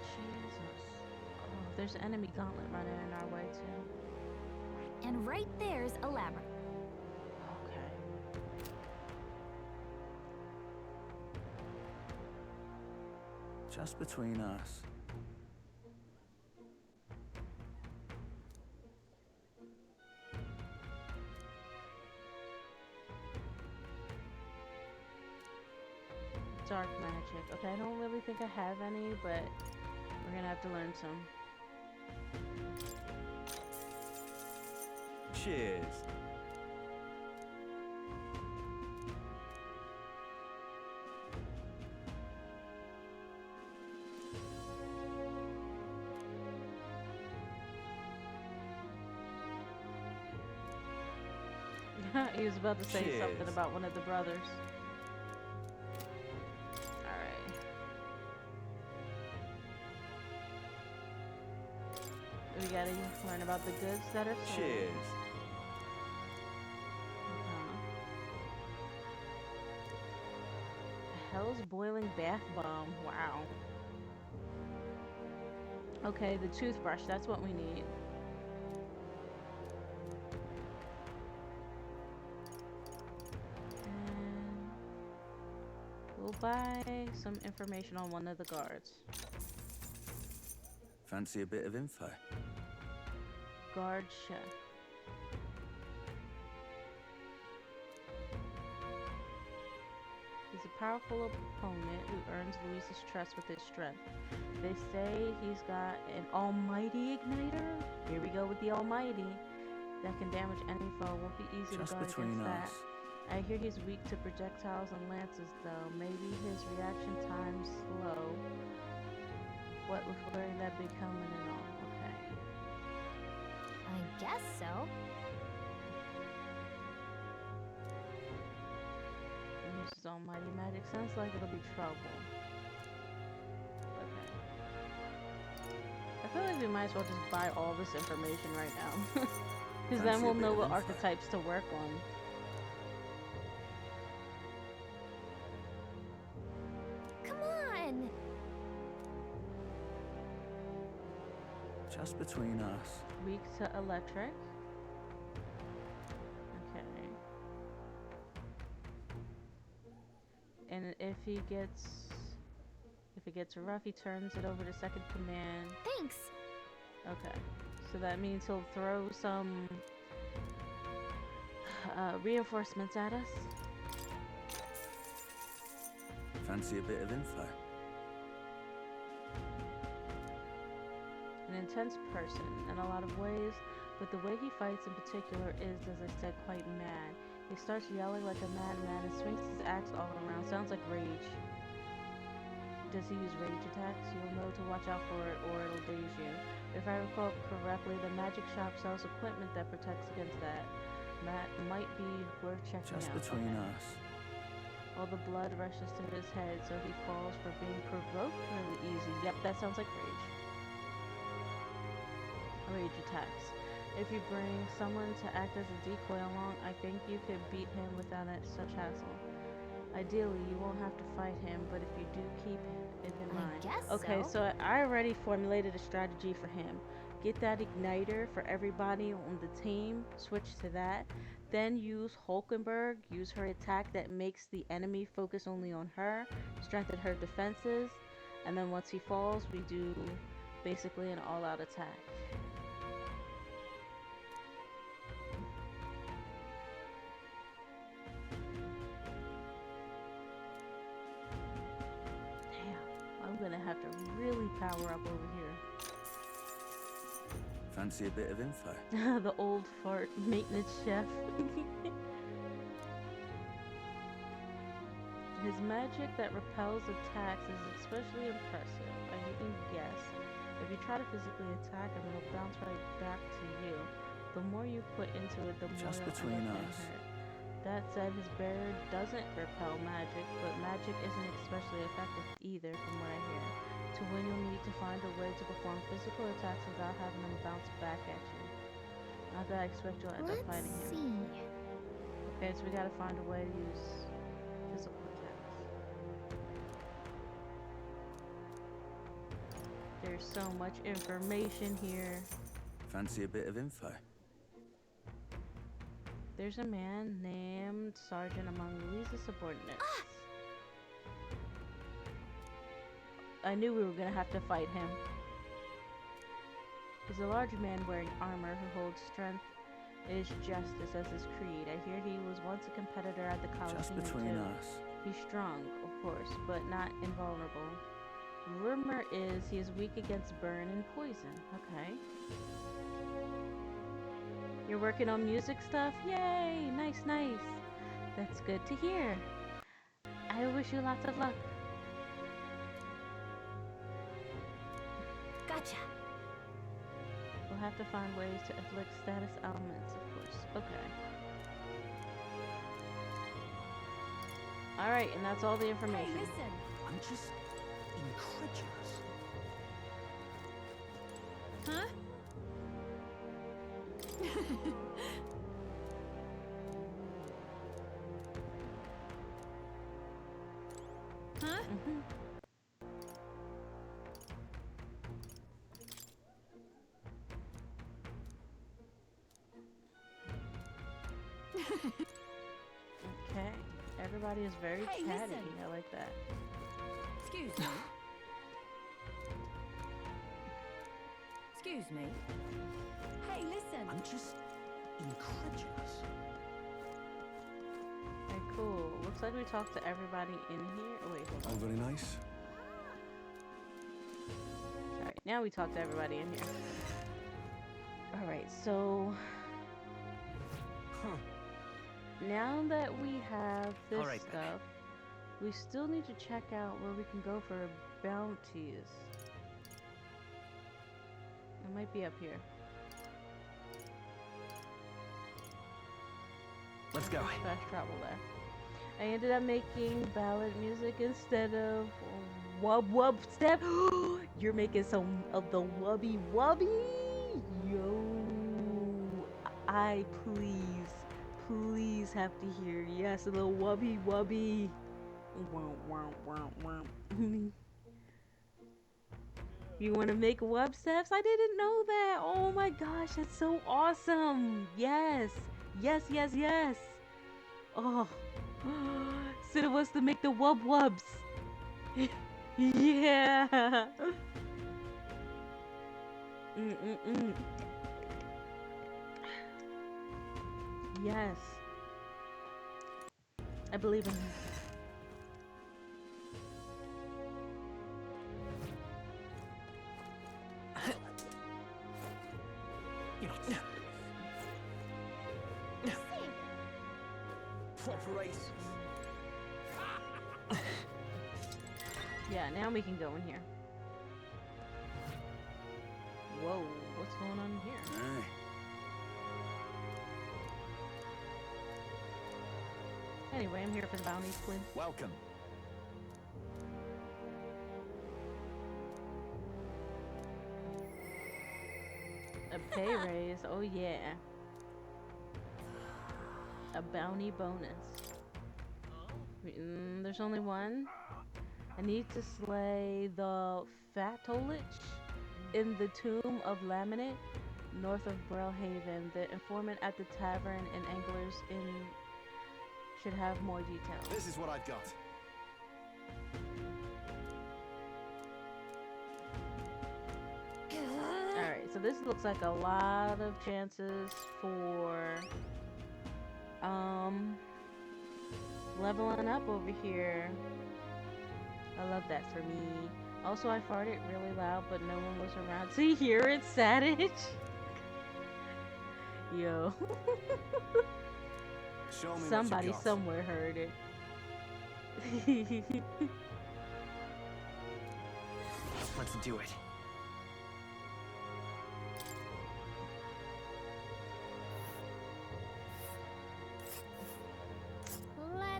Jesus. Oh, there's an enemy gauntlet running in our way too. And right there's a labyrinth. Okay. Just between us. Dark magic. Okay, I don't really think I have any, but we're gonna have to learn some. Cheers. He was about to say something Cheers. about one of the brothers. Alright. We gotta learn about the goods that are sold. Cheers. Hell's boiling bath bomb. Wow. Okay, the toothbrush. That's what we need. And we'll buy some information on one of the guards. Fancy a bit of info? Guard chef. He's a powerful opponent who earns Luis's trust with his strength. They say he's got an almighty igniter. Here we go with the almighty. That can damage any foe. Won't be easy Just to guard between against us. that. I hear he's weak to projectiles and lances though. Maybe his reaction time's slow. What with wearing that big helmet and all. Okay. I guess so. Uses almighty magic. Sounds like it'll be trouble. Okay. I feel like we might as well just buy all this information right now. Because then Fancy a we'll bit know of what info. archetypes to work on. Come on! Just between us. Weak to electric. Okay. And if it gets rough, he turns it over to second command. Thanks! Okay. So that means he'll throw some reinforcements at us. Fancy a bit of info? An intense person in a lot of ways, but the way he fights in particular is, as I said, quite mad. He starts yelling like a madman and swings his axe all around. Sounds like rage. Does he use rage attacks? You'll know to watch out for it or it'll daze you. If I recall correctly, the magic shop sells equipment that protects against that. That might be worth checking Just out. between Okay. us. All the blood rushes to his head, so he falls for being provoked really easy. Yep, that sounds like rage. Rage attacks. If you bring someone to act as a decoy along, I think you could beat him without such hassle. Ideally, you won't have to fight him, but if you do, keep it in mind. guess Okay, so. so I already formulated a strategy for him. Get that igniter for everybody on the team, switch to that. Then use Hulkenberg, use her attack that makes the enemy focus only on her, strengthen her defenses, and then once he falls, we do basically an all-out attack. have to really power up over here. Fancy a bit of info? The old fart maintenance chef. His magic that repels attacks is especially impressive. You can guess. If you try to physically attack him, it'll bounce right back to you. The more you put into it, the more Just you'll between end up us. getting hurt. That said, his barrier doesn't repel magic, but magic isn't especially effective either, from what I hear. To win, you'll need to find a way to perform physical attacks without having them bounce back at you. Not that I expect you'll end up fighting him. Okay, so we gotta find a way to use physical attacks. There's so much information here. Fancy a bit of info? There's a man named Sergeant among Louise's subordinates. I knew we were gonna have to fight him. He's a large man wearing armor who holds strength is justice as his creed. I hear he was once a competitor at the Coliseum Just between too. us. He's strong, of course, but not invulnerable. Rumor is he is weak against burn and poison. Okay. You're working on music stuff? Yay! Nice, nice. That's good to hear. I wish you lots of luck. Gotcha. We'll have to find ways to inflict status elements, of course. Okay. Alright, and that's all the information. Hey, listen. I'm just incredulous. Huh? Huh? Okay. Everybody is very Hey, chatty. listen. I like that. Excuse me. Excuse me. Hey, listen. I'm just incredulous. Okay, cool. Looks like we talked to everybody in here. Oh, wait, hold on. Oh, very nice. Alright, now we talked to everybody in here. Alright, so... Now that we have this Alright, stuff, we still need to check out where we can go for bounties. It might be up here. Let's go. Fast travel there. I ended up making ballad music instead of wub wub step. You're making some of the wubby wubby? Yo. I please have to hear. Yes, a little wubby wubby. Wow, wow, wow, wow. You want to make wub steps? I didn't know that. Oh my gosh, that's so awesome. Yes. Yes, yes, yes. Oh. Sid wants to make the wub wubs. Yeah. Yes. I believe in you. Proper race. Yeah, now we can go in here. Whoa, what's going on here? Anyway, I'm here for the bounties, please. Welcome. A pay raise, oh yeah. A bounty bonus. There's only one. I need to slay the Fatolich in the Tomb of Laminate, north of Brellhaven. The informant at the tavern and Anglers Inn should have more details. This is what I've got. Alright, so this looks like a lot of chances for leveling up over here. I love that for me. Also, I farted really loud, but no one was around to hear it, Savage. Yo. Show me Somebody what you got. somewhere heard it. Let's do it.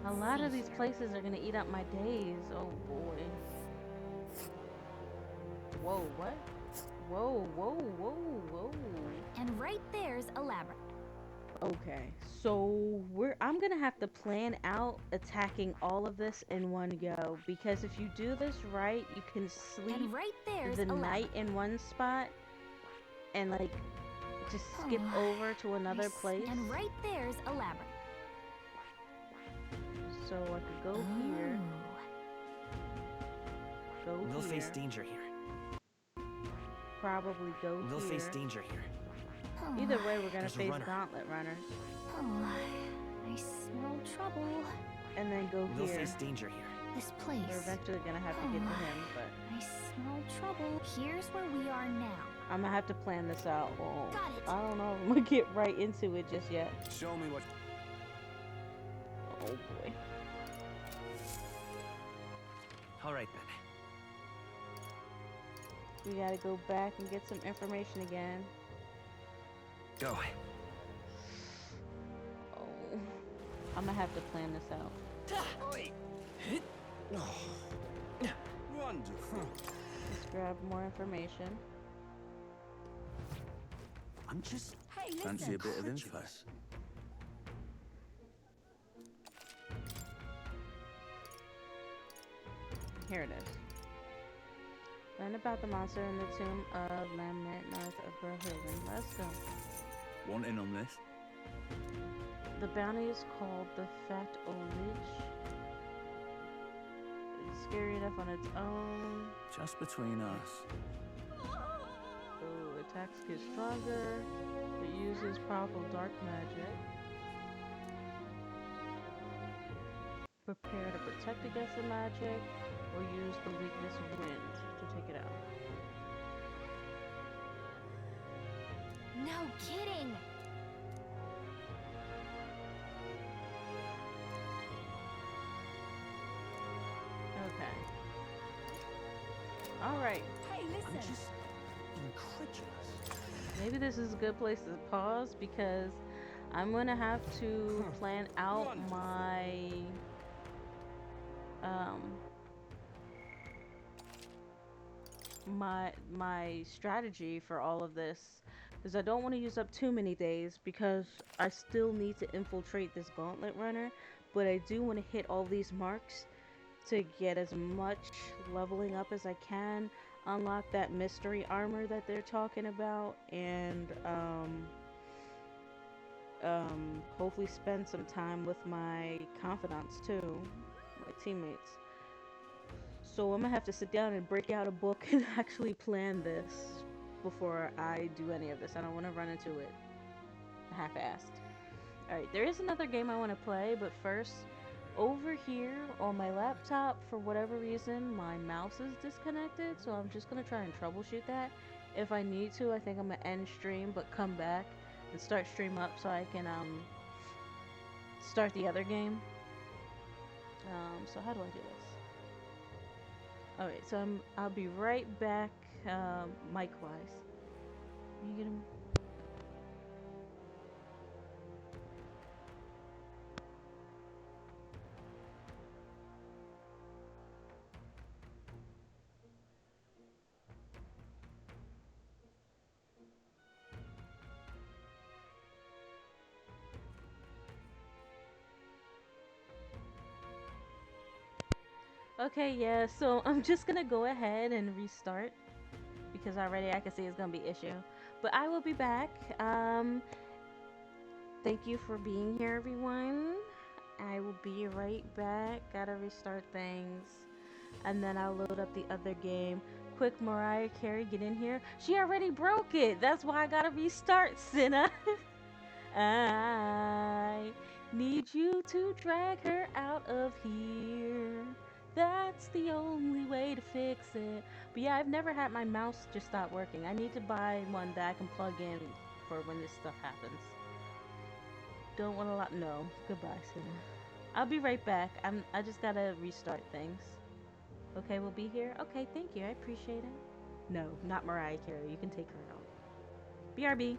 A lot of these places are gonna eat up my days. Oh boy. Whoa, what? Whoa, whoa, whoa, whoa. And right there's a labyrinth. Okay, so I'm gonna have to plan out attacking all of this in one go, because if you do this right, you can sleep And right there's the a night labyrinth. in one spot and like just skip over to another place. And right there's a labyrinth. So I could go here. Go We'll here. face danger here. Probably go We'll here. face danger here. Either way, we're gonna There's a face runner. Gauntlet Runners. Oh, I smell trouble. And then go We'll here. face danger here. This place. We're eventually gonna have to get to him, but I smell trouble. Here's where we are now. I'm gonna have to plan this out. Well, Got it. I don't know if I'm gonna get right into it just yet. Show me what. Oh boy. All right then. We gotta go back and get some information again. Go. Oh. I'm gonna have to plan this out. Wonderful. Let's grab more information. I'm just Hey, fancy a bit of info. Here it is. Learn about the monster in the tomb of Lament north of Brohaven. Let's go. Want in on this? The bounty is called the Fat Olich. It's scary enough on its own. Just between us. Oh, attacks get stronger. It uses powerful dark magic. Prepare to protect against the magic, or use the weakness of wind to take it out. No kidding. Okay. Alright. Hey, I'm listen. just incredulous. Maybe this is a good place to pause because I'm gonna have to plan out my strategy for all of this, because I don't want to use up too many days because I still need to infiltrate this Gauntlet Runner, but I do want to hit all these marks to get as much leveling up as I can, unlock that mystery armor that they're talking about, and hopefully spend some time with my confidants too, my teammates. So I'm gonna have to sit down and break out a book and actually plan this before I do any of this. I don't want to run into it half-assed. Alright, there is another game I want to play, but first, over here on my laptop, for whatever reason, my mouse is disconnected, so I'm just gonna try and troubleshoot that. If I need to, I think I'm gonna end stream, but come back and start stream up so I can start the other game. So how do I do this? Alright, so I'll be right back, mic-wise. Can you get him? Okay, yeah, so I'm just gonna go ahead and restart because already I can see it's gonna be issue. But I will be back. Thank you for being here, everyone. I will be right back. Gotta restart things. And then I'll load up the other game. Quick, Mariah Carey, get in here. She already broke it. That's why I gotta restart, Cinna. I need you to drag her out of here. That's the only way to fix it. But yeah, I've never had my mouse just stop working. I need to buy one that I can plug in for when this stuff happens. Don't want a lot. No. Goodbye, Sina. I'll be right back. I just gotta restart things. Okay, we'll be here. Okay, thank you. I appreciate it. No, not Mariah Carey. You can take her out. BRB.